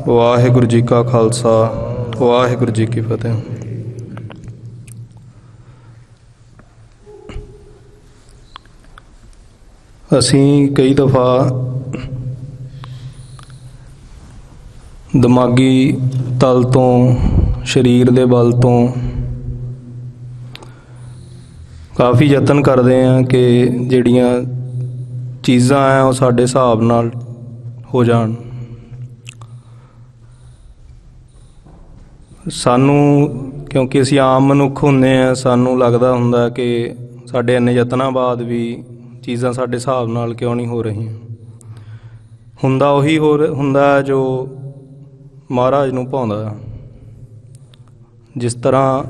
ਵਾਹਿਗੁਰੂ ਜੀ ਕਾ ਖਾਲਸਾ, ਵਾਹਿਗੁਰੂ ਜੀ ਕੀ ਫਤਿਹ। ਅਸੀਂ ਕਈ ਦਫਾ ਦਿਮਾਗੀ ਤਲ ਤੋਂ, ਸਰੀਰ ਦੇ ਬਲ ਤੋਂ ਕਾਫੀ ਯਤਨ ਕਰਦੇ ਹਾਂ ਕਿ ਜਿਹੜੀਆਂ ਚੀਜ਼ਾਂ ਆ ਉਹ ਸਾਡੇ ਹਿਸਾਬ ਨਾਲ ਹੋ ਜਾਣ। ਸਾਨੂੰ, ਕਿਉਂਕਿ ਅਸੀਂ ਆਮ ਮਨੁੱਖ ਹੁੰਦੇ ਹਾਂ, ਸਾਨੂੰ ਲੱਗਦਾ ਹੁੰਦਾ ਕਿ ਸਾਡੇ ਇੰਨੇ ਯਤਨਾਂ ਬਾਅਦ ਵੀ ਚੀਜ਼ਾਂ ਸਾਡੇ ਹਿਸਾਬ ਨਾਲ ਕਿਉਂ ਨਹੀਂ ਹੋ ਰਹੀਆਂ। ਹੁੰਦਾ ਉਹੀ ਹੁੰਦਾ ਜੋ ਮਹਾਰਾਜ ਨੂੰ ਭਾਉਂਦਾ। ਜਿਸ ਤਰ੍ਹਾਂ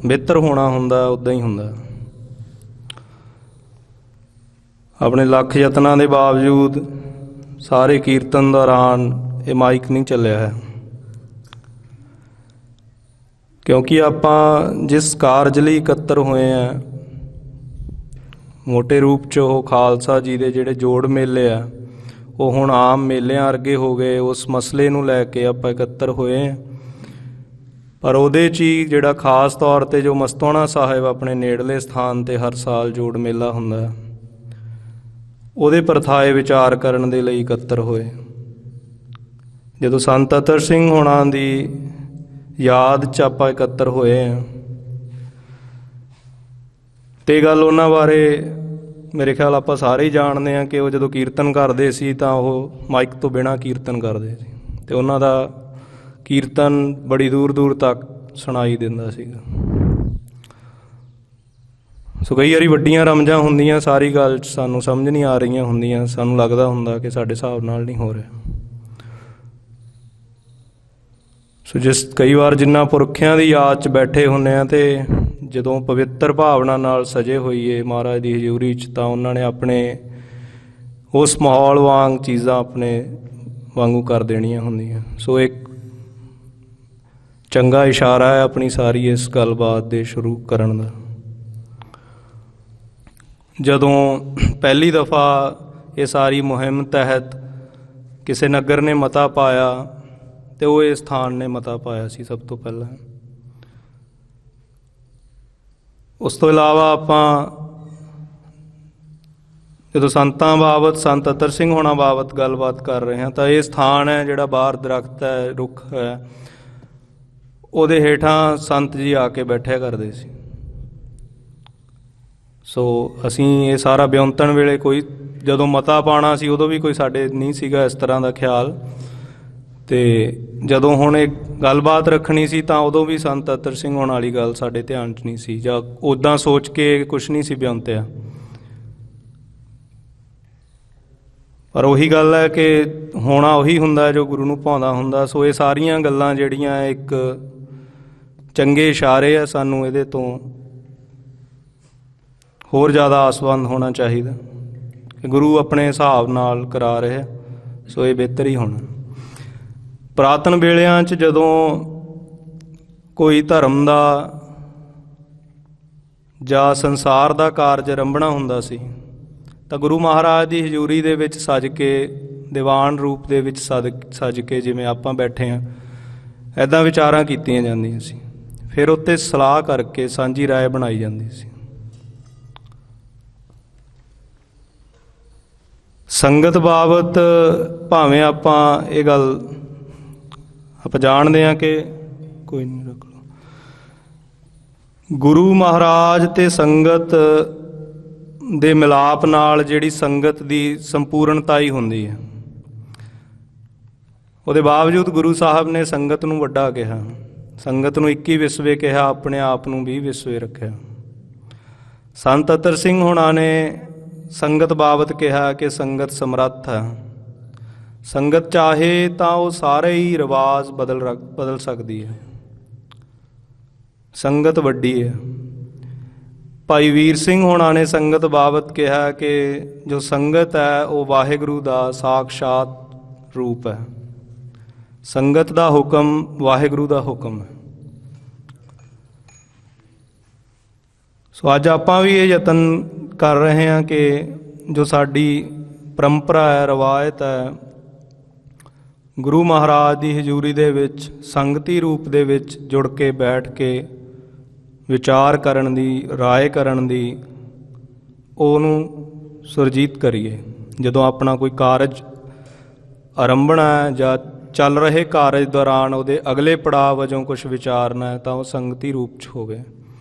ਬਿਹਤਰ ਹੋਣਾ ਹੁੰਦਾ ਉੱਦਾਂ ਹੀ ਹੁੰਦਾ। ਆਪਣੇ ਲੱਖ ਯਤਨਾਂ ਦੇ ਬਾਵਜੂਦ ਸਾਰੇ ਕੀਰਤਨ ਦੌਰਾਨ ਇਹ ਮਾਈਕ ਨਹੀਂ ਚੱਲਿਆ ਹੈ, ਕਿਉਂਕਿ ਆਪਾਂ ਜਿਸ ਕਾਰਜ ਲਈ ਇਕੱਤਰ ਹੋਏ ਹਾਂ, ਮੋਟੇ ਰੂਪ 'ਚ ਉਹ ਖਾਲਸਾ ਜੀ ਦੇ ਜਿਹੜੇ ਜੋੜ ਮੇਲੇ ਆ ਉਹ ਹੁਣ ਆਮ ਮੇਲਿਆਂ ਵਰਗੇ ਹੋ ਗਏ। ਉਸ ਮਸਲੇ ਨੂੰ ਲੈ ਕੇ ਆਪਾਂ ਇਕੱਤਰ ਹੋਏ ਹਾਂ, ਪਰ ਉਹਦੇ 'ਚ ਹੀ ਜਿਹੜਾ ਖਾਸ ਤੌਰ 'ਤੇ ਜੋ ਮਸਤੋਆਣਾ ਸਾਹਿਬ ਆਪਣੇ ਨੇੜਲੇ ਸਥਾਨ 'ਤੇ ਹਰ ਸਾਲ ਜੋੜ ਮੇਲਾ ਹੁੰਦਾ, ਉਹਦੇ ਪਰਥਾਏ ਵਿਚਾਰ ਕਰਨ ਦੇ ਲਈ ਇਕੱਤਰ ਹੋਏ। ਜਦੋਂ ਸੰਤ ਅਤਰ ਸਿੰਘ ਹੋਣਾ ਦੀ ਯਾਦ 'ਚ ਆਪਾਂ ਇਕੱਤਰ ਹੋਏ ਹਾਂ, ਅਤੇ ਗੱਲ ਉਹਨਾਂ ਬਾਰੇ ਮੇਰੇ ਖਿਆਲ ਆਪਾਂ ਸਾਰੇ ਹੀ ਜਾਣਦੇ ਹਾਂ ਕਿ ਉਹ ਜਦੋਂ ਕੀਰਤਨ ਕਰਦੇ ਸੀ ਤਾਂ ਉਹ ਮਾਈਕ ਤੋਂ ਬਿਨਾਂ ਕੀਰਤਨ ਕਰਦੇ ਸੀ, ਅਤੇ ਉਹਨਾਂ ਦਾ ਕੀਰਤਨ ਬੜੀ ਦੂਰ ਦੂਰ ਤੱਕ ਸੁਣਾਈ ਦਿੰਦਾ ਸੀਗਾ। ਸੋ ਕਈ ਵਾਰੀ ਵੱਡੀਆਂ ਰਮਜਾਂ ਹੁੰਦੀਆਂ, ਸਾਰੀ ਗੱਲ ਸਾਨੂੰ ਸਮਝ ਨਹੀਂ ਆ ਰਹੀਆਂ ਹੁੰਦੀਆਂ, ਸਾਨੂੰ ਲੱਗਦਾ ਹੁੰਦਾ ਕਿ ਸਾਡੇ ਹਿਸਾਬ ਨਾਲ ਨਹੀਂ ਹੋ ਰਿਹਾ। ਸੋ ਕਈ ਵਾਰ ਜਿੰਨਾ ਪੁਰਖਿਆਂ ਦੀ ਯਾਦ 'ਚ ਬੈਠੇ ਹੁੰਦੇ ਹਾਂ ਅਤੇ ਜਦੋਂ ਪਵਿੱਤਰ ਭਾਵਨਾ ਨਾਲ ਸਜੇ ਹੋਈਏ ਮਹਾਰਾਜ ਦੀ ਹਜ਼ੂਰੀ 'ਚ, ਤਾਂ ਉਹਨਾਂ ਨੇ ਆਪਣੇ ਉਸ ਮਾਹੌਲ ਵਾਂਗ ਚੀਜ਼ਾਂ ਆਪਣੇ ਵਾਂਗੂ ਕਰ ਦੇਣੀਆਂ ਹੁੰਦੀਆਂ। ਸੋ ਇੱਕ ਚੰਗਾ ਇਸ਼ਾਰਾ ਹੈ ਆਪਣੀ ਸਾਰੀ ਇਸ ਗੱਲਬਾਤ ਦੇ ਸ਼ੁਰੂ ਕਰਨ ਦਾ। ਜਦੋਂ ਪਹਿਲੀ ਦਫਾ ਇਹ ਸਾਰੀ ਮੁਹਿੰਮ ਤਹਿਤ ਕਿਸੇ ਨਗਰ ਨੇ ਮਤਾ ਪਾਇਆ, ਅਤੇ ਉਹ ਇਹ ਸਥਾਨ ਨੇ ਮਤਾ ਪਾਇਆ ਸੀ ਸਭ ਤੋਂ ਪਹਿਲਾਂ। ਉਸ ਤੋਂ ਇਲਾਵਾ ਆਪਾਂ ਜਦੋਂ ਸੰਤਾਂ ਬਾਬਤ, ਸੰਤ ਅਤਰ ਸਿੰਘ ਹੋਣਾ ਬਾਬਤ ਗੱਲਬਾਤ ਕਰ ਰਹੇ ਹਾਂ, ਤਾਂ ਇਹ ਸਥਾਨ ਹੈ ਜਿਹੜਾ ਬਾਹਰ ਦਰੱਖਤ ਹੈ, ਰੁੱਖ ਹੈ, ਉਹਦੇ ਹੇਠਾਂ ਸੰਤ ਜੀ ਆ ਕੇ ਬੈਠਿਆ ਕਰਦੇ ਸੀ। ਸੋ ਅਸੀਂ ਇਹ ਸਾਰਾ ਵਿਉਂਤਣ ਵੇਲੇ ਕੋਈ ਜਦੋਂ ਮਤਾ ਪਾਉਣਾ ਸੀ ਉਦੋਂ ਵੀ ਕੋਈ ਸਾਡੇ ਨਹੀਂ ਸੀਗਾ ਇਸ ਤਰ੍ਹਾਂ ਦਾ ਖਿਆਲ, ਅਤੇ ਜਦੋਂ ਹੁਣ ਇਹ ਗੱਲਬਾਤ ਰੱਖਣੀ ਸੀ ਤਾਂ ਉਦੋਂ ਵੀ ਸੰਤ ਅਤਰ ਸਿੰਘ ਹੋਣ ਵਾਲੀ ਗੱਲ ਸਾਡੇ ਧਿਆਨ 'ਚ ਨਹੀਂ ਸੀ, ਜਾਂ ਉੱਦਾਂ ਸੋਚ ਕੇ ਕੁਛ ਨਹੀਂ ਸੀ ਵਿਉਂਤਿਆ। ਪਰ ਉਹੀ ਗੱਲ ਹੈ ਕਿ ਹੋਣਾ ਉਹੀ ਹੁੰਦਾ ਜੋ ਗੁਰੂ ਨੂੰ ਭਾਉਂਦਾ ਹੁੰਦਾ। ਸੋ ਇਹ ਸਾਰੀਆਂ ਗੱਲਾਂ ਜਿਹੜੀਆਂ ਇੱਕ ਚੰਗੇ ਇਸ਼ਾਰੇ ਆ, ਸਾਨੂੰ ਇਹਦੇ ਤੋਂ ਹੋਰ ਜ਼ਿਆਦਾ ਆਸਵੰਦ ਹੋਣਾ ਚਾਹੀਦਾ ਕਿ ਗੁਰੂ ਆਪਣੇ ਹਿਸਾਬ ਨਾਲ ਕਰਾ ਰਿਹਾ, ਸੋ ਇਹ ਬਿਹਤਰ ਹੀ ਹੋਣਾ। ਪੁਰਾਤਨ ਵੇਲਿਆਂ 'ਚ ਜਦੋਂ ਕੋਈ ਧਰਮ ਦਾ ਜਾਂ ਸੰਸਾਰ ਦਾ ਕਾਰਜ ਆਰੰਭਣਾ ਹੁੰਦਾ ਸੀ, ਤਾਂ ਗੁਰੂ ਮਹਾਰਾਜ ਦੀ ਹਜ਼ੂਰੀ ਦੇ ਵਿੱਚ ਸੱਜ ਕੇ, ਦੀਵਾਨ ਰੂਪ ਦੇ ਵਿੱਚ ਸੱਜ ਕੇ, ਜਿਵੇਂ ਆਪਾਂ ਬੈਠੇ ਹਾਂ, ਇੱਦਾਂ ਵਿਚਾਰਾਂ ਕੀਤੀਆਂ ਜਾਂਦੀਆਂ ਸੀ। ਫਿਰ ਉੱਤੇ ਸਲਾਹ ਕਰਕੇ ਸਾਂਝੀ ਰਾਏ ਬਣਾਈ ਜਾਂਦੀ ਸੀ। ਸੰਗਤ ਬਾਬਤ ਭਾਵੇਂ ਆਪਾਂ ਇਹ ਗੱਲ ਆਪਾਂ ਜਾਣਦੇ ਹਾਂ ਕਿ ਕੋਈ ਨਹੀਂ, ਰੱਖ ਲਓ, ਗੁਰੂ ਮਹਾਰਾਜ ਅਤੇ ਸੰਗਤ ਦੇ ਮਿਲਾਪ ਨਾਲ ਜਿਹੜੀ ਸੰਗਤ ਦੀ ਸੰਪੂਰਨਤਾ ਹੀ ਹੁੰਦੀ ਹੈ। ਉਹਦੇ ਬਾਵਜੂਦ ਗੁਰੂ ਸਾਹਿਬ ਨੇ ਸੰਗਤ ਨੂੰ ਵੱਡਾ ਕਿਹਾ, ਸੰਗਤ ਨੂੰ 21 ਵਿਸਵੇ ਕਿਹਾ, ਆਪਣੇ ਆਪ ਨੂੰ 20 ਵਿਸਵੇ ਰੱਖਿਆ। ਸੰਤ ਅਤਰ ਸਿੰਘ ਹੋਣਾ ਨੇ ਸੰਗਤ ਬਾਬਤ ਕਿਹਾ ਕਿ ਸੰਗਤ ਸਮਰੱਥ ਹੈ, ਸੰਗਤ ਚਾਹੇ ਤਾਂ ਉਹ ਸਾਰੇ ਹੀ ਰਿਵਾਜ਼ ਬਦਲ ਸਕਦੀ ਹੈ, ਸੰਗਤ ਵੱਡੀ ਹੈ। ਭਾਈ ਵੀਰ ਸਿੰਘ ਹੋਣਾ ਨੇ ਸੰਗਤ ਬਾਬਤ ਕਿਹਾ ਕਿ ਜੋ ਸੰਗਤ ਹੈ ਉਹ ਵਾਹਿਗੁਰੂ ਦਾ ਸਾਕਸ਼ਾਤ ਰੂਪ ਹੈ, ਸੰਗਤ ਦਾ ਹੁਕਮ ਵਾਹਿਗੁਰੂ ਦਾ ਹੁਕਮ ਹੈ। ਸੋ ਅੱਜ ਆਪਾਂ ਵੀ ਇਹ ਯਤਨ ਕਰ ਰਹੇ ਹਾਂ ਕਿ ਜੋ ਸਾਡੀ ਪਰੰਪਰਾ ਹੈ, ਰਵਾਇਤ ਹੈ, ਗੁਰੂ ਮਹਾਰਾਜ ਦੀ ਹਜ਼ੂਰੀ ਦੇ ਵਿੱਚ ਸੰਗਤੀ ਰੂਪ ਦੇ ਵਿੱਚ ਜੁੜ ਕੇ ਬੈਠ ਕੇ ਵਿਚਾਰ ਕਰਨ ਦੀ, ਰਾਏ ਕਰਨ ਦੀ, ਉਹਨੂੰ ਸੁਰਜੀਤ ਕਰੀਏ। ਜਦੋਂ ਆਪਣਾ ਕੋਈ ਕਾਰਜ ਆਰੰਭਣਾ ਹੈ ਜਾਂ ਚੱਲ ਰਹੇ ਕਾਰਜ ਦੌਰਾਨ ਉਹਦੇ ਅਗਲੇ ਪੜਾਅ ਵਜੋਂ ਕੁਛ ਵਿਚਾਰਨਾ ਹੈ ਤਾਂ ਉਹ ਸੰਗਤੀ ਰੂਪ 'ਚ ਹੋਵੇ।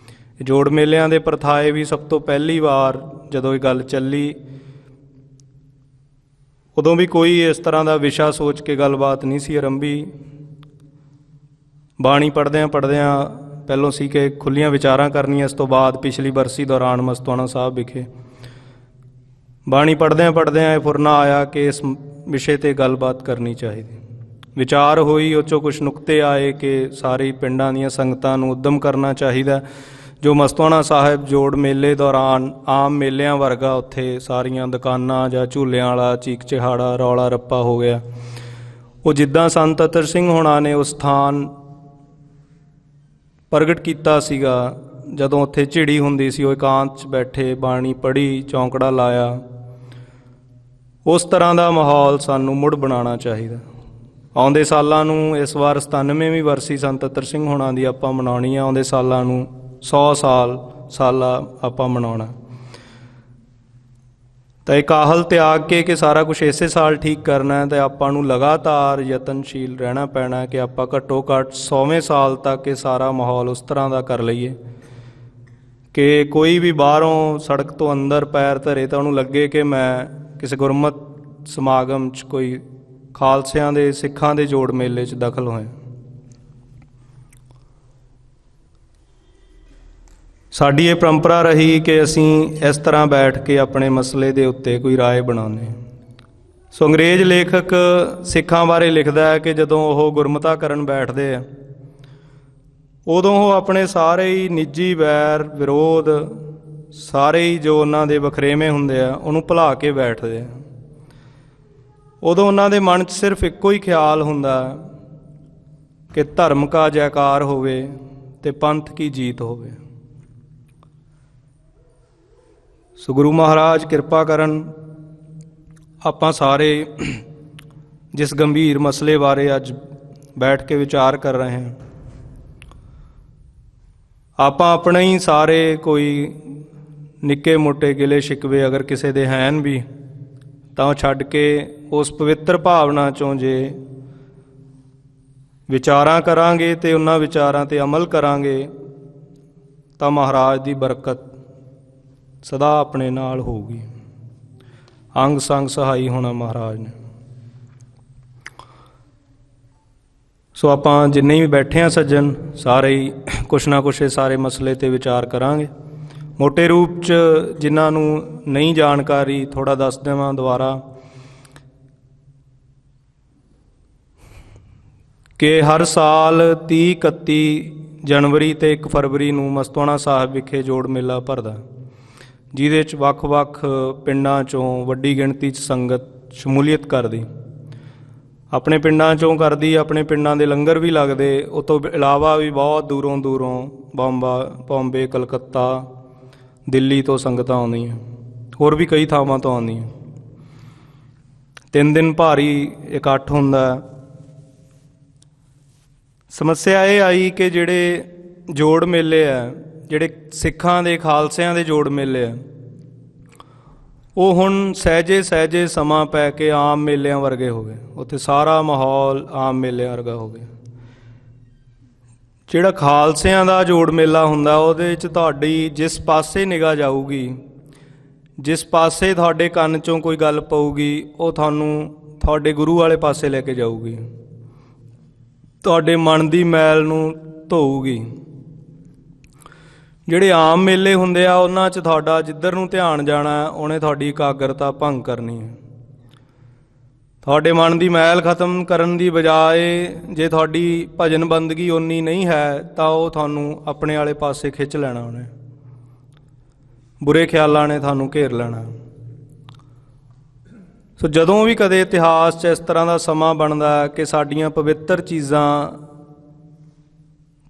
ਜੋੜ ਮੇਲਿਆਂ ਦੇ ਪ੍ਰਥਾਏ ਵੀ ਸਭ ਤੋਂ ਪਹਿਲੀ ਵਾਰ ਜਦੋਂ ਇਹ ਗੱਲ ਚੱਲੀ, ਉਦੋਂ ਵੀ ਕੋਈ ਇਸ ਤਰ੍ਹਾਂ ਦਾ ਵਿਸ਼ਾ ਸੋਚ ਕੇ ਗੱਲਬਾਤ ਨਹੀਂ ਸੀ ਆਰੰਭੀ। ਬਾਣੀ ਪੜ੍ਹਦਿਆਂ ਪਹਿਲੋਂ ਸੀ ਕਿ ਖੁੱਲ੍ਹੀਆਂ ਵਿਚਾਰਾਂ ਕਰਨੀਆਂ। ਇਸ ਤੋਂ ਬਾਅਦ ਪਿਛਲੀ ਬਰਸੀ ਦੌਰਾਨ ਮਸਤੂਆਣਾ ਸਾਹਿਬ ਵਿਖੇ ਬਾਣੀ ਪੜ੍ਹਦਿਆਂ ਇਹ ਫੁਰਨਾ ਆਇਆ ਕਿ ਇਸ ਵਿਸ਼ੇ 'ਤੇ ਗੱਲਬਾਤ ਕਰਨੀ ਚਾਹੀਦੀ। ਵਿਚਾਰ ਹੋਈ, ਉਹ 'ਚੋਂ ਕੁਛ ਨੁਕਤੇ ਆਏ ਕਿ ਸਾਰੇ ਪਿੰਡਾਂ ਦੀਆਂ ਸੰਗਤਾਂ ਨੂੰ ਉੱਦਮ ਕਰਨਾ ਚਾਹੀਦਾ। ਜੋ ਮਸਤੂਆਣਾ ਸਾਹਿਬ ਜੋੜ ਮੇਲੇ ਦੌਰਾਨ ਆਮ ਮੇਲਿਆਂ ਵਰਗਾ ਉੱਥੇ ਸਾਰੀਆਂ ਦੁਕਾਨਾਂ ਜਾਂ ਝੂਲਿਆਂ ਵਾਲਾ ਚੀਕ ਚਿਹਾੜਾ, ਰੌਲਾ ਰੱਪਾ ਹੋ ਗਿਆ, ਉਹ ਜਿੱਦਾਂ ਸੰਤ ਅਤਰ ਸਿੰਘ ਹੋਣਾ ਨੇ ਉਸ ਸਥਾਨ ਪ੍ਰਗਟ ਕੀਤਾ ਸੀਗਾ, ਜਦੋਂ ਉੱਥੇ ਝਿੜੀ ਹੁੰਦੀ ਸੀ, ਉਹ ਇਕਾਂਤ 'ਚ ਬੈਠੇ ਬਾਣੀ ਪੜ੍ਹੀ, ਚੌਂਕੜਾ ਲਾਇਆ, ਉਸ ਤਰ੍ਹਾਂ ਦਾ ਮਾਹੌਲ ਸਾਨੂੰ ਮੁੜ ਬਣਾਉਣਾ ਚਾਹੀਦਾ। ਆਉਂਦੇ ਸਾਲਾਂ ਨੂੰ, ਇਸ ਵਾਰ 97ਵੀਂ ਵਰਸੀ ਸੰਤ ਅਤਰ ਸਿੰਘ ਹੋਣਾ ਦੀ ਆਪਾਂ ਮਨਾਉਣੀ ਆ। ਆਉਂਦੇ ਸਾਲਾਂ ਨੂੰ 100 ਸਾਲਾ ਆਪਾਂ ਮਨਾਉਣਾ। ਤਾਂ ਇਹ ਕਾਹਲ ਤਿਆਗ ਕੇ ਕਿ ਸਾਰਾ ਕੁਛ ਇਸੇ ਸਾਲ ਠੀਕ ਕਰਨਾ ਹੈ, ਤਾਂ ਆਪਾਂ ਨੂੰ ਲਗਾਤਾਰ ਯਤਨਸ਼ੀਲ ਰਹਿਣਾ ਪੈਣਾ ਕਿ ਆਪਾਂ ਘੱਟੋ ਘੱਟ 100ਵੇਂ ਸਾਲ ਤੱਕ ਇਹ ਸਾਰਾ ਮਾਹੌਲ ਉਸ ਤਰ੍ਹਾਂ ਦਾ ਕਰ ਲਈਏ ਕਿ ਕੋਈ ਵੀ ਬਾਹਰੋਂ ਸੜਕ ਤੋਂ ਅੰਦਰ ਪੈਰ ਧਰੇ ਤਾਂ ਉਹਨੂੰ ਲੱਗੇ ਕਿ ਮੈਂ ਕਿਸੇ ਗੁਰਮਤ ਸਮਾਗਮ 'ਚ, ਕੋਈ ਖਾਲਸਿਆਂ ਦੇ, ਸਿੱਖਾਂ ਦੇ ਜੋੜ ਮੇਲੇ 'ਚ ਦਖਲ ਹੋਇਆ। ਸਾਡੀ ਇਹ ਪਰੰਪਰਾ ਰਹੀ ਕਿ ਅਸੀਂ ਇਸ ਤਰ੍ਹਾਂ ਬੈਠ ਕੇ ਆਪਣੇ ਮਸਲੇ ਦੇ ਉੱਤੇ ਕੋਈ ਰਾਏ ਬਣਾਉਂਦੇ। ਸੋ ਅੰਗਰੇਜ਼ ਲੇਖਕ ਸਿੱਖਾਂ ਬਾਰੇ ਲਿਖਦਾ ਹੈ ਕਿ ਜਦੋਂ ਉਹ ਗੁਰਮਤਾ ਕਰਨ ਬੈਠਦੇ ਆ, ਉਦੋਂ ਉਹ ਆਪਣੇ ਸਾਰੇ ਹੀ ਨਿੱਜੀ ਵੈਰ ਵਿਰੋਧ, ਸਾਰੇ ਹੀ ਜੋ ਉਹਨਾਂ ਦੇ ਵਖਰੇਵੇਂ ਹੁੰਦੇ ਆ, ਉਹਨੂੰ ਭੁਲਾ ਕੇ ਬੈਠਦੇ ਆ। ਉਦੋਂ ਉਹਨਾਂ ਦੇ ਮਨ 'ਚ ਸਿਰਫ ਇੱਕੋ ਹੀ ਖਿਆਲ ਹੁੰਦਾ ਕਿ ਧਰਮ ਕਾ ਜੈਕਾਰ ਹੋਵੇ ਅਤੇ ਪੰਥ ਕੀ ਜੀਤ ਹੋਵੇ। ਸੋ ਗੁਰੂ ਮਹਾਰਾਜ ਕਿਰਪਾ ਕਰਨ, ਆਪਾਂ ਸਾਰੇ ਜਿਸ ਗੰਭੀਰ ਮਸਲੇ ਬਾਰੇ ਅੱਜ ਬੈਠ ਕੇ ਵਿਚਾਰ ਕਰ ਰਹੇ ਹਾਂ, ਆਪਾਂ ਆਪਣੇ ਹੀ ਸਾਰੇ ਕੋਈ ਨਿੱਕੇ ਮੋਟੇ ਗਿਲੇ ਸ਼ਿਕਵੇ ਅਗਰ ਕਿਸੇ ਦੇ ਹਨ ਵੀ, ਤਾਂ ਉਹ ਛੱਡ ਕੇ ਉਸ ਪਵਿੱਤਰ ਭਾਵਨਾ 'ਚੋਂ ਜੇ ਵਿਚਾਰਾਂ ਕਰਾਂਗੇ ਅਤੇ ਉਹਨਾਂ ਵਿਚਾਰਾਂ 'ਤੇ ਅਮਲ ਕਰਾਂਗੇ ਤਾਂ ਮਹਾਰਾਜ ਦੀ ਬਰਕਤ ਸਦਾ ਆਪਣੇ ਨਾਲ ਹੋਊਗੀ। ਅੰਗ ਸੰਗ ਸਹਾਈ ਹੋਣਾ ਮਹਾਰਾਜ ਨੇ। ਸੋ ਆਪਾਂ ਜਿੰਨੇ ਵੀ ਬੈਠੇ ਹਾਂ ਸੱਜਣ, ਸਾਰੇ ਹੀ ਕੁਛ ਨਾ ਕੁਛ ਸਾਰੇ ਮਸਲੇ 'ਤੇ ਵਿਚਾਰ ਕਰਾਂਗੇ। ਮੋਟੇ ਰੂਪ 'ਚ ਜਿਨ੍ਹਾਂ ਨੂੰ ਨਹੀਂ ਜਾਣਕਾਰੀ, ਥੋੜ੍ਹਾ ਦੱਸ ਦੇਵਾਂ ਦੁਬਾਰਾ ਕਿ ਹਰ ਸਾਲ 30, 31 ਜਨਵਰੀ ਅਤੇ 1 ਫਰਵਰੀ ਨੂੰ ਮਸਤੂਆਣਾ ਸਾਹਿਬ ਵਿਖੇ ਜੋੜ ਮੇਲਾ ਭਰਦਾ, ਜਿਹਦੇ 'ਚ ਵੱਖ-ਵੱਖ ਪਿੰਡਾਂ 'ਚੋਂ ਵੱਡੀ ਗਿਣਤੀ 'ਚ ਸੰਗਤ ਸ਼ਮੂਲੀਅਤ ਕਰਦੀ। ਆਪਣੇ ਪਿੰਡਾਂ 'ਚੋਂ ਕਰਦੀ, ਆਪਣੇ ਪਿੰਡਾਂ ਦੇ ਲੰਗਰ ਵੀ ਲੱਗਦੇ। ਉਹ ਤੋਂ ਇਲਾਵਾ ਵੀ ਬਹੁਤ ਦੂਰੋਂ ਬੰਬੇ, ਕਲਕੱਤਾ, ਦਿੱਲੀ ਤੋਂ ਸੰਗਤਾਂ ਆਉਂਦੀਆਂ, ਹੋਰ ਵੀ ਕਈ ਥਾਵਾਂ ਤੋਂ ਆਉਂਦੀਆਂ। 3 ਦਿਨ ਭਾਰੀ ਇਕੱਠ ਹੁੰਦਾ। ਸਮੱਸਿਆ ਇਹ ਆਈ ਕਿ ਜਿਹੜੇ ਜੋੜ ਮੇਲੇ ਆ, ਜਿਹੜੇ ਸਿੱਖਾਂ ਦੇ, ਖਾਲਸਿਆਂ ਦੇ ਜੋੜ ਮੇਲੇ ਆ, ਉਹ ਹੁਣ ਸਹਿਜੇ ਸਮਾਂ ਪੈ ਕੇ ਆਮ ਮੇਲਿਆਂ ਵਰਗੇ ਹੋ ਗਏ। ਉੱਥੇ ਸਾਰਾ ਮਾਹੌਲ ਆਮ ਮੇਲਿਆਂ ਵਰਗਾ ਹੋ ਗਿਆ। ਜਿਹੜਾ ਖਾਲਸਿਆਂ ਦਾ ਜੋੜ ਮੇਲਾ ਹੁੰਦਾ, ਉਹਦੇ 'ਚ ਤੁਹਾਡੀ ਜਿਸ ਪਾਸੇ ਨਿਗਾਹ ਜਾਊਗੀ, ਜਿਸ ਪਾਸੇ ਤੁਹਾਡੇ ਕੰਨ 'ਚੋਂ ਕੋਈ ਗੱਲ ਪਊਗੀ, ਉਹ ਤੁਹਾਨੂੰ ਤੁਹਾਡੇ ਗੁਰੂ ਵਾਲੇ ਪਾਸੇ ਲੈ ਕੇ ਜਾਊਗੀ, ਤੁਹਾਡੇ ਮਨ ਦੀ ਮੈਲ ਨੂੰ ਧੋਊਗੀ। ਜਿਹੜੇ ਆਮ ਮੇਲੇ ਹੁੰਦੇ ਆ, ਉਹਨਾਂ 'ਚ ਤੁਹਾਡਾ ਜਿੱਧਰ ਨੂੰ ਧਿਆਨ ਜਾਣਾ, ਉਹਨੇ ਤੁਹਾਡੀ ਇਕਾਗਰਤਾ ਭੰਗ ਕਰਨੀ ਹੈ। ਤੁਹਾਡੇ ਮਨ ਦੀ ਮੈਲ ਖਤਮ ਕਰਨ ਦੀ ਬਜਾਏ ਜੇ ਤੁਹਾਡੀ ਭਜਨ ਬੰਦਗੀ ਓਨੀ ਨਹੀਂ ਹੈ ਤਾਂ ਉਹ ਤੁਹਾਨੂੰ ਆਪਣੇ ਵਾਲੇ ਪਾਸੇ ਖਿੱਚ ਲੈਣਾ, ਉਹਨੇ ਬੁਰੇ ਖਿਆਲਾਂ ਨੇ ਤੁਹਾਨੂੰ ਘੇਰ ਲੈਣਾ। ਸੋ ਜਦੋਂ ਵੀ ਕਦੇ ਇਤਿਹਾਸ 'ਚ ਇਸ ਤਰ੍ਹਾਂ ਦਾ ਸਮਾਂ ਬਣਦਾ ਕਿ ਸਾਡੀਆਂ ਪਵਿੱਤਰ ਚੀਜ਼ਾਂ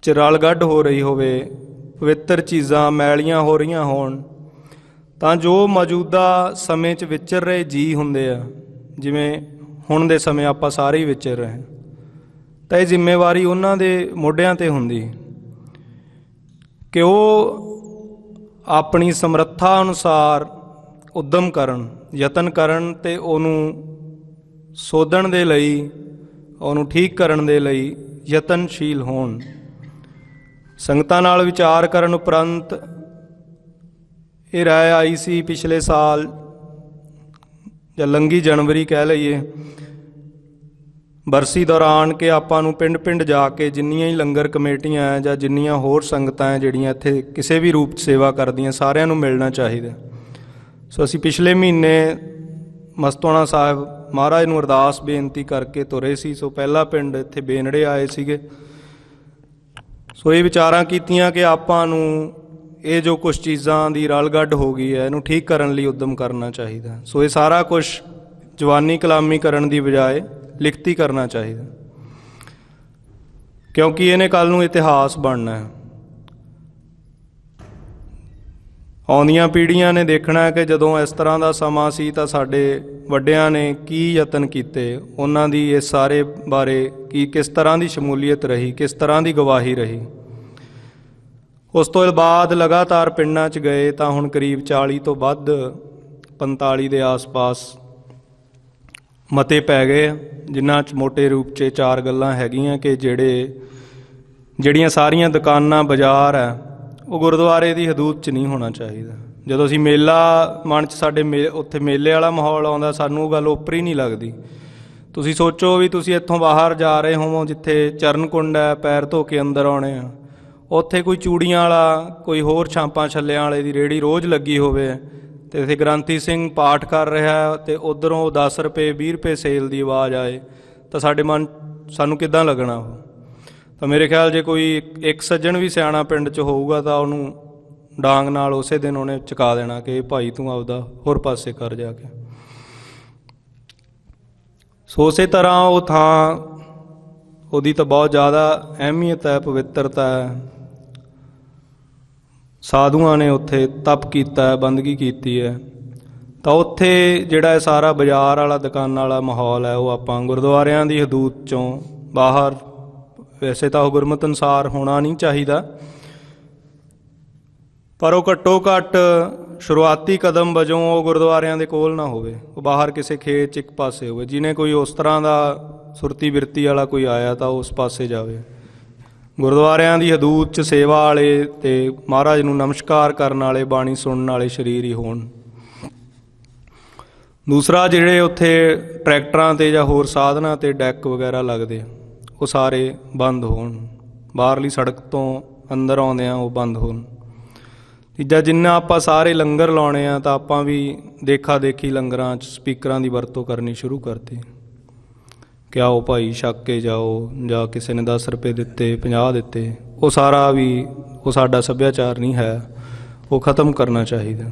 'ਚ ਰਲਗੱਡ ਹੋ ਰਹੀ ਹੋਵੇ, ਪਵਿੱਤਰ ਚੀਜ਼ਾਂ ਮੈਲੀਆਂ ਹੋ ਰਹੀਆਂ ਹੋਣ, ਤਾਂ ਜੋ ਮੌਜੂਦਾ ਸਮੇਂ 'ਚ ਵਿਚਰ ਰਹੇ ਜੀਅ ਹੁੰਦੇ ਆ, ਜਿਵੇਂ ਹੁਣ ਦੇ ਸਮੇਂ ਆਪਾਂ ਸਾਰੇ ਹੀ ਵਿਚਰ ਰਹੇ, ਤਾਂ ਇਹ ਜ਼ਿੰਮੇਵਾਰੀ ਉਹਨਾਂ ਦੇ ਮੋਢਿਆਂ 'ਤੇ ਹੁੰਦੀ ਕਿ ਉਹ ਆਪਣੀ ਸਮਰੱਥਾ ਅਨੁਸਾਰ ਉੱਦਮ ਕਰਨ, ਯਤਨ ਕਰਨ ਅਤੇ ਉਹਨੂੰ ਸੋਧਣ ਦੇ ਲਈ, ਉਹਨੂੰ ਠੀਕ ਕਰਨ ਦੇ ਲਈ ਯਤਨਸ਼ੀਲ ਹੋਣ। ਸੰਗਤਾਂ ਨਾਲ ਵਿਚਾਰ ਕਰਨ ਉਪਰੰਤ ਇਹ ਰਾਏ ਆਈ ਸੀ ਪਿਛਲੇ ਸਾਲ, ਜਾਂ ਲੰਘੀ ਜਨਵਰੀ ਕਹਿ ਲਈਏ, ਬਰਸੀ ਦੌਰਾਨ, ਕਿ ਆਪਾਂ ਨੂੰ ਪਿੰਡ ਪਿੰਡ ਜਾ ਕੇ ਜਿੰਨੀਆਂ ਹੀ ਲੰਗਰ ਕਮੇਟੀਆਂ ਹੈ ਜਾਂ ਜਿੰਨੀਆਂ ਹੋਰ ਸੰਗਤਾਂ ਹੈ ਜਿਹੜੀਆਂ ਇੱਥੇ ਕਿਸੇ ਵੀ ਰੂਪ 'ਚ ਸੇਵਾ ਕਰਦੀਆਂ, ਸਾਰਿਆਂ ਨੂੰ ਮਿਲਣਾ ਚਾਹੀਦਾ। ਸੋ ਅਸੀਂ ਪਿਛਲੇ ਮਹੀਨੇ ਮਸਤੋਆਣਾ ਸਾਹਿਬ ਮਹਾਰਾਜ ਨੂੰ ਅਰਦਾਸ ਬੇਨਤੀ ਕਰਕੇ ਤੁਰੇ ਸੀ। ਸੋ ਪਹਿਲਾ ਪਿੰਡ ਇੱਥੇ ਬੇਨੜੇ ਆਏ ਸੀਗੇ। ਸੋ ਇਹ ਵਿਚਾਰਾਂ ਕੀਤੀਆਂ ਕਿ ਆਪਾਂ ਨੂੰ ਇਹ ਜੋ ਕੁਛ ਚੀਜ਼ਾਂ ਦੀ ਰਲਗੱਡ ਹੋ ਗਈ ਹੈ, ਇਹਨੂੰ ਠੀਕ ਕਰਨ ਲਈ ਉੱਦਮ ਕਰਨਾ ਚਾਹੀਦਾ। ਸੋ ਇਹ ਸਾਰਾ ਕੁਛ ਜਵਾਨੀ ਕਲਾਮੀ ਕਰਨ ਦੀ ਬਜਾਏ ਲਿਖਤੀ ਕਰਨਾ ਚਾਹੀਦਾ, ਕਿਉਂਕਿ ਇਹਨੇ ਕੱਲ੍ਹ ਨੂੰ ਇਤਿਹਾਸ ਬਣਨਾ ਹੈ। ਆਉਂਦੀਆਂ ਪੀੜ੍ਹੀਆਂ ਨੇ ਦੇਖਣਾ ਹੈ ਕਿ ਜਦੋਂ ਇਸ ਤਰ੍ਹਾਂ ਦਾ ਸਮਾਂ ਸੀ ਤਾਂ ਸਾਡੇ ਵੱਡਿਆਂ ਨੇ ਕੀ ਯਤਨ ਕੀਤੇ, ਉਹਨਾਂ ਦੀ ਇਸ ਸਾਰੇ ਬਾਰੇ ਕਿਸ ਤਰ੍ਹਾਂ ਦੀ ਸ਼ਮੂਲੀਅਤ ਰਹੀ, ਕਿਸ ਤਰ੍ਹਾਂ ਦੀ ਗਵਾਹੀ ਰਹੀ। ਉਸ ਤੋਂ ਬਾਅਦ ਲਗਾਤਾਰ ਪਿੰਡਾਂ 'ਚ ਗਏ ਤਾਂ ਹੁਣ ਕਰੀਬ 40 ਤੋਂ ਵੱਧ, 45 ਦੇ ਆਸ-ਪਾਸ ਮਤੇ ਪੈ ਗਏ, ਜਿਨ੍ਹਾਂ 'ਚ ਮੋਟੇ ਰੂਪ 'ਚ 4 ਗੱਲਾਂ ਹੈਗੀਆਂ ਕਿ ਜਿਹੜੀਆਂ ਸਾਰੀਆਂ ਦੁਕਾਨਾਂ, ਬਾਜ਼ਾਰ ਹੈ, ਉਹ ਗੁਰਦੁਆਰੇ ਦੀ ਹਦੂਦ 'ਚ ਨਹੀਂ ਹੋਣਾ ਚਾਹੀਦਾ। ਜਦੋਂ ਅਸੀਂ ਮੇਲਾ ਮਨ 'ਚ ਸਾਡੇ ਉੱਥੇ ਮੇਲੇ ਵਾਲਾ ਮਾਹੌਲ ਆਉਂਦਾ, ਸਾਨੂੰ ਉਹ ਗੱਲ ਓਪਰੀ ਨਹੀਂ ਲੱਗਦੀ। ਤੁਸੀਂ ਸੋਚੋ ਵੀ ਤੁਸੀਂ ਇੱਥੋਂ ਬਾਹਰ ਜਾ ਰਹੇ ਹੋਵੋ, ਜਿੱਥੇ ਚਰਨ ਕੁੰਡ ਹੈ, ਪੈਰ ਧੋ ਕੇ ਅੰਦਰ ਆਉਣੇ ਆ, ਉੱਥੇ ਕੋਈ ਚੂੜੀਆਂ ਵਾਲਾ, ਕੋਈ ਹੋਰ ਛਾਂਪਾਂ ਛੱਲਿਆਂ ਵਾਲੇ ਦੀ ਰੇਹੜੀ ਰੋਜ਼ ਲੱਗੀ ਹੋਵੇ, ਅਤੇ ਇੱਥੇ ਗ੍ਰੰਥੀ ਸਿੰਘ ਪਾਠ ਕਰ ਰਿਹਾ ਅਤੇ ਉੱਧਰੋਂ 10 ਰੁਪਏ 20 ਰੁਪਏ ਸੇਲ ਦੀ ਆਵਾਜ਼ ਆਏ, ਤਾਂ ਸਾਨੂੰ ਕਿੱਦਾਂ ਲੱਗਣਾ ਉਹ? ਤਾਂ ਮੇਰੇ ਖਿਆਲ ਜੇ ਕੋਈ ਇੱਕ ਸੱਜਣ ਵੀ ਸਿਆਣਾ ਪਿੰਡ 'ਚ ਹੋਊਗਾ ਤਾਂ ਉਹਨੂੰ ਡਾਂਗ ਨਾਲ ਉਸੇ ਦਿਨ ਉਹਨੇ ਚੁਕਾ ਦੇਣਾ ਕਿ ਭਾਈ ਤੂੰ ਆਪਦਾ ਹੋਰ ਪਾਸੇ ਕਰ ਜਾ ਕੇ। ਸੋ ਉਸੇ ਤਰ੍ਹਾਂ ਉਹ ਥਾਂ, ਉਹਦੀ ਤਾਂ ਬਹੁਤ ਜ਼ਿਆਦਾ ਅਹਿਮੀਅਤ ਹੈ, ਪਵਿੱਤਰਤਾ ਹੈ। ਸਾਧੂਆਂ ਨੇ ਉੱਥੇ ਤਪ ਕੀਤਾ ਹੈ, ਬੰਦਗੀ ਕੀਤੀ ਹੈ, ਤਾਂ ਉੱਥੇ ਜਿਹੜਾ ਇਹ ਸਾਰਾ ਬਾਜ਼ਾਰ ਵਾਲਾ, ਦੁਕਾਨਾਂ ਵਾਲਾ ਮਾਹੌਲ ਹੈ, ਉਹ ਆਪਾਂ ਗੁਰਦੁਆਰਿਆਂ ਦੀ ਹਦੂਦ 'ਚੋਂ ਬਾਹਰ, ਵੈਸੇ ਤਾਂ ਉਹ ਗੁਰਮਤਿ ਅਨੁਸਾਰ ਹੋਣਾ ਨਹੀਂ ਚਾਹੀਦਾ, ਪਰ ਉਹ ਘੱਟੋ ਘੱਟ ਸ਼ੁਰੂਆਤੀ ਕਦਮ ਵਜੋਂ ਉਹ ਗੁਰਦੁਆਰਿਆਂ ਦੇ ਕੋਲ ਨਾ ਹੋਵੇ, ਉਹ ਬਾਹਰ ਕਿਸੇ ਖੇਤ 'ਚ ਇੱਕ ਪਾਸੇ ਹੋਵੇ। ਜਿਹਨੇ ਕੋਈ ਉਸ ਤਰ੍ਹਾਂ ਦਾ ਸੁਰਤੀ ਬਿਰਤੀ ਵਾਲਾ ਕੋਈ ਆਇਆ ਤਾਂ ਉਸ ਪਾਸੇ ਜਾਵੇ। ਗੁਰਦੁਆਰਿਆਂ ਦੀ ਹਦੂਦ 'ਚ ਸੇਵਾ ਵਾਲੇ ਅਤੇ ਮਹਾਰਾਜ ਨੂੰ ਨਮਸਕਾਰ ਕਰਨ ਵਾਲੇ, ਬਾਣੀ ਸੁਣਨ ਵਾਲੇ ਸਰੀਰ ਹੀ ਹੋਣ। ਦੂਸਰਾ, ਜਿਹੜੇ ਉੱਥੇ ਟਰੈਕਟਰਾਂ 'ਤੇ ਜਾਂ ਹੋਰ ਸਾਧਨਾਂ 'ਤੇ ਡੈਕ ਵਗੈਰਾ ਲੱਗਦੇ, ਉਹ ਸਾਰੇ ਬੰਦ ਹੋਣ, ਬਾਹਰਲੀ ਸੜਕ ਤੋਂ ਅੰਦਰ ਆਉਂਦਿਆਂ ਉਹ ਬੰਦ ਹੋਣ। ਤੀਜਾ, ਜਿੰਨਾ ਆਪਾਂ ਸਾਰੇ ਲੰਗਰ ਲਾਉਣੇ ਆ ਤਾਂ ਆਪਾਂ ਵੀ ਦੇਖਾ ਦੇਖੀ ਲੰਗਰਾਂ 'ਚ ਸਪੀਕਰਾਂ ਦੀ ਵਰਤੋਂ ਕਰਨੀ ਸ਼ੁਰੂ ਕਰਤੀ ਕਿ ਆਓ ਭਾਈ ਛੱਕ ਕੇ ਜਾਓ, ਜਾਂ ਕਿਸੇ ਨੇ 10 ਰੁਪਏ ਦਿੱਤੇ, 50 ਦਿੱਤੇ, ਉਹ ਸਾਰਾ ਵੀ ਉਹ ਸਾਡਾ ਸੱਭਿਆਚਾਰ ਨਹੀਂ ਹੈ, ਉਹ ਖ਼ਤਮ ਕਰਨਾ ਚਾਹੀਦਾ।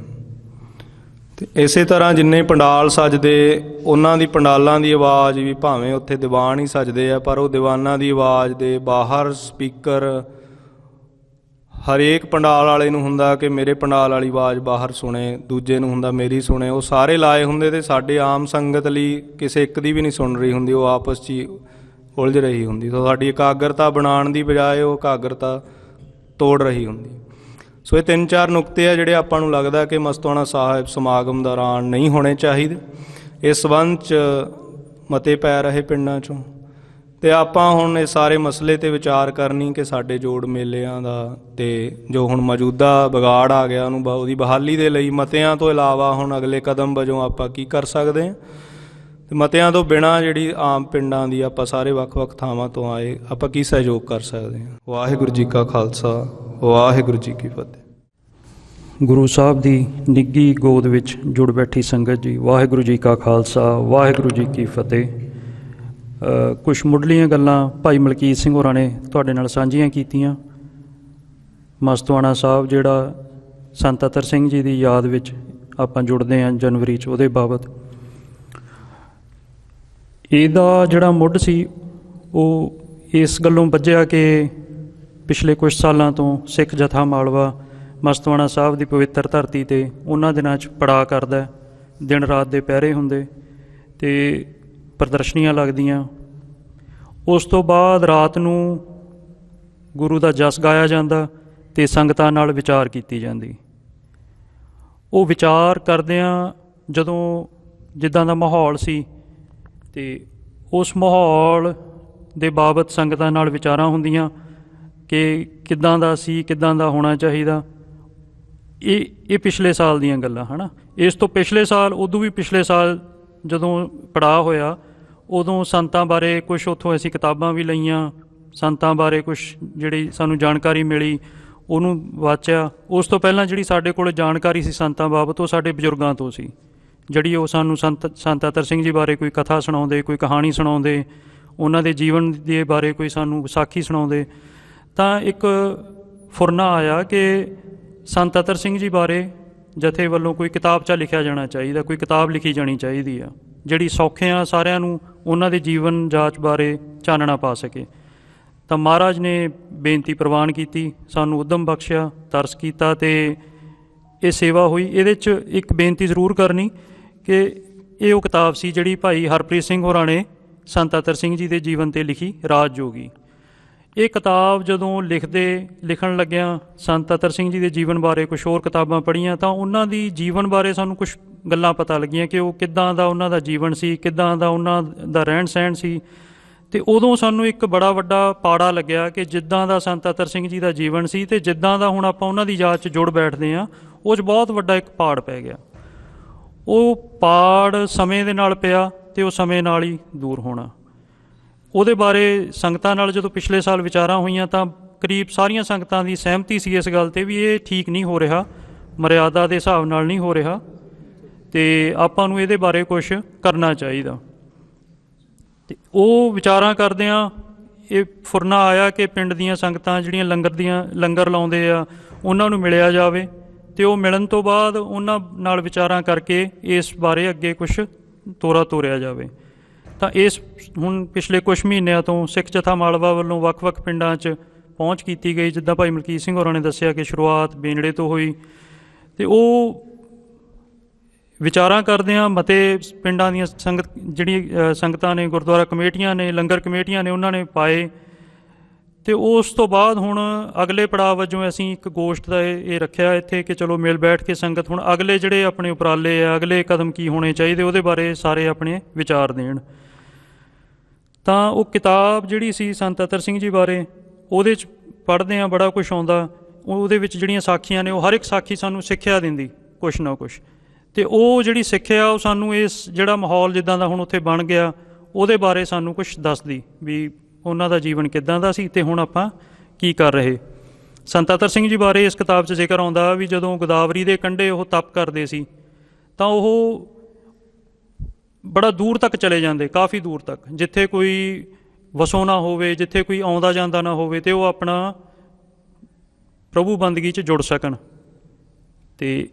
ਅਤੇ ਇਸੇ ਤਰ੍ਹਾਂ ਜਿੰਨੇ ਪੰਡਾਲ ਸਜਦੇ, ਉਹਨਾਂ ਦੀ ਪੰਡਾਲਾਂ ਦੀ ਆਵਾਜ਼ ਵੀ, ਭਾਵੇਂ ਉੱਥੇ ਦੀਵਾਨ ਹੀ ਸਜਦੇ ਆ, ਪਰ ਉਹ ਦੀਵਾਨਾਂ ਦੀ ਆਵਾਜ਼ ਦੇ ਬਾਹਰ ਸਪੀਕਰ, ਹਰੇਕ ਪੰਡਾਲ ਵਾਲੇ ਨੂੰ ਹੁੰਦਾ ਕਿ ਮੇਰੇ ਪੰਡਾਲ ਵਾਲੀ ਆਵਾਜ਼ ਬਾਹਰ ਸੁਣੇ, ਦੂਜੇ ਨੂੰ ਹੁੰਦਾ ਮੇਰੀ ਸੁਣੇ, ਉਹ ਸਾਰੇ ਲਾਏ ਹੁੰਦੇ ਅਤੇ ਸਾਡੇ ਆਮ ਸੰਗਤ ਲਈ ਕਿਸੇ ਇੱਕ ਦੀ ਵੀ ਨਹੀਂ ਸੁਣ ਰਹੀ ਹੁੰਦੀ, ਉਹ ਆਪਸ 'ਚ ਹੀ ਉਲਝ ਰਹੀ ਹੁੰਦੀ। ਸੋ ਸਾਡੀ ਇਕਾਗਰਤਾ ਬਣਾਉਣ ਦੀ ਬਜਾਏ ਉਹ ਇਕਾਗਰਤਾ ਤੋੜ ਰਹੀ ਹੁੰਦੀ। ਸੋ ਇਹ 3-4 ਨੁਕਤੇ ਆ ਜਿਹੜੇ ਆਪਾਂ ਨੂੰ ਲੱਗਦਾ ਕਿ ਮਸਤੋਆਣਾ ਸਾਹਿਬ ਸਮਾਗਮ ਦੌਰਾਨ ਨਹੀਂ ਹੋਣੇ ਚਾਹੀਦੇ। ਇਸ ਸੰਬੰਧ 'ਚ ਮਤੇ ਪੈ ਰਹੇ ਪਿੰਡਾਂ 'ਚੋਂ, ਅਤੇ ਆਪਾਂ ਹੁਣ ਇਹ ਸਾਰੇ ਮਸਲੇ 'ਤੇ ਵਿਚਾਰ ਕਰਨੀ ਕਿ ਸਾਡੇ ਜੋੜ ਮੇਲਿਆਂ ਦਾ ਅਤੇ ਜੋ ਹੁਣ ਮੌਜੂਦਾ ਵਿਗਾੜ ਆ ਗਿਆ ਉਹਦੀ ਬਹਾਲੀ ਦੇ ਲਈ ਮਤਿਆਂ ਤੋਂ ਇਲਾਵਾ ਹੁਣ ਅਗਲੇ ਕਦਮ ਵਜੋਂ ਆਪਾਂ ਕੀ ਕਰ ਸਕਦੇ ਹਾਂ। ਅਤੇ ਮਤਿਆਂ ਤੋਂ ਬਿਨਾਂ ਜਿਹੜੀ ਆਮ ਪਿੰਡਾਂ ਦੀ, ਆਪਾਂ ਸਾਰੇ ਵੱਖ-ਵੱਖ ਥਾਵਾਂ ਤੋਂ ਆਏ, ਆਪਾਂ ਕੀ ਸਹਿਯੋਗ ਕਰ ਸਕਦੇ ਹਾਂ। ਵਾਹਿਗੁਰੂ ਜੀ ਕਾ ਖਾਲਸਾ, ਵਾਹਿਗੁਰੂ ਜੀ ਕੀ ਫਤਿਹ। ਗੁਰੂ ਸਾਹਿਬ ਦੀ ਨਿੱਘੀ ਗੋਦ ਵਿੱਚ ਜੁੜ ਬੈਠੀ ਸੰਗਤ ਜੀ, ਵਾਹਿਗੁਰੂ ਜੀ ਕਾ ਖਾਲਸਾ, ਵਾਹਿਗੁਰੂ ਜੀ ਕੀ ਫਤਿਹ। ਕੁਛ ਮੁੱਢਲੀਆਂ ਗੱਲਾਂ ਭਾਈ ਮਲਕੀਤ ਸਿੰਘ ਹੋਰਾਂ ਨੇ ਤੁਹਾਡੇ ਨਾਲ ਸਾਂਝੀਆਂ ਕੀਤੀਆਂ। ਮਸਤੋਆਣਾ ਸਾਹਿਬ ਜਿਹੜਾ ਸੰਤ ਅਤਰ ਸਿੰਘ ਜੀ ਦੀ ਯਾਦ ਵਿੱਚ ਆਪਾਂ ਜੁੜਦੇ ਹਾਂ ਜਨਵਰੀ 'ਚ, ਉਹਦੇ ਬਾਬਤ ਇਹਦਾ ਜਿਹੜਾ ਮੁੱਢ ਸੀ ਉਹ ਇਸ ਗੱਲੋਂ ਬੱਝਿਆ ਕਿ ਪਿਛਲੇ ਕੁਛ ਸਾਲਾਂ ਤੋਂ ਸਿੱਖ ਜਥਾ ਮਾਲਵਾ ਮਸਤੋਆਣਾ ਸਾਹਿਬ ਦੀ ਪਵਿੱਤਰ ਧਰਤੀ 'ਤੇ ਉਹਨਾਂ ਦਿਨਾਂ 'ਚ ਪੜਾਅ ਕਰਦਾ, ਦਿਨ ਰਾਤ ਦੇ ਪਹਿਰੇ ਹੁੰਦੇ, ਅਤੇ ਪ੍ਰਦਰਸ਼ਨੀਆਂ ਲੱਗਦੀਆਂ। ਉਸ ਤੋਂ ਬਾਅਦ ਰਾਤ ਨੂੰ ਗੁਰੂ ਦਾ ਜਸ ਗਾਇਆ ਜਾਂਦਾ ਅਤੇ ਸੰਗਤਾਂ ਨਾਲ ਵਿਚਾਰ ਕੀਤੀ ਜਾਂਦੀ। ਉਹ ਵਿਚਾਰ ਕਰਦਿਆਂ ਜਦੋਂ ਜਿੱਦਾਂ ਦਾ ਮਾਹੌਲ ਸੀ ਅਤੇ ਉਸ ਮਾਹੌਲ ਦੇ ਬਾਬਤ ਸੰਗਤਾਂ ਨਾਲ ਵਿਚਾਰਾਂ ਹੁੰਦੀਆਂ ਕਿ ਕਿੱਦਾਂ ਦਾ ਸੀ, ਕਿੱਦਾਂ ਦਾ ਹੋਣਾ ਚਾਹੀਦਾ। ਇਹ ਪਿਛਲੇ ਸਾਲ ਦੀਆਂ ਗੱਲਾਂ ਹੈ ਨਾ। ਇਸ ਤੋਂ ਪਿਛਲੇ ਸਾਲ, ਉਦੋਂ ਵੀ ਪਿਛਲੇ ਸਾਲ ਜਦੋਂ ਪੜਾਅ ਹੋਇਆ, ਉਦੋਂ ਸੰਤਾਂ ਬਾਰੇ ਕੁਛ ਉੱਥੋਂ ਅਸੀਂ ਕਿਤਾਬਾਂ ਵੀ ਲਈਆਂ, ਸੰਤਾਂ ਬਾਰੇ ਕੁਛ ਜਿਹੜੀ ਸਾਨੂੰ ਜਾਣਕਾਰੀ ਮਿਲੀ ਉਹਨੂੰ ਵਾਚਿਆ। ਉਸ ਤੋਂ ਪਹਿਲਾਂ ਜਿਹੜੀ ਸਾਡੇ ਕੋਲ ਜਾਣਕਾਰੀ ਸੀ ਸੰਤਾਂ ਬਾਬਤ, ਉਹ ਸਾਡੇ ਬਜ਼ੁਰਗਾਂ ਤੋਂ ਸੀ, ਜਿਹੜੀ ਉਹ ਸਾਨੂੰ ਸੰਤ ਅਤਰ ਸਿੰਘ ਜੀ ਬਾਰੇ ਕੋਈ ਕਥਾ ਸੁਣਾਉਂਦੇ, ਕੋਈ ਕਹਾਣੀ ਸੁਣਾਉਂਦੇ, ਉਹਨਾਂ ਦੇ ਜੀਵਨ ਦੇ ਬਾਰੇ ਕੋਈ ਸਾਨੂੰ ਵਿਸਾਖੀ ਸੁਣਾਉਂਦੇ। ਤਾਂ ਇੱਕ ਫੁਰਨਾ ਆਇਆ ਕਿ ਸੰਤ ਅਤਰ ਸਿੰਘ ਜੀ ਬਾਰੇ ਜਥੇ ਵੱਲੋਂ ਕੋਈ ਕਿਤਾਬਚਾ ਲਿਖਿਆ ਜਾਣਾ ਚਾਹੀਦਾ, ਕੋਈ ਕਿਤਾਬ ਲਿਖੀ ਜਾਣੀ ਚਾਹੀਦੀ ਆ ਜਿਹੜੀ ਸੌਖਿਆਂ ਸਾਰਿਆਂ ਨੂੰ ਉਹਨਾਂ ਦੇ ਜੀਵਨ ਜਾਚ ਬਾਰੇ ਚਾਨਣਾ ਪਾ ਸਕੇ। ਤਾਂ ਮਹਾਰਾਜ ਨੇ ਬੇਨਤੀ ਪ੍ਰਵਾਨ ਕੀਤੀ, ਸਾਨੂੰ ਉੱਦਮ ਬਖਸ਼ਿਆ, ਤਰਸ ਕੀਤਾ ਅਤੇ ਇਹ ਸੇਵਾ ਹੋਈ। ਇਹਦੇ 'ਚ ਇੱਕ ਬੇਨਤੀ ਜ਼ਰੂਰ ਕਰਨੀ ਕਿ ਇਹ ਉਹ ਕਿਤਾਬ ਸੀ ਜਿਹੜੀ ਭਾਈ ਹਰਪ੍ਰੀਤ ਸਿੰਘ ਹੋਰਾਂ ਨੇ ਸੰਤ ਅਤਰ ਸਿੰਘ ਜੀ ਦੇ ਜੀਵਨ 'ਤੇ ਲਿਖੀ, ਰਾਜ ਜੋਗੀ। ਇਹ ਕਿਤਾਬ ਜਦੋਂ ਲਿਖਣ ਲੱਗਿਆਂ ਸੰਤ ਅਤਰ ਸਿੰਘ ਜੀ ਦੇ ਜੀਵਨ ਬਾਰੇ ਕੁਛ ਹੋਰ ਕਿਤਾਬਾਂ ਪੜ੍ਹੀਆਂ ਤਾਂ ਉਹਨਾਂ ਦੀ ਜੀਵਨ ਬਾਰੇ ਸਾਨੂੰ ਕੁਛ ਗੱਲਾਂ ਪਤਾ ਲੱਗੀਆਂ ਕਿ ਉਹ ਕਿੱਦਾਂ ਦਾ ਉਹਨਾਂ ਦਾ ਜੀਵਨ ਸੀ, ਕਿੱਦਾਂ ਦਾ ਉਹਨਾਂ ਦਾ ਰਹਿਣ ਸਹਿਣ ਸੀ। ਅਤੇ ਉਦੋਂ ਸਾਨੂੰ ਇੱਕ ਬੜਾ ਵੱਡਾ ਪਾੜਾ ਲੱਗਿਆ ਕਿ ਜਿੱਦਾਂ ਦਾ ਸੰਤ ਅਤਰ ਸਿੰਘ ਜੀ ਦਾ ਜੀਵਨ ਸੀ ਅਤੇ ਜਿੱਦਾਂ ਦਾ ਹੁਣ ਆਪਾਂ ਉਹਨਾਂ ਦੀ ਯਾਦ 'ਚ ਜੁੜ ਬੈਠਦੇ ਹਾਂ, ਉਹ 'ਚ ਬਹੁਤ ਵੱਡਾ ਇੱਕ ਪਾੜ ਪੈ ਗਿਆ। ਉਹ ਪਾੜ ਸਮੇਂ ਦੇ ਨਾਲ ਪਿਆ ਅਤੇ ਉਹ ਸਮੇਂ ਨਾਲ ਹੀ ਦੂਰ ਹੋਣਾ। ਉਹਦੇ ਬਾਰੇ ਸੰਗਤਾਂ ਨਾਲ ਜਦੋਂ ਪਿਛਲੇ ਸਾਲ ਵਿਚਾਰਾਂ ਹੋਈਆਂ ਤਾਂ ਕਰੀਬ ਸਾਰੀਆਂ ਸੰਗਤਾਂ ਦੀ ਸਹਿਮਤੀ ਸੀ ਇਸ ਗੱਲ 'ਤੇ ਵੀ ਇਹ ਠੀਕ ਨਹੀਂ ਹੋ ਰਿਹਾ, ਮਰਿਆਦਾ ਦੇ ਹਿਸਾਬ ਨਾਲ ਨਹੀਂ ਹੋ ਰਿਹਾ ਅਤੇ ਆਪਾਂ ਨੂੰ ਇਹਦੇ ਬਾਰੇ ਕੁਛ ਕਰਨਾ ਚਾਹੀਦਾ। ਅਤੇ ਉਹ ਵਿਚਾਰਾਂ ਕਰਦਿਆਂ ਇਹ ਫੁਰਨਾ ਆਇਆ ਕਿ ਪਿੰਡ ਦੀਆਂ ਸੰਗਤਾਂ ਜਿਹੜੀਆਂ ਲੰਗਰ ਲਾਉਂਦੇ ਆ ਉਹਨਾਂ ਨੂੰ ਮਿਲਿਆ ਜਾਵੇ ਅਤੇ ਉਹ ਮਿਲਣ ਤੋਂ ਬਾਅਦ ਉਹਨਾਂ ਨਾਲ ਵਿਚਾਰਾਂ ਕਰਕੇ ਇਸ ਬਾਰੇ ਅੱਗੇ ਕੁਛ ਤੋਰਿਆ ਜਾਵੇ। ਤਾਂ ਇਸ ਹੁਣ ਪਿਛਲੇ ਕੁਛ ਮਹੀਨਿਆਂ ਤੋਂ ਸਿੱਖ ਜਥਾ ਮਾਲਵਾ ਵੱਲੋਂ ਵੱਖ-ਵੱਖ ਪਿੰਡਾਂ 'ਚ ਪਹੁੰਚ ਕੀਤੀ ਗਈ। ਜਿੱਦਾਂ ਭਾਈ ਮਲਕੀਤ ਸਿੰਘ ਹੋਰਾਂ ਨੇ ਦੱਸਿਆ ਕਿ ਸ਼ੁਰੂਆਤ ਬੇਨੜੇ ਤੋਂ ਹੋਈ ਅਤੇ ਉਹ ਵਿਚਾਰਾਂ ਕਰਦਿਆਂ ਮਤੇ ਪਿੰਡਾਂ ਦੀਆਂ ਸੰਗਤਾਂ ਨੇ, ਗੁਰਦੁਆਰਾ ਕਮੇਟੀਆਂ ਨੇ, ਲੰਗਰ ਕਮੇਟੀਆਂ ਨੇ, ਉਹਨਾਂ ਨੇ ਪਾਏ। ਅਤੇ ਉਸ ਤੋਂ ਬਾਅਦ ਹੁਣ ਅਗਲੇ ਪੜਾਅ ਵਜੋਂ ਅਸੀਂ ਇੱਕ ਗੋਸ਼ਟ ਦਾ ਇਹ ਰੱਖਿਆ ਇੱਥੇ ਕਿ ਚਲੋ ਮਿਲ ਬੈਠ ਕੇ ਸੰਗਤ ਹੁਣ ਅਗਲੇ ਜਿਹੜੇ ਆਪਣੇ ਉਪਰਾਲੇ ਆ, ਅਗਲੇ ਕਦਮ ਕੀ ਹੋਣੇ ਚਾਹੀਦੇ, ਉਹਦੇ ਬਾਰੇ ਸਾਰੇ ਆਪਣੇ ਵਿਚਾਰ ਦੇਣ। ਤਾਂ ਉਹ ਕਿਤਾਬ ਜਿਹੜੀ ਸੀ ਸੰਤ ਅਤਰ ਸਿੰਘ ਜੀ ਬਾਰੇ, ਉਹਦੇ 'ਚ ਪੜ੍ਹਦੇ ਹਾਂ ਬੜਾ ਕੁਛ ਆਉਂਦਾ। ਉਹਦੇ ਵਿੱਚ ਜਿਹੜੀਆਂ ਸਾਖੀਆਂ ਨੇ, ਉਹ ਹਰ ਇੱਕ ਸਾਖੀ ਸਾਨੂੰ ਸਿੱਖਿਆ ਦਿੰਦੀ ਕੁਛ ਨਾ ਕੁਛ। ਅਤੇ ਉਹ ਜਿਹੜੀ ਸਿੱਖਿਆ ਉਹ ਸਾਨੂੰ ਇਸ ਜਿਹੜਾ ਮਾਹੌਲ ਜਿੱਦਾਂ ਦਾ ਹੁਣ ਉੱਥੇ ਬਣ ਗਿਆ, ਉਹਦੇ ਬਾਰੇ ਸਾਨੂੰ ਕੁਛ ਦੱਸਦੀ ਵੀ ਉਹਨਾਂ ਦਾ ਜੀਵਨ ਕਿੱਦਾਂ ਦਾ ਸੀ ਅਤੇ ਹੁਣ ਆਪਾਂ ਕੀ ਕਰ ਰਹੇ। ਸੰਤ ਅਤਰ ਸਿੰਘ ਜੀ ਬਾਰੇ ਇਸ ਕਿਤਾਬ 'ਚ ਜ਼ਿਕਰ ਆਉਂਦਾ ਵੀ ਜਦੋਂ ਗੋਦਾਵਰੀ ਦੇ ਕੰਢੇ ਉਹ ਤਪ ਕਰਦੇ ਸੀ ਤਾਂ ਉਹ ਬੜਾ ਦੂਰ ਤੱਕ ਚਲੇ ਜਾਂਦੇ, ਕਾਫੀ ਦੂਰ ਤੱਕ, ਜਿੱਥੇ ਕੋਈ ਵਸੋਂ ਨਾ ਹੋਵੇ, ਜਿੱਥੇ ਕੋਈ ਆਉਂਦਾ ਜਾਂਦਾ ਨਾ ਹੋਵੇ, ਅਤੇ ਉਹ ਆਪਣਾ ਪ੍ਰਭੂ ਬੰਦਗੀ 'ਚ ਜੁੜ ਸਕਣ। ਅਤੇ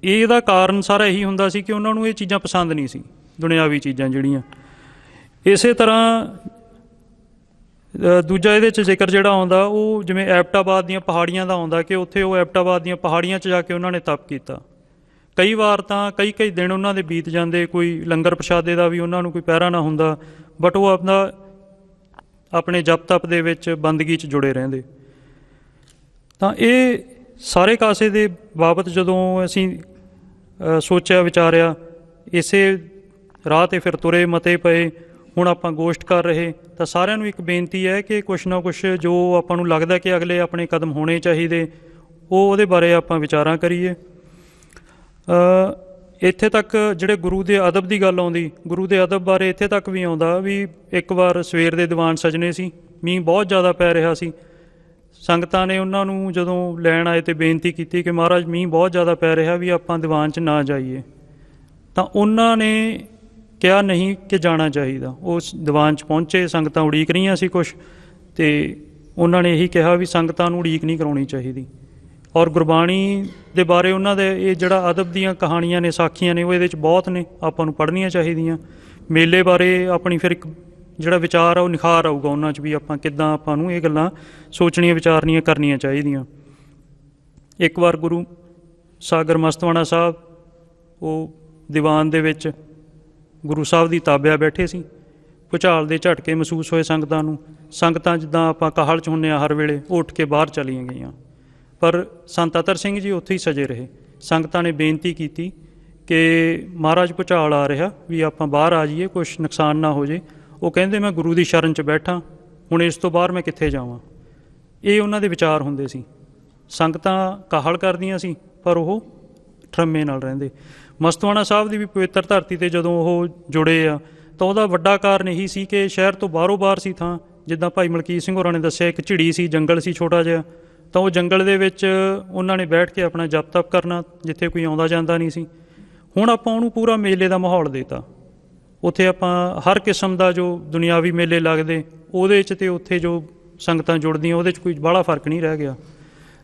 ਇਹਦਾ ਕਾਰਨ ਸਾਰਾ ਇਹੀ ਹੁੰਦਾ ਸੀ ਕਿ ਉਹਨਾਂ ਨੂੰ ਇਹ ਚੀਜ਼ਾਂ ਪਸੰਦ ਨਹੀਂ ਸੀ, ਦੁਨਿਆਵੀ ਚੀਜ਼ਾਂ ਜਿਹੜੀਆਂ। ਇਸੇ ਤਰ੍ਹਾਂ ਦੂਜਾ ਇਹਦੇ 'ਚ ਜ਼ਿਕਰ ਜਿਹੜਾ ਆਉਂਦਾ ਉਹ ਜਿਵੇਂ ਐਬਟਾਬਾਦ ਦੀਆਂ ਪਹਾੜੀਆਂ ਦਾ ਆਉਂਦਾ ਕਿ ਉੱਥੇ ਉਹ ਐਬਟਾਬਾਦ ਦੀਆਂ ਪਹਾੜੀਆਂ 'ਚ ਜਾ ਕੇ ਉਹਨਾਂ ਨੇ ਤਪ ਕੀਤਾ। ਕਈ ਵਾਰ ਤਾਂ ਕਈ ਦਿਨ ਉਹਨਾਂ ਦੇ ਬੀਤ ਜਾਂਦੇ, ਕੋਈ ਲੰਗਰ ਪ੍ਰਸ਼ਾਦੇ ਦਾ ਵੀ ਉਹਨਾਂ ਨੂੰ ਕੋਈ ਪਹਿਰਾ ਨਾ ਹੁੰਦਾ, ਬਟ ਉਹ ਆਪਣੇ ਜਪ ਤਪ ਦੇ ਵਿੱਚ ਬੰਦਗੀ 'ਚ ਜੁੜੇ ਰਹਿੰਦੇ। ਤਾਂ ਇਹ ਸਾਰੇ ਕਾਸੇ ਦੇ ਬਾਬਤ ਜਦੋਂ ਅਸੀਂ ਸੋਚਿਆ ਵਿਚਾਰਿਆ, ਇਸੇ ਰਾਹ 'ਤੇ ਫਿਰ ਤੁਰੇ, ਮਤੇ ਪਏ, ਹੁਣ ਆਪਾਂ ਗੋਸ਼ਟ ਕਰ ਰਹੇ। ਤਾਂ ਸਾਰਿਆਂ ਨੂੰ ਇੱਕ ਬੇਨਤੀ ਹੈ ਕਿ ਕੁਛ ਨਾ ਕੁਛ ਜੋ ਆਪਾਂ ਨੂੰ ਲੱਗਦਾ ਕਿ ਅਗਲੇ ਆਪਣੇ ਕਦਮ ਹੋਣੇ ਚਾਹੀਦੇ, ਉਹਦੇ ਬਾਰੇ ਆਪਾਂ ਵਿਚਾਰਾਂ ਕਰੀਏ। ਇੱਥੇ ਤੱਕ ਜਿਹੜੇ ਗੁਰੂ ਦੇ ਅਦਬ ਦੀ ਗੱਲ ਆਉਂਦੀ, ਗੁਰੂ ਦੇ ਅਦਬ ਬਾਰੇ ਇੱਥੇ ਤੱਕ ਵੀ ਆਉਂਦਾ ਵੀ ਇੱਕ ਵਾਰ ਸਵੇਰ ਦੇ ਦੀਵਾਨ ਸਜਣੇ ਸੀ, ਮੀਂਹ ਬਹੁਤ ਜ਼ਿਆਦਾ ਪੈ ਰਿਹਾ ਸੀ। ਸੰਗਤਾਂ ਨੇ ਉਹਨਾਂ ਨੂੰ ਜਦੋਂ ਲੈਣ ਆਏ ਅਤੇ ਬੇਨਤੀ ਕੀਤੀ ਕਿ ਮਹਾਰਾਜ ਮੀਂਹ ਬਹੁਤ ਜ਼ਿਆਦਾ ਪੈ ਰਿਹਾ, ਵੀ ਆਪਾਂ ਦੀਵਾਨ 'ਚ ਨਾ ਜਾਈਏ। ਤਾਂ ਉਹਨਾਂ ਨੇ ਕਿਹਾ ਨਹੀਂ ਕਿ ਜਾਣਾ ਚਾਹੀਦਾ। ਉਸ ਦੀਵਾਨ 'ਚ ਪਹੁੰਚੇ, ਸੰਗਤਾਂ ਉਡੀਕ ਰਹੀਆਂ ਸੀ ਕੁਛ, ਅਤੇ ਉਹਨਾਂ ਨੇ ਇਹੀ ਕਿਹਾ ਵੀ ਸੰਗਤਾਂ ਨੂੰ ਉਡੀਕ ਨਹੀਂ ਕਰਾਉਣੀ ਚਾਹੀਦੀ। ਔਰ ਗੁਰਬਾਣੀ ਦੇ ਬਾਰੇ ਉਹਨਾਂ ਦੇ ਇਹ ਜਿਹੜਾ ਅਦਬ ਦੀਆਂ ਕਹਾਣੀਆਂ ਨੇ, ਸਾਖੀਆਂ ਨੇ, ਉਹ ਇਹਦੇ 'ਚ ਬਹੁਤ ਨੇ, ਆਪਾਂ ਨੂੰ ਪੜ੍ਹਨੀਆਂ ਚਾਹੀਦੀਆਂ। ਮੇਲੇ ਬਾਰੇ ਆਪਣੀ ਫਿਰ ਇੱਕ ਜਿਹੜਾ ਵਿਚਾਰ ਆ ਉਹ ਨਿਖਾਰ ਆਊਗਾ ਉਹਨਾਂ 'ਚ ਵੀ ਆਪਾਂ ਕਿੱਦਾਂ ਆਪਾਂ ਨੂੰ ਇਹ ਗੱਲਾਂ ਸੋਚਣੀਆਂ, ਵਿਚਾਰਨੀਆਂ, ਕਰਨੀਆਂ ਚਾਹੀਦੀਆਂ। ਇੱਕ ਵਾਰ ਗੁਰੂ ਸਾਗਰ ਮਸਤਵਾਣਾ ਸਾਹਿਬ ਉਹ ਦੀਵਾਨ ਦੇ ਵਿੱਚ ਗੁਰੂ ਸਾਹਿਬ ਦੀ ਤਾਬਿਆ ਬੈਠੇ ਸੀ ਭੁਚਾਲ ਦੇ ਝਟਕੇ ਮਹਿਸੂਸ ਹੋਏ ਸੰਗਤਾਂ ਨੂੰ। ਸੰਗਤਾਂ ਜਿੱਦਾਂ ਆਪਾਂ ਕਾਹਲ 'ਚ ਹੁੰਦੇ ਹਾਂ ਹਰ ਵੇਲੇ, ਉਹ ਉੱਠ ਕੇ ਬਾਹਰ ਚਲੀਆਂ ਗਈਆਂ। ਪਰ ਸੰਤ ਅਤਰ ਸਿੰਘ ਜੀ ਉੱਥੇ ਹੀ ਸਜੇ ਰਹੇ। ਸੰਗਤਾਂ ਨੇ ਬੇਨਤੀ ਕੀਤੀ ਕਿ ਮਹਾਰਾਜ ਭੁਚਾਲ ਆ ਰਿਹਾ, ਵੀ ਆਪਾਂ ਬਾਹਰ ਆ ਜਾਈਏ, ਕੁਛ ਨੁਕਸਾਨ ਨਾ ਹੋ ਜੇ। ਉਹ ਕਹਿੰਦੇ ਮੈਂ ਗੁਰੂ ਦੀ ਸ਼ਰਨ 'ਚ ਬੈਠਾ, ਹੁਣ ਇਸ ਤੋਂ ਬਾਹਰ ਮੈਂ ਕਿੱਥੇ ਜਾਵਾਂ। ਇਹ ਉਹਨਾਂ ਦੇ ਵਿਚਾਰ ਹੁੰਦੇ ਸੀ। ਸੰਗਤਾਂ ਕਾਹਲ ਕਰਦੀਆਂ ਸੀ ਪਰ ਉਹ ਠਰੰਮੇ ਨਾਲ ਰਹਿੰਦੇ। ਮਸਤਵਾਣਾ ਸਾਹਿਬ ਦੀ ਵੀ ਪਵਿੱਤਰ ਧਰਤੀ 'ਤੇ ਜਦੋਂ ਉਹ ਜੁੜੇ ਆ ਤਾਂ ਉਹਦਾ ਵੱਡਾ ਕਾਰਨ ਇਹੀ ਸੀ ਕਿ ਸ਼ਹਿਰ ਤੋਂ ਬਾਹਰੋਂ ਬਾਹਰ ਸੀ ਥਾਂ। ਜਿੱਦਾਂ ਭਾਈ ਮਲਕੀਤ ਸਿੰਘ ਹੋਰਾਂ ਨੇ ਦੱਸਿਆ, ਇੱਕ ਝਿੜੀ ਸੀ, ਜੰਗਲ ਸੀ ਛੋਟਾ ਜਿਹਾ, ਤਾਂ ਉਹ ਜੰਗਲ ਦੇ ਵਿੱਚ ਉਹਨਾਂ ਨੇ ਬੈਠ ਕੇ ਆਪਣਾ ਜਪ ਤਪ ਕਰਨਾ, ਜਿੱਥੇ ਕੋਈ ਆਉਂਦਾ ਜਾਂਦਾ ਨਹੀਂ ਸੀ। ਹੁਣ ਆਪਾਂ ਉਹਨੂੰ ਪੂਰਾ ਮੇਲੇ ਦਾ ਮਾਹੌਲ ਦੇਤਾ। ਉੱਥੇ ਆਪਾਂ ਹਰ ਕਿਸਮ ਦਾ ਜੋ ਦੁਨਿਆਵੀ ਮੇਲੇ ਲੱਗਦੇ ਉਹਦੇ 'ਚ, ਅਤੇ ਉੱਥੇ ਜੋ ਸੰਗਤਾਂ ਜੁੜਦੀਆਂ ਉਹਦੇ 'ਚ ਕੋਈ ਬਾਹਲਾ ਫਰਕ ਨਹੀਂ ਰਹਿ ਗਿਆ।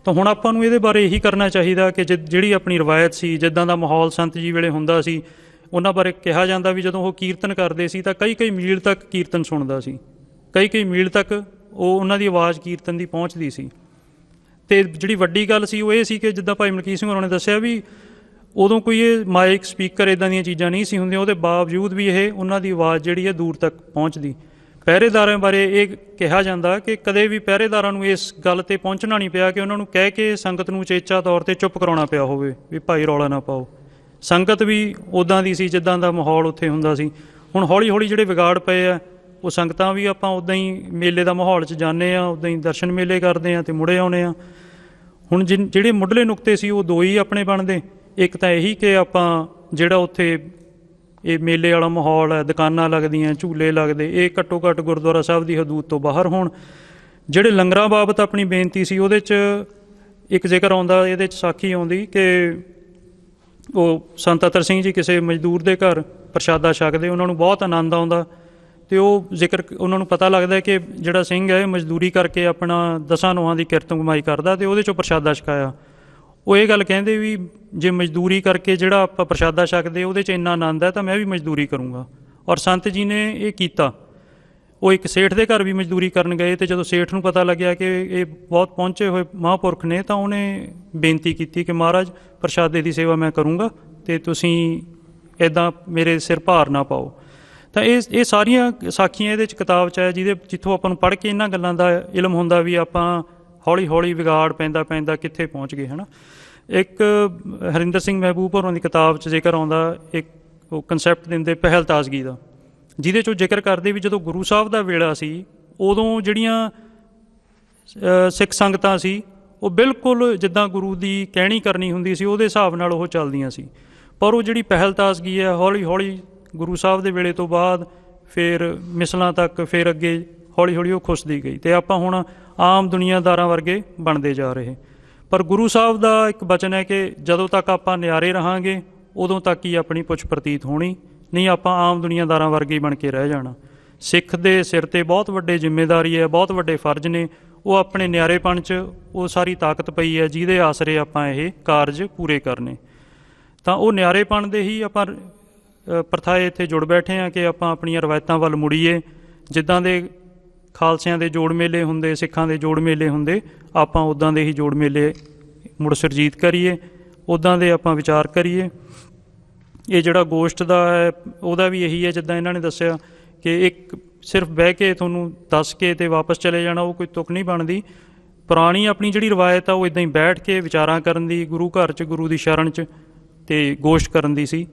ਤਾਂ ਹੁਣ ਆਪਾਂ ਨੂੰ ਇਹਦੇ ਬਾਰੇ ਇਹੀ ਕਰਨਾ ਚਾਹੀਦਾ ਕਿ ਜਿਹੜੀ ਆਪਣੀ ਰਵਾਇਤ ਸੀ, ਜਿੱਦਾਂ ਦਾ ਮਾਹੌਲ ਸੰਤ ਜੀ ਵੇਲੇ ਹੁੰਦਾ ਸੀ, ਉਹਨਾਂ ਬਾਰੇ ਕਿਹਾ ਜਾਂਦਾ ਵੀ ਜਦੋਂ ਉਹ ਕੀਰਤਨ ਕਰਦੇ ਸੀ ਤਾਂ ਕਈ ਮੀਲ ਤੱਕ ਕੀਰਤਨ ਸੁਣਦਾ ਸੀ, ਕਈ ਮੀਲ ਤੱਕ ਉਹ ਉਹਨਾਂ ਦੀ ਆਵਾਜ਼ ਕੀਰਤਨ ਦੀ ਪਹੁੰਚਦੀ ਸੀ। ਅਤੇ ਜਿਹੜੀ ਵੱਡੀ ਗੱਲ ਸੀ ਉਹ ਇਹ ਸੀ ਕਿ ਜਿੱਦਾਂ ਭਾਈ ਮਲਕੀਤ ਸਿੰਘ ਹੋਰਾਂ ਨੇ ਦੱਸਿਆ ਵੀ ਉਦੋਂ ਕੋਈ ਇਹ ਮਾਈਕ ਸਪੀਕਰ ਇੱਦਾਂ ਦੀਆਂ ਚੀਜ਼ਾਂ ਨਹੀਂ ਸੀ ਹੁੰਦੀਆਂ, ਉਹਦੇ ਬਾਵਜੂਦ ਵੀ ਇਹ ਉਹਨਾਂ ਦੀ ਆਵਾਜ਼ ਜਿਹੜੀ ਹੈ ਦੂਰ ਤੱਕ ਪਹੁੰਚਦੀ। ਪਹਿਰੇਦਾਰਾਂ ਬਾਰੇ ਇਹ ਕਿਹਾ ਜਾਂਦਾ ਕਿ ਕਦੇ ਵੀ ਪਹਿਰੇਦਾਰਾਂ ਨੂੰ ਇਸ ਗੱਲ 'ਤੇ ਪਹੁੰਚਣਾ ਨਹੀਂ ਪਿਆ ਕਿ ਉਹਨਾਂ ਨੂੰ ਕਹਿ ਕੇ ਸੰਗਤ ਨੂੰ ਉਚੇਚਾ ਤੌਰ 'ਤੇ ਚੁੱਪ ਕਰਾਉਣਾ ਪਿਆ ਹੋਵੇ ਵੀ ਭਾਈ ਰੌਲਾ ਨਾ ਪਾਓ। ਸੰਗਤ ਵੀ ਉੱਦਾਂ ਦੀ ਸੀ ਜਿੱਦਾਂ ਦਾ ਮਾਹੌਲ ਉੱਥੇ ਹੁੰਦਾ ਸੀ। ਹੁਣ ਹੌਲੀ ਹੌਲੀ ਜਿਹੜੇ ਵਿਗਾੜ ਪਏ ਆ, ਉਹ ਸੰਗਤਾਂ ਵੀ ਆਪਾਂ ਉੱਦਾਂ ਹੀ ਮੇਲੇ ਦਾ ਮਾਹੌਲ 'ਚ ਜਾਂਦੇ ਹਾਂ, ਉੱਦਾਂ ਹੀ ਦਰਸ਼ਨ ਮੇਲੇ ਕਰਦੇ ਹਾਂ ਅਤੇ ਮੁੜੇ ਆਉਂਦੇ ਹਾਂ। ਹੁਣ ਜਿਹੜੇ ਮੁੱਢਲੇ ਨੁਕਤੇ ਸੀ ਉਹ ਦੋ ਹੀ ਆਪਣੇ ਬਣਦੇ। ਇੱਕ ਤਾਂ ਇਹੀ ਕਿ ਆਪਾਂ ਜਿਹੜਾ ਉੱਥੇ ਇਹ ਮੇਲੇ ਵਾਲਾ ਮਾਹੌਲ ਹੈ, ਦੁਕਾਨਾਂ ਲੱਗਦੀਆਂ, ਝੂਲੇ ਲੱਗਦੇ, ਇਹ ਘੱਟੋ ਘੱਟ ਗੁਰਦੁਆਰਾ ਸਾਹਿਬ ਦੀ ਹਦੂਦ ਤੋਂ ਬਾਹਰ ਹੋਣ। ਜਿਹੜੇ ਲੰਗਰਾਂ ਬਾਬਤ ਆਪਣੀ ਬੇਨਤੀ ਸੀ ਉਹਦੇ 'ਚ ਇੱਕ ਜ਼ਿਕਰ ਆਉਂਦਾ, ਇਹਦੇ 'ਚ ਸਾਖੀ ਆਉਂਦੀ ਕਿ ਉਹ ਸੰਤ ਅਤਰ ਸਿੰਘ ਜੀ ਕਿਸੇ ਮਜ਼ਦੂਰ ਦੇ ਘਰ ਪ੍ਰਸ਼ਾਦਾ ਛਕਦੇ, ਉਹਨਾਂ ਨੂੰ ਬਹੁਤ ਆਨੰਦ ਆਉਂਦਾ ਅਤੇ ਉਹ ਜ਼ਿਕਰ ਉਹਨਾਂ ਨੂੰ ਪਤਾ ਲੱਗਦਾ ਕਿ ਜਿਹੜਾ ਸਿੰਘ ਹੈ ਮਜ਼ਦੂਰੀ ਕਰਕੇ ਆਪਣਾ 10 ਨੋਹਾਂ ਦੀ ਕਿਰਤ ਕਮਾਈ ਕਰਦਾ ਅਤੇ ਉਹਦੇ 'ਚੋਂ ਪ੍ਰਸ਼ਾਦਾ ਛਕਾਇਆ। ਉਹ ਇਹ ਗੱਲ ਕਹਿੰਦੇ ਵੀ ਜੇ ਮਜ਼ਦੂਰੀ ਕਰਕੇ ਜਿਹੜਾ ਆਪਾਂ ਪ੍ਰਸ਼ਾਦਾ ਛਕਦੇ ਉਹਦੇ 'ਚ ਇੰਨਾ ਆਨੰਦ ਹੈ ਤਾਂ ਮੈਂ ਵੀ ਮਜ਼ਦੂਰੀ ਕਰੂੰਗਾ। ਔਰ ਸੰਤ ਜੀ ਨੇ ਇਹ ਕੀਤਾ। ਉਹ ਇੱਕ ਸੇਠ ਦੇ ਘਰ ਵੀ ਮਜ਼ਦੂਰੀ ਕਰਨ ਗਏ ਅਤੇ ਜਦੋਂ ਸੇਠ ਨੂੰ ਪਤਾ ਲੱਗਿਆ ਕਿ ਇਹ ਬਹੁਤ ਪਹੁੰਚੇ ਹੋਏ ਮਹਾਂਪੁਰਖ ਨੇ ਤਾਂ ਉਹਨੇ ਬੇਨਤੀ ਕੀਤੀ ਕਿ ਮਹਾਰਾਜ ਪ੍ਰਸ਼ਾਦੇ ਦੀ ਸੇਵਾ ਮੈਂ ਕਰੂੰਗਾ ਅਤੇ ਤੁਸੀਂ ਇੱਦਾਂ ਮੇਰੇ ਸਿਰ ਭਾਰ ਨਾ ਪਾਓ। ਤਾਂ ਇਹ ਸਾਰੀਆਂ ਸਾਖੀਆਂ ਇਹਦੇ 'ਚ ਕਿਤਾਬ 'ਚ ਹੈ ਜਿੱਥੋਂ ਆਪਾਂ ਨੂੰ ਪੜ੍ਹ ਕੇ ਇਹਨਾਂ ਗੱਲਾਂ ਦਾ ਇਲਮ ਹੁੰਦਾ ਵੀ ਆਪਾਂ ਹੌਲੀ ਹੌਲੀ ਵਿਗਾੜ ਪੈਂਦਾ ਕਿੱਥੇ ਪਹੁੰਚ ਗਏ, ਹੈ ਨਾ। ਇੱਕ ਹਰਿੰਦਰ ਸਿੰਘ ਮਹਿਬੂਬ ਹੋਰਾਂ ਦੀ ਕਿਤਾਬ 'ਚ ਜ਼ਿਕਰ ਆਉਂਦਾ, ਇੱਕ ਉਹ ਕੰਸੈਪਟ ਦਿੰਦੇ ਪਹਿਲ ਤਾਜ਼ਗੀ ਦਾ, ਜਿਹਦੇ 'ਚੋਂ ਜ਼ਿਕਰ ਕਰਦੇ ਵੀ ਜਦੋਂ ਗੁਰੂ ਸਾਹਿਬ ਦਾ ਵੇਲਾ ਸੀ ਉਦੋਂ ਜਿਹੜੀਆਂ ਸਿੱਖ ਸੰਗਤਾਂ ਸੀ ਉਹ ਬਿਲਕੁਲ ਜਿੱਦਾਂ ਗੁਰੂ ਦੀ ਕਹਿਣੀ ਕਰਨੀ ਹੁੰਦੀ ਸੀ ਉਹਦੇ ਹਿਸਾਬ ਨਾਲ ਉਹ ਚੱਲਦੀਆਂ ਸੀ। ਪਰ ਉਹ ਜਿਹੜੀ ਪਹਿਲ ਤਾਜ਼ਗੀ ਹੈ ਹੌਲੀ ਹੌਲੀ ਗੁਰੂ ਸਾਹਿਬ ਦੇ ਵੇਲੇ ਤੋਂ ਬਾਅਦ ਫਿਰ ਮਿਸਲਾਂ ਤੱਕ, ਫਿਰ ਅੱਗੇ ਹੌਲੀ ਹੌਲੀ ਉਹ ਖੁੱਸਦੀ ਗਈ ਅਤੇ ਆਪਾਂ ਹੁਣ ਆਮ ਦੁਨੀਆਦਾਰਾਂ ਵਰਗੇ ਬਣਦੇ ਜਾ ਰਹੇ। ਪਰ ਗੁਰੂ ਸਾਹਿਬ ਦਾ ਇੱਕ ਬਚਨ ਹੈ ਕਿ ਜਦੋਂ ਤੱਕ ਆਪਾਂ ਨਿਆਰੇ ਰਹਾਂਗੇ ਉਦੋਂ ਤੱਕ ਹੀ ਆਪਣੀ ਪੁੱਛ ਪ੍ਰਤੀਤ ਹੋਣੀ, ਨਹੀਂ ਆਪਾਂ ਆਮ ਦੁਨੀਆਦਾਰਾਂ ਵਰਗੇ ਹੀ ਬਣ ਕੇ ਰਹਿ ਜਾਣਾ। ਸਿੱਖ ਦੇ ਸਿਰ 'ਤੇ ਬਹੁਤ ਵੱਡੇ ਜ਼ਿੰਮੇਦਾਰੀ ਹੈ, ਬਹੁਤ ਵੱਡੇ ਫਰਜ਼ ਨੇ। ਉਹ ਆਪਣੇ ਨਿਆਰੇਪਣ 'ਚ ਉਹ ਸਾਰੀ ਤਾਕਤ ਪਈ ਹੈ ਜਿਹਦੇ ਆਸਰੇ ਆਪਾਂ ਇਹ ਕਾਰਜ ਪੂਰੇ ਕਰਨੇ। ਤਾਂ ਉਹ ਨਿਆਰੇਪਣ ਦੇ ਹੀ ਆਪਾਂ ਪ੍ਰਥਾਏ ਇੱਥੇ ਜੁੜ ਬੈਠੇ ਹਾਂ ਕਿ ਆਪਾਂ ਆਪਣੀਆਂ ਰਵਾਇਤਾਂ ਵੱਲ ਮੁੜੀਏ। ਜਿੱਦਾਂ ਦੇ ਖਾਲਸਿਆਂ ਦੇ ਜੋੜ ਮੇਲੇ ਹੁੰਦੇ, ਸਿੱਖਾਂ ਦੇ ਜੋੜ ਮੇਲੇ ਹੁੰਦੇ, ਆਪਾਂ ਉੱਦਾਂ ਦੇ ਹੀ ਜੋੜ ਮੇਲੇ ਮੁੜ ਸੁਰਜੀਤ ਕਰੀਏ, ਉੱਦਾਂ ਦੇ ਆਪਾਂ ਵਿਚਾਰ ਕਰੀਏ। ਇਹ ਜਿਹੜਾ ਗੋਸ਼ਟ ਦਾ ਹੈ ਉਹਦਾ ਵੀ ਇਹੀ ਹੈ ਜਿੱਦਾਂ ਇਹਨਾਂ ਨੇ ਦੱਸਿਆ ਕਿ ਇੱਕ ਸਿਰਫ ਬਹਿ ਕੇ ਤੁਹਾਨੂੰ ਦੱਸ ਕੇ ਅਤੇ ਵਾਪਸ ਚਲੇ ਜਾਣਾ, ਉਹ ਕੋਈ ਤੁਕ ਨਹੀਂ ਬਣਦੀ। ਪੁਰਾਣੀ ਆਪਣੀ ਜਿਹੜੀ ਰਵਾਇਤ ਆ ਉਹ ਇੱਦਾਂ ਹੀ ਬੈਠ ਕੇ ਵਿਚਾਰਾਂ ਕਰਨ ਦੀ, ਗੁਰੂ ਘਰ 'ਚ ਗੁਰੂ ਦੀ ਸ਼ਰਨ 'ਚ ਅਤੇ ਗੋਸ਼ਟ ਕਰਨ ਦੀ ਸੀ।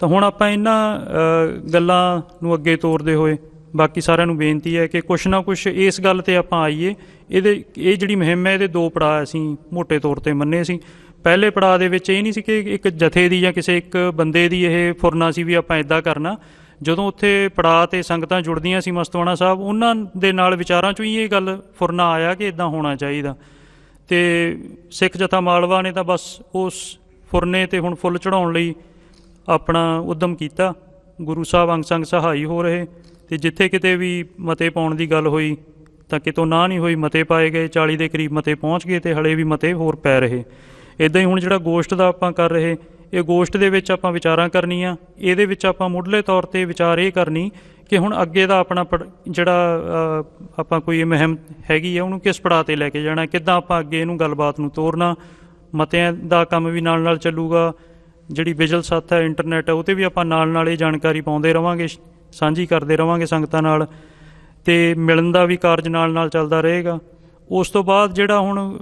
ਤਾਂ ਹੁਣ ਆਪਾਂ ਇਹਨਾਂ ਗੱਲਾਂ ਨੂੰ ਅੱਗੇ ਤੋਰਦੇ ਹੋਏ ਬਾਕੀ ਸਾਰਿਆਂ ਨੂੰ ਬੇਨਤੀ ਹੈ ਕਿ ਕੁਛ ਨਾ ਕੁਛ ਇਸ ਗੱਲ 'ਤੇ ਆਪਾਂ ਆਈਏ। ਇਹ ਜਿਹੜੀ ਮੁਹਿੰਮ ਹੈ ਇਹਦੇ ਦੋ ਪੜਾਅ ਅਸੀਂ ਮੋਟੇ ਤੌਰ 'ਤੇ ਮੰਨੇ ਸੀ। ਪਹਿਲੇ ਪੜਾਅ ਦੇ ਵਿੱਚ ਇਹ ਨਹੀਂ ਸੀ ਕਿ ਇੱਕ ਜਥੇ ਦੀ ਜਾਂ ਕਿਸੇ ਇੱਕ ਬੰਦੇ ਦੀ ਇਹ ਫੁਰਨਾ ਸੀ ਵੀ ਆਪਾਂ ਇੱਦਾਂ ਕਰਨਾ। ਜਦੋਂ ਉੱਥੇ ਪੜਾਅ 'ਤੇ ਸੰਗਤਾਂ ਜੁੜਦੀਆਂ ਸੀ ਮਸਤਵਾਣਾ ਸਾਹਿਬ, ਉਹਨਾਂ ਦੇ ਨਾਲ ਵਿਚਾਰਾਂ 'ਚੋਂ ਹੀ ਇਹ ਗੱਲ ਫੁਰਨਾ ਆਇਆ ਕਿ ਇੱਦਾਂ ਹੋਣਾ ਚਾਹੀਦਾ। ਅਤੇ ਸਿੱਖ ਜਥਾ ਮਾਲਵਾ ਨੇ ਤਾਂ ਬਸ ਉਸ ਫੁਰਨੇ 'ਤੇ ਹੁਣ ਫੁੱਲ ਚੜ੍ਹਾਉਣ ਲਈ ਆਪਣਾ ਉੱਦਮ ਕੀਤਾ। ਗੁਰੂ ਸਾਹਿਬ ਅੰਗ ਸੰਗ ਸਹਾਈ ਹੋ ਰਹੇ ਅਤੇ ਜਿੱਥੇ ਕਿਤੇ ਵੀ ਮਤੇ ਪਾਉਣ ਦੀ ਗੱਲ ਹੋਈ ਤਾਂ ਕਿਤੋਂ ਨਾ ਨਹੀਂ ਹੋਈ, ਮਤੇ ਪਾਏ ਗਏ। 40 ਦੇ ਕਰੀਬ ਮਤੇ ਪਹੁੰਚ ਗਏ ਅਤੇ ਹਲੇ ਵੀ ਮਤੇ ਹੋਰ ਪੈ ਰਹੇ। ਇੱਦਾਂ ਹੀ ਹੁਣ ਜਿਹੜਾ ਗੋਸ਼ਟ ਦਾ ਆਪਾਂ ਕਰ ਰਹੇ, ਇਹ ਗੋਸ਼ਟ ਦੇ ਵਿੱਚ ਆਪਾਂ ਵਿਚਾਰਾਂ ਕਰਨੀਆਂ। ਇਹਦੇ ਵਿੱਚ ਆਪਾਂ ਮੁੱਢਲੇ ਤੌਰ 'ਤੇ ਵਿਚਾਰ ਇਹ ਕਰਨੀ ਕਿ ਹੁਣ ਅੱਗੇ ਦਾ ਆਪਣਾ ਜਿਹੜਾ ਆਪਾਂ ਕੋਈ ਮੁਹਿੰਮ ਹੈਗੀ ਆ ਉਹਨੂੰ ਕਿਸ ਪੜਾਅ 'ਤੇ ਲੈ ਕੇ ਜਾਣਾ, ਕਿੱਦਾਂ ਆਪਾਂ ਅੱਗੇ ਇਹਨੂੰ ਗੱਲਬਾਤ ਨੂੰ ਤੋਰਨਾ। ਮਤਿਆਂ ਦਾ ਕੰਮ ਵੀ ਨਾਲ ਨਾਲ ਚੱਲੂਗਾ। ਜਿਹੜੀ ਵਿਜਲ ਸੱਥ ਹੈ, ਇੰਟਰਨੈਟ ਹੈ, ਉਹ 'ਤੇ ਵੀ ਆਪਾਂ ਨਾਲ ਨਾਲ ਇਹ ਜਾਣਕਾਰੀ ਪਾਉਂਦੇ ਰਹਾਂਗੇ। ਸਾਂਝੀ ਕਰਦੇ ਰਵਾਂਗੇ ਸੰਗਤਾਂ ਨਾਲ, ਅਤੇ ਮਿਲਣ ਦਾ ਵੀ ਕਾਰਜ ਨਾਲ ਨਾਲ ਚੱਲਦਾ ਰਹੇਗਾ। ਉਸ ਤੋਂ ਬਾਅਦ ਜਿਹੜਾ ਹੁਣ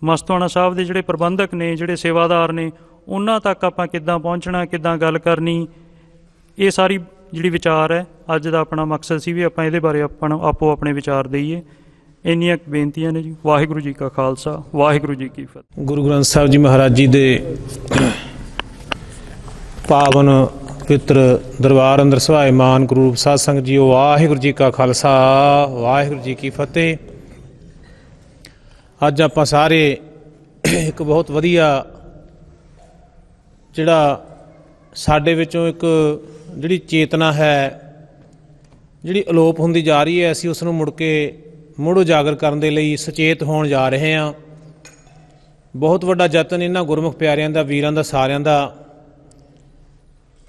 ਮਸਤੂਆਣਾ ਸਾਹਿਬ ਦੇ ਜਿਹੜੇ ਪ੍ਰਬੰਧਕ ਨੇ, ਜਿਹੜੇ ਸੇਵਾਦਾਰ ਨੇ, ਉਹਨਾਂ ਤੱਕ ਆਪਾਂ ਕਿੱਦਾਂ ਪਹੁੰਚਣਾ, ਕਿੱਦਾਂ ਗੱਲ ਕਰਨੀ, ਇਹ ਸਾਰੀ ਜਿਹੜੀ ਵਿਚਾਰ ਹੈ ਅੱਜ ਦਾ ਆਪਣਾ ਮਕਸਦ ਸੀ ਵੀ ਆਪਾਂ ਇਹਦੇ ਬਾਰੇ ਆਪਾਂ ਨੂੰ ਆਪੋ ਆਪਣੇ ਵਿਚਾਰ ਦਈਏ। ਇੰਨੀਆਂ ਬੇਨਤੀਆਂ ਨੇ ਜੀ। ਵਾਹਿਗੁਰੂ ਜੀ ਕਾ ਖਾਲਸਾ, ਵਾਹਿਗੁਰੂ ਜੀ ਕੀ ਫਤਿਹ। ਗੁਰੂ ਗ੍ਰੰਥ ਸਾਹਿਬ ਜੀ ਮਹਾਰਾਜ ਜੀ ਦੇ ਪਾਵਨ ਪਵਿੱਤਰ ਦਰਬਾਰ ਅੰਦਰ ਸੁਭਾਏਮਾਨ ਗੁਰੂ ਰੂਪ ਸਾਧ ਸੰਗਤ ਜੀਓ, ਵਾਹਿਗੁਰੂ ਜੀ ਕਾ ਖਾਲਸਾ, ਵਾਹਿਗੁਰੂ ਜੀ ਕੀ ਫਤਿਹ। ਅੱਜ ਆਪਾਂ ਸਾਰੇ ਇੱਕ ਬਹੁਤ ਵਧੀਆ ਜਿਹੜਾ ਸਾਡੇ ਵਿੱਚੋਂ ਇੱਕ ਜਿਹੜੀ ਚੇਤਨਾ ਹੈ ਜਿਹੜੀ ਅਲੋਪ ਹੁੰਦੀ ਜਾ ਰਹੀ ਹੈ, ਅਸੀਂ ਉਸ ਨੂੰ ਮੁੜ ਉਜਾਗਰ ਕਰਨ ਦੇ ਲਈ ਸੁਚੇਤ ਹੋਣ ਜਾ ਰਹੇ ਹਾਂ। ਬਹੁਤ ਵੱਡਾ ਯਤਨ ਇਹਨਾਂ ਗੁਰਮੁਖ ਪਿਆਰਿਆਂ ਦਾ, ਵੀਰਾਂ ਦਾ, ਸਾਰਿਆਂ ਦਾ,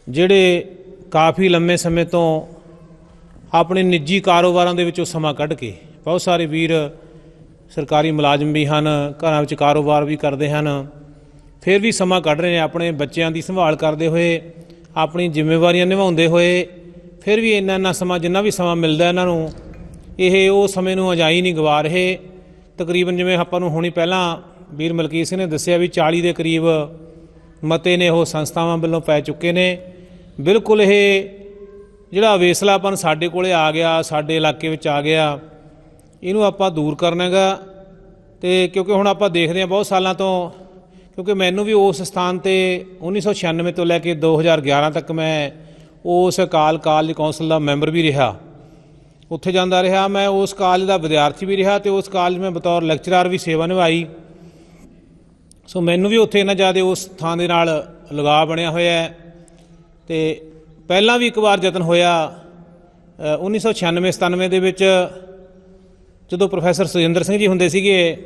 ਜਿਹੜੇ ਕਾਫੀ ਲੰਮੇ ਸਮੇਂ ਤੋਂ ਆਪਣੇ ਨਿੱਜੀ ਕਾਰੋਬਾਰਾਂ ਦੇ ਵਿੱਚੋਂ ਸਮਾਂ ਕੱਢ ਕੇ, ਬਹੁਤ ਸਾਰੇ ਵੀਰ ਸਰਕਾਰੀ ਮੁਲਾਜ਼ਮ ਵੀ ਹਨ, ਘਰਾਂ ਵਿੱਚ ਕਾਰੋਬਾਰ ਵੀ ਕਰਦੇ ਹਨ, ਫਿਰ ਵੀ ਸਮਾਂ ਕੱਢ ਰਹੇ ਨੇ ਆਪਣੇ ਬੱਚਿਆਂ ਦੀ ਸੰਭਾਲ ਕਰਦੇ ਹੋਏ, ਆਪਣੀ ਜ਼ਿੰਮੇਵਾਰੀਆਂ ਨਿਭਾਉਂਦੇ ਹੋਏ, ਫਿਰ ਵੀ ਇੰਨਾ ਸਮਾਂ ਜਿੰਨਾ ਵੀ ਸਮਾਂ ਮਿਲਦਾ ਇਹਨਾਂ ਨੂੰ, ਇਹ ਉਹ ਸਮੇਂ ਨੂੰ ਅਜਾਈ ਨਹੀਂ ਗਵਾ ਰਹੇ। ਤਕਰੀਬਨ ਜਿਵੇਂ ਆਪਾਂ ਨੂੰ ਹੁਣੀ ਪਹਿਲਾਂ ਵੀਰ ਮਲਕੀਤ ਸਿੰਘ ਨੇ ਦੱਸਿਆ ਵੀ 40 ਦੇ ਕਰੀਬ ਮਤੇ ਨੇ ਉਹ ਸੰਸਥਾਵਾਂ ਵੱਲੋਂ ਪੈ ਚੁੱਕੇ ਨੇ। ਬਿਲਕੁਲ ਇਹ ਜਿਹੜਾ ਅਵੇਸਲਾਪਨ ਸਾਡੇ ਕੋਲ ਆ ਗਿਆ, ਸਾਡੇ ਇਲਾਕੇ ਵਿੱਚ ਆ ਗਿਆ, ਇਹਨੂੰ ਆਪਾਂ ਦੂਰ ਕਰਨਾ ਹੈਗਾ। ਅਤੇ ਕਿਉਂਕਿ ਹੁਣ ਆਪਾਂ ਦੇਖਦੇ ਹਾਂ ਬਹੁਤ ਸਾਲਾਂ ਤੋਂ, ਕਿਉਂਕਿ ਮੈਨੂੰ ਵੀ ਉਸ ਸਥਾਨ 'ਤੇ 1996 ਤੋਂ ਲੈ ਕੇ 2011 ਤੱਕ ਮੈਂ ਉਸ ਅਕਾਲ ਕਾਲਜ ਕੌਂਸਲ ਦਾ ਮੈਂਬਰ ਵੀ ਰਿਹਾ, ਉੱਥੇ ਜਾਂਦਾ ਰਿਹਾ। ਮੈਂ ਉਸ ਕਾਲਜ ਦਾ ਵਿਦਿਆਰਥੀ ਵੀ ਰਿਹਾ ਅਤੇ ਉਸ ਕਾਲਜ ਮੈਂ ਬਤੌਰ ਲੈਕਚਰਾਰ ਵੀ ਸੇਵਾ ਨਿਭਾਈ। ਸੋ ਮੈਨੂੰ ਵੀ ਉੱਥੇ ਇੰਨਾ ਜ਼ਿਆਦਾ ਉਸ ਥਾਂ ਦੇ ਨਾਲ ਲਗਾਅ ਬਣਿਆ ਹੋਇਆ ਹੈ। ਅਤੇ ਪਹਿਲਾਂ ਵੀ ਇੱਕ ਵਾਰ ਯਤਨ ਹੋਇਆ 1996-97 ਦੇ ਵਿੱਚ, ਜਦੋਂ ਪ੍ਰੋਫੈਸਰ ਸੁਰਿੰਦਰ ਸਿੰਘ ਜੀ ਹੁੰਦੇ ਸੀਗੇ,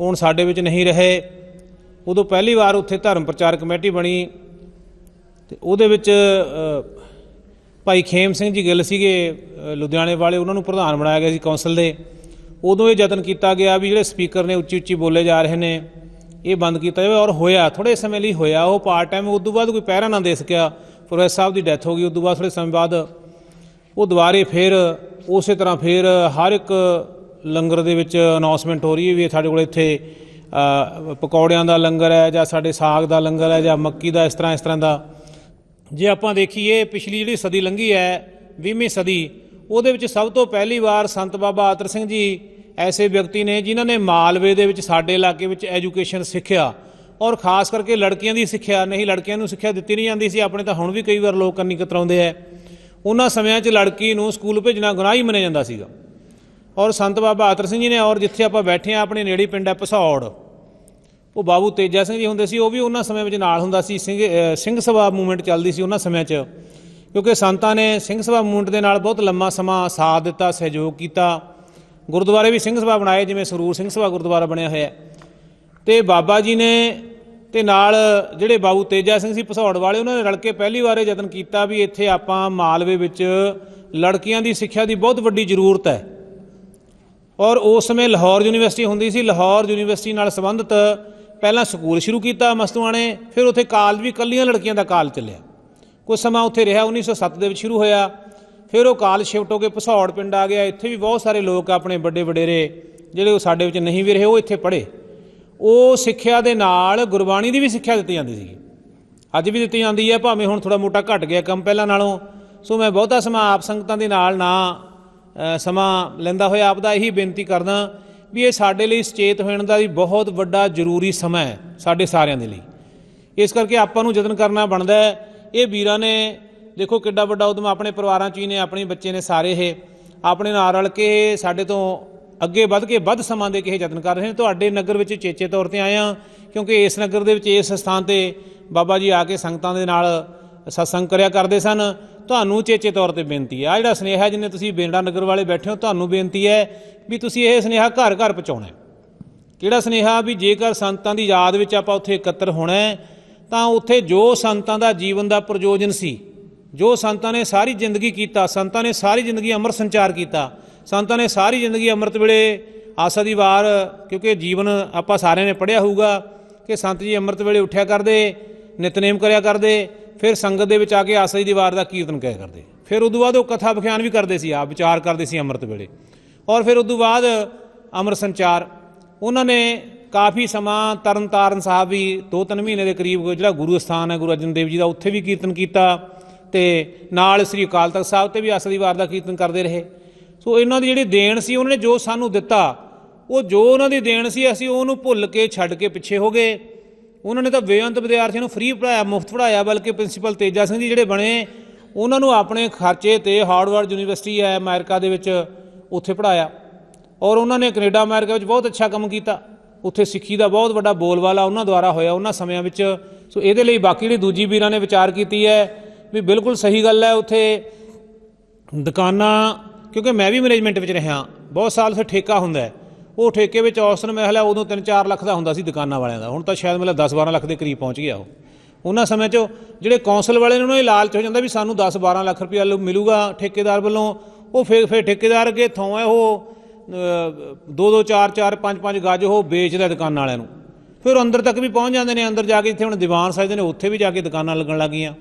ਹੁਣ ਸਾਡੇ ਵਿੱਚ ਨਹੀਂ ਰਹੇ। ਉਦੋਂ ਪਹਿਲੀ ਵਾਰ ਉੱਥੇ ਧਰਮ ਪ੍ਰਚਾਰ ਕਮੇਟੀ ਬਣੀ ਅਤੇ ਉਹਦੇ ਵਿੱਚ ਭਾਈ ਖੇਮ ਸਿੰਘ ਜੀ ਗਿੱਲ ਸੀਗੇ ਲੁਧਿਆਣੇ ਵਾਲੇ, ਉਹਨਾਂ ਨੂੰ ਪ੍ਰਧਾਨ ਬਣਾਇਆ ਗਿਆ ਸੀ ਕੌਂਸਲ ਦੇ। ਉਦੋਂ ਇਹ ਯਤਨ ਕੀਤਾ ਗਿਆ ਵੀ ਜਿਹੜੇ ਸਪੀਕਰ ਨੇ ਉੱਚੀ ਉੱਚੀ ਬੋਲੇ ਜਾ ਰਹੇ ਨੇ, ਇਹ ਬੰਦ ਕੀਤਾ ਜਾਵੇ। ਔਰ ਹੋਇਆ, ਥੋੜ੍ਹੇ ਸਮੇਂ ਲਈ ਹੋਇਆ ਉਹ ਪਾਰਟ ਟਾਈਮ। ਉਦੋਂ ਬਾਅਦ ਕੋਈ ਪਹਿਰਾ ਨਾ ਦੇ ਸਕਿਆ, ਪ੍ਰੋਫੈਸਰ ਸਾਹਿਬ ਦੀ ਡੈਥ ਹੋ ਗਈ। ਉਦੋਂ ਬਾਅਦ ਥੋੜ੍ਹੇ ਸਮੇਂ ਬਾਅਦ ਉਹ ਦੁਬਾਰੇ ਫਿਰ ਉਸੇ ਤਰ੍ਹਾਂ ਫਿਰ ਹਰ ਇੱਕ ਲੰਗਰ ਦੇ ਵਿੱਚ ਅਨਾਊਂਸਮੈਂਟ ਹੋ ਰਹੀ ਹੈ ਵੀ ਸਾਡੇ ਕੋਲ ਇੱਥੇ ਪਕੌੜਿਆਂ ਦਾ ਲੰਗਰ ਹੈ, ਜਾਂ ਸਾਡੇ ਸਾਗ ਦਾ ਲੰਗਰ ਹੈ, ਜਾਂ ਮੱਕੀ ਦਾ, ਇਸ ਤਰ੍ਹਾਂ ਦਾ। ਜੇ ਆਪਾਂ ਦੇਖੀਏ ਪਿਛਲੀ ਜਿਹੜੀ ਸਦੀ ਲੰਘੀ ਹੈ, 20ਵੀਂ ਸਦੀ, ਉਹਦੇ ਵਿੱਚ ਸਭ ਤੋਂ ਪਹਿਲੀ ਵਾਰ ਸੰਤ ਬਾਬਾ ਆਤਰ ਸਿੰਘ ਜੀ ਐਸੇ ਵਿਅਕਤੀ ਨੇ ਜਿਨ੍ਹਾਂ ਨੇ ਮਾਲਵੇ ਦੇ ਵਿੱਚ ਸਾਡੇ ਇਲਾਕੇ ਵਿੱਚ ਐਜੂਕੇਸ਼ਨ ਸਿੱਖਿਆ, ਔਰ ਖਾਸ ਕਰਕੇ ਲੜਕੀਆਂ ਦੀ ਸਿੱਖਿਆ। ਨਹੀਂ, ਲੜਕੀਆਂ ਨੂੰ ਸਿੱਖਿਆ ਦਿੱਤੀ ਨਹੀਂ ਜਾਂਦੀ ਸੀ ਆਪਣੇ, ਤਾਂ ਹੁਣ ਵੀ ਕਈ ਵਾਰ ਲੋਕ ਕੰਨੀ ਕਤਰਾਉਂਦੇ ਹੈ। ਉਹਨਾਂ ਸਮਿਆਂ 'ਚ ਲੜਕੀ ਨੂੰ ਸਕੂਲ ਭੇਜਣਾ ਗੁਨਾਹ ਹੀ ਮੰਨਿਆ ਜਾਂਦਾ ਸੀਗਾ। ਔਰ ਸੰਤ ਬਾਬਾ ਆਤਰ ਸਿੰਘ ਜੀ ਨੇ, ਔਰ ਜਿੱਥੇ ਆਪਾਂ ਬੈਠੇ ਹਾਂ ਆਪਣੇ ਨੇੜੇ ਪਿੰਡ ਹੈ ਭਸੌੜ, ਉਹ ਬਾਬੂ ਤੇਜਾ ਸਿੰਘ ਜੀ ਹੁੰਦੇ ਸੀ, ਉਹ ਵੀ ਉਹਨਾਂ ਸਮੇਂ ਵਿੱਚ ਨਾਲ ਹੁੰਦਾ ਸੀ। ਸਿੰਘ ਸਭਾ ਮੂਵਮੈਂਟ ਚੱਲਦੀ ਸੀ ਉਹਨਾਂ ਸਮਿਆਂ 'ਚ, ਕਿਉਂਕਿ ਸੰਤਾਂ ਨੇ ਸਿੰਘ ਸਭਾ ਮੂਵਮੈਂਟ ਦੇ ਨਾਲ ਬਹੁਤ ਲੰਮਾ ਸਮਾਂ ਸਾਥ ਦਿੱਤਾ, ਸਹਿਯੋਗ ਕੀਤਾ। ਗੁਰਦੁਆਰੇ ਵੀ ਸਿੰਘ ਸਭਾ ਬਣਾਏ, ਜਿਵੇਂ ਸਰੂਰ ਸਿੰਘ ਸਭਾ ਗੁਰਦੁਆਰਾ ਬਣਿਆ ਹੋਇਆ। ਅਤੇ ਬਾਬਾ ਜੀ ਨੇ ਅਤੇ ਨਾਲ ਜਿਹੜੇ ਬਾਬੂ ਤੇਜਾ ਸਿੰਘ ਸੀ ਭਸੌੜ ਵਾਲੇ, ਉਹਨਾਂ ਨੇ ਰਲ ਕੇ ਪਹਿਲੀ ਵਾਰ ਇਹ ਯਤਨ ਕੀਤਾ ਵੀ ਇੱਥੇ ਆਪਾਂ ਮਾਲਵੇ ਵਿੱਚ ਲੜਕੀਆਂ ਦੀ ਸਿੱਖਿਆ ਦੀ ਬਹੁਤ ਵੱਡੀ ਜ਼ਰੂਰਤ ਹੈ। ਔਰ ਉਸ ਸਮੇਂ ਲਾਹੌਰ ਯੂਨੀਵਰਸਿਟੀ ਹੁੰਦੀ ਸੀ, ਲਾਹੌਰ ਯੂਨੀਵਰਸਿਟੀ ਨਾਲ ਸੰਬੰਧਿਤ ਪਹਿਲਾਂ ਸਕੂਲ ਸ਼ੁਰੂ ਕੀਤਾ ਮਸਤੂਆਣੇ, ਫਿਰ ਉੱਥੇ ਕਾਲਜ ਵੀ ਇਕੱਲੀਆਂ ਲੜਕੀਆਂ ਦਾ ਕਾਲਜ ਚੱਲਿਆ, ਕੁਝ ਸਮਾਂ ਉੱਥੇ ਰਿਹਾ। 1907 ਦੇ ਵਿੱਚ ਸ਼ੁਰੂ ਹੋਇਆ, ਫਿਰ ਉਹ ਕਾਲਜ ਸ਼ਿਫਟ ਹੋ ਕੇ ਭਸੌੜ ਪਿੰਡ ਆ ਗਿਆ। ਇੱਥੇ ਵੀ ਬਹੁਤ ਸਾਰੇ ਲੋਕ ਆਪਣੇ ਵੱਡੇ ਵਡੇਰੇ ਜਿਹੜੇ ਉਹ ਸਾਡੇ ਵਿੱਚ ਨਹੀਂ ਵੀ ਰਹੇ, ਉਹ ਇੱਥੇ ਪੜ੍ਹੇ। ਉਹ ਸਿੱਖਿਆ ਦੇ ਨਾਲ ਗੁਰਬਾਣੀ ਦੀ ਵੀ ਸਿੱਖਿਆ ਦਿੱਤੀ ਜਾਂਦੀ ਸੀ, ਅੱਜ ਵੀ ਦਿੱਤੀ ਜਾਂਦੀ ਹੈ, ਭਾਵੇਂ ਹੁਣ ਥੋੜ੍ਹਾ ਮੋਟਾ ਘਟ ਗਿਆ ਕੰਮ ਪਹਿਲਾਂ ਨਾਲੋਂ। ਸੋ ਮੈਂ ਬਹੁਤਾ ਸਮਾਂ ਆਪ ਸੰਗਤਾਂ ਦੇ ਨਾਲ ਨਾ ਸਮਾਂ ਲੈਂਦਾ ਹੋਇਆ ਆਪ ਦਾ ਇਹੀ ਬੇਨਤੀ ਕਰਦਾ ਵੀ ਇਹ ਸਾਡੇ ਲਈ ਸੁਚੇਤ ਹੋਣ ਦਾ ਵੀ ਬਹੁਤ ਵੱਡਾ ਜ਼ਰੂਰੀ ਸਮਾਂ ਹੈ ਸਾਡੇ ਸਾਰਿਆਂ ਦੇ ਲਈ। ਇਸ ਕਰਕੇ ਆਪਾਂ ਨੂੰ ਯਤਨ ਕਰਨਾ ਬਣਦਾ ਹੈ। ਇਹ ਵੀਰਾਂ ਨੇ ਦੇਖੋ ਕਿੱਡਾ ਵੱਡਾ ਉਦਮ ਆਪਣੇ ਪਰਿਵਾਰਾਂ 'ਚ ਹੀ ਨੇ, ਆਪਣੇ ਬੱਚੇ ਨੇ ਸਾਰੇ, ਇਹ ਆਪਣੇ ਨਾਲ ਰਲ ਕੇ ਸਾਡੇ ਤੋਂ ਅੱਗੇ ਵੱਧ ਕੇ ਵੱਧ ਸਮਾਂ ਦੇ ਕੇ ਯਤਨ ਕਰ ਰਹੇ ਨੇ। ਤੁਹਾਡੇ ਨਗਰ ਵਿੱਚ ਚੇਚੇ ਤੌਰ 'ਤੇ ਆਏ ਹਾਂ, ਕਿਉਂਕਿ ਇਸ ਨਗਰ ਦੇ ਵਿੱਚ ਇਸ ਸਥਾਨ 'ਤੇ ਬਾਬਾ ਜੀ ਆ ਕੇ ਸੰਗਤਾਂ ਦੇ ਨਾਲ ਸਤਸੰਗ ਕਰਿਆ ਕਰਦੇ ਸਨ। ਤੁਹਾਨੂੰ ਚੇਚੇ ਤੌਰ 'ਤੇ ਬੇਨਤੀ ਹੈ, ਆਹ ਜਿਹੜਾ ਸੁਨੇਹਾ ਜਿੰਨੇ ਤੁਸੀਂ ਬੇਂਡਾ ਨਗਰ ਵਾਲੇ ਬੈਠੇ ਹੋ, ਤੁਹਾਨੂੰ ਬੇਨਤੀ ਹੈ ਵੀ ਤੁਸੀਂ ਇਹ ਸੁਨੇਹਾ ਘਰ ਘਰ ਪਹੁੰਚਾਉਣਾ। ਕਿਹੜਾ ਸੁਨੇਹਾ? ਵੀ ਜੇਕਰ ਸੰਤਾਂ ਦੀ ਯਾਦ ਵਿੱਚ ਆਪਾਂ ਉੱਥੇ ਇਕੱਤਰ ਹੋਣਾ ਤਾਂ ਉੱਥੇ ਜੋ ਸੰਤਾਂ ਦਾ ਜੀਵਨ ਦਾ ਪ੍ਰਯੋਜਨ ਸੀ, ਜੋ ਸੰਤਾਂ ਨੇ ਸਾਰੀ ਜ਼ਿੰਦਗੀ ਕੀਤਾ, ਸੰਤਾਂ ਨੇ ਸਾਰੀ ਜ਼ਿੰਦਗੀ ਅੰਮ੍ਰਿਤ ਸੰਚਾਰ ਕੀਤਾ, ਸੰਤਾਂ ਨੇ ਸਾਰੀ ਜ਼ਿੰਦਗੀ ਅੰਮ੍ਰਿਤ ਵੇਲੇ ਆਸਾ ਦੀ ਵਾਰ, ਕਿਉਂਕਿ ਜੀਵਨ ਆਪਾਂ ਸਾਰਿਆਂ ਨੇ ਪੜ੍ਹਿਆ ਹੋਊਗਾ ਕਿ ਸੰਤ ਜੀ ਅੰਮ੍ਰਿਤ ਵੇਲੇ ਉੱਠਿਆ ਕਰਦੇ, ਨਿਤਨੇਮ ਕਰਿਆ ਕਰਦੇ, ਫਿਰ ਸੰਗਤ ਦੇ ਵਿੱਚ ਆ ਕੇ ਆਸਾ ਜੀ ਦੀ ਵਾਰ ਦਾ ਕੀਰਤਨ ਕਿਆ ਕਰਦੇ। ਫਿਰ ਉਦੋਂ ਬਾਅਦ ਉਹ ਕਥਾ ਵਿਖਿਆਨ ਵੀ ਕਰਦੇ ਸੀ, ਆਪ ਵਿਚਾਰ ਕਰਦੇ ਸੀ ਅੰਮ੍ਰਿਤ ਵੇਲੇ। ਔਰ ਫਿਰ ਉਦੋਂ ਬਾਅਦ ਅੰਮ੍ਰਿਤ ਸੰਚਾਰ ਉਹਨਾਂ ਨੇ ਕਾਫੀ ਸਮਾਂ ਤਰਨ ਤਾਰਨ ਸਾਹਿਬ ਵੀ 2-3 ਮਹੀਨੇ ਦੇ ਕਰੀਬ, ਜਿਹੜਾ ਗੁਰੂ ਅਸਥਾਨ ਹੈ ਗੁਰੂ ਅਰਜਨ ਦੇਵ ਜੀ ਦਾ, ਉੱਥੇ ਵੀ ਕੀਰਤਨ ਕੀਤਾ ਅਤੇ ਨਾਲ ਸ੍ਰੀ ਅਕਾਲ ਤਖਤ ਸਾਹਿਬ 'ਤੇ ਵੀ ਆਸਾ ਦੀ ਵਾਰ ਦਾ ਕੀਰਤਨ ਕਰਦੇ ਰਹੇ। ਸੋ ਇਹਨਾਂ ਦੀ ਜਿਹੜੀ ਦੇਣ ਸੀ, ਉਹਨਾਂ ਨੇ ਜੋ ਸਾਨੂੰ ਦਿੱਤਾ, ਉਹ ਜੋ ਉਹਨਾਂ ਦੀ ਦੇਣ ਸੀ ਅਸੀਂ ਉਹਨੂੰ ਭੁੱਲ ਕੇ ਛੱਡ ਕੇ ਪਿੱਛੇ ਹੋ ਗਏ। ਉਹਨਾਂ ਨੇ ਤਾਂ ਬੇਅੰਤ ਵਿਦਿਆਰਥੀਆਂ ਨੂੰ ਫ੍ਰੀ ਪੜ੍ਹਾਇਆ, ਮੁਫਤ ਪੜ੍ਹਾਇਆ, ਬਲਕਿ ਪ੍ਰਿੰਸੀਪਲ ਤੇਜਾ ਸਿੰਘ ਜੀ ਜਿਹੜੇ ਬਣੇ, ਉਹਨਾਂ ਨੂੰ ਆਪਣੇ ਖਰਚੇ 'ਤੇ ਹਾਰਵਰਡ ਯੂਨੀਵਰਸਿਟੀ ਹੈ ਅਮਰੀਕਾ ਦੇ ਵਿੱਚ, ਉੱਥੇ ਪੜ੍ਹਾਇਆ। ਔਰ ਉਹਨਾਂ ਨੇ ਕੈਨੇਡਾ ਅਮਰੀਕਾ ਵਿੱਚ ਬਹੁਤ ਅੱਛਾ ਕੰਮ ਕੀਤਾ। ਉੱਥੇ ਸਿੱਖੀ ਦਾ ਬਹੁਤ ਵੱਡਾ ਬੋਲਬਾਲਾ ਉਹਨਾਂ ਦੁਆਰਾ ਹੋਇਆ ਉਹਨਾਂ ਸਮਿਆਂ ਵਿੱਚ। ਸੋ ਇਹਦੇ ਲਈ ਬਾਕੀ ਜਿਹੜੀ ਦੂਜੀ ਵੀਰਾਂ ਨੇ ਵਿਚਾਰ ਕੀਤੀ ਹੈ ਵੀ ਬਿਲਕੁਲ ਸਹੀ ਗੱਲ ਹੈ। ਉੱਥੇ ਦੁਕਾਨਾਂ, ਕਿਉਂਕਿ ਮੈਂ ਵੀ ਮੈਨੇਜਮੈਂਟ ਵਿੱਚ ਰਿਹਾ ਬਹੁਤ ਸਾਲ, ਉੱਥੇ ਠੇਕਾ ਹੁੰਦਾ, ਉਹ ਠੇਕੇ ਵਿੱਚ ਔਸਤਨ ਮੈਂ ਹਲਿਆ ਉਦੋਂ 3-4 ਲੱਖ ਦਾ ਹੁੰਦਾ ਸੀ ਦੁਕਾਨਾਂ ਵਾਲਿਆਂ ਦਾ, ਹੁਣ ਤਾਂ ਸ਼ਾਇਦ ਮਤਲਬ 10-12 ਲੱਖ ਦੇ ਕਰੀਬ ਪਹੁੰਚ ਗਿਆ ਉਹ। ਉਹਨਾਂ ਸਮੇਂ 'ਚ ਜਿਹੜੇ ਕੌਂਸਲ ਵਾਲੇ ਨੇ ਉਹਨਾਂ ਨੂੰ ਲਾਲਚ ਹੋ ਜਾਂਦਾ ਵੀ ਸਾਨੂੰ 10-12 ਲੱਖ ਰੁਪਇਆ ਮਿਲੂਗਾ ਠੇਕੇਦਾਰ ਵੱਲੋਂ। ਉਹ ਫਿਰ ਠੇਕੇਦਾਰ ਅੱਗੇ ਥੋਂ ਹੈ ਉਹ 2-2, 4-4, 5-5 ਗੱਜ ਉਹ ਵੇਚਦਾ ਦੁਕਾਨਾਂ ਵਾਲਿਆਂ ਨੂੰ। ਫਿਰ ਅੰਦਰ ਤੱਕ ਵੀ ਪਹੁੰਚ ਜਾਂਦੇ ਨੇ, ਅੰਦਰ ਜਾ ਕੇ ਜਿੱਥੇ ਹੁਣ ਦੀਵਾਨ ਸਜਦੇ ਨੇ ਉੱਥੇ ਵੀ ਜਾ ਕੇ ਦੁਕਾਨਾਂ ਲੱਗਣ ਲੱਗ ਗਈਆਂ।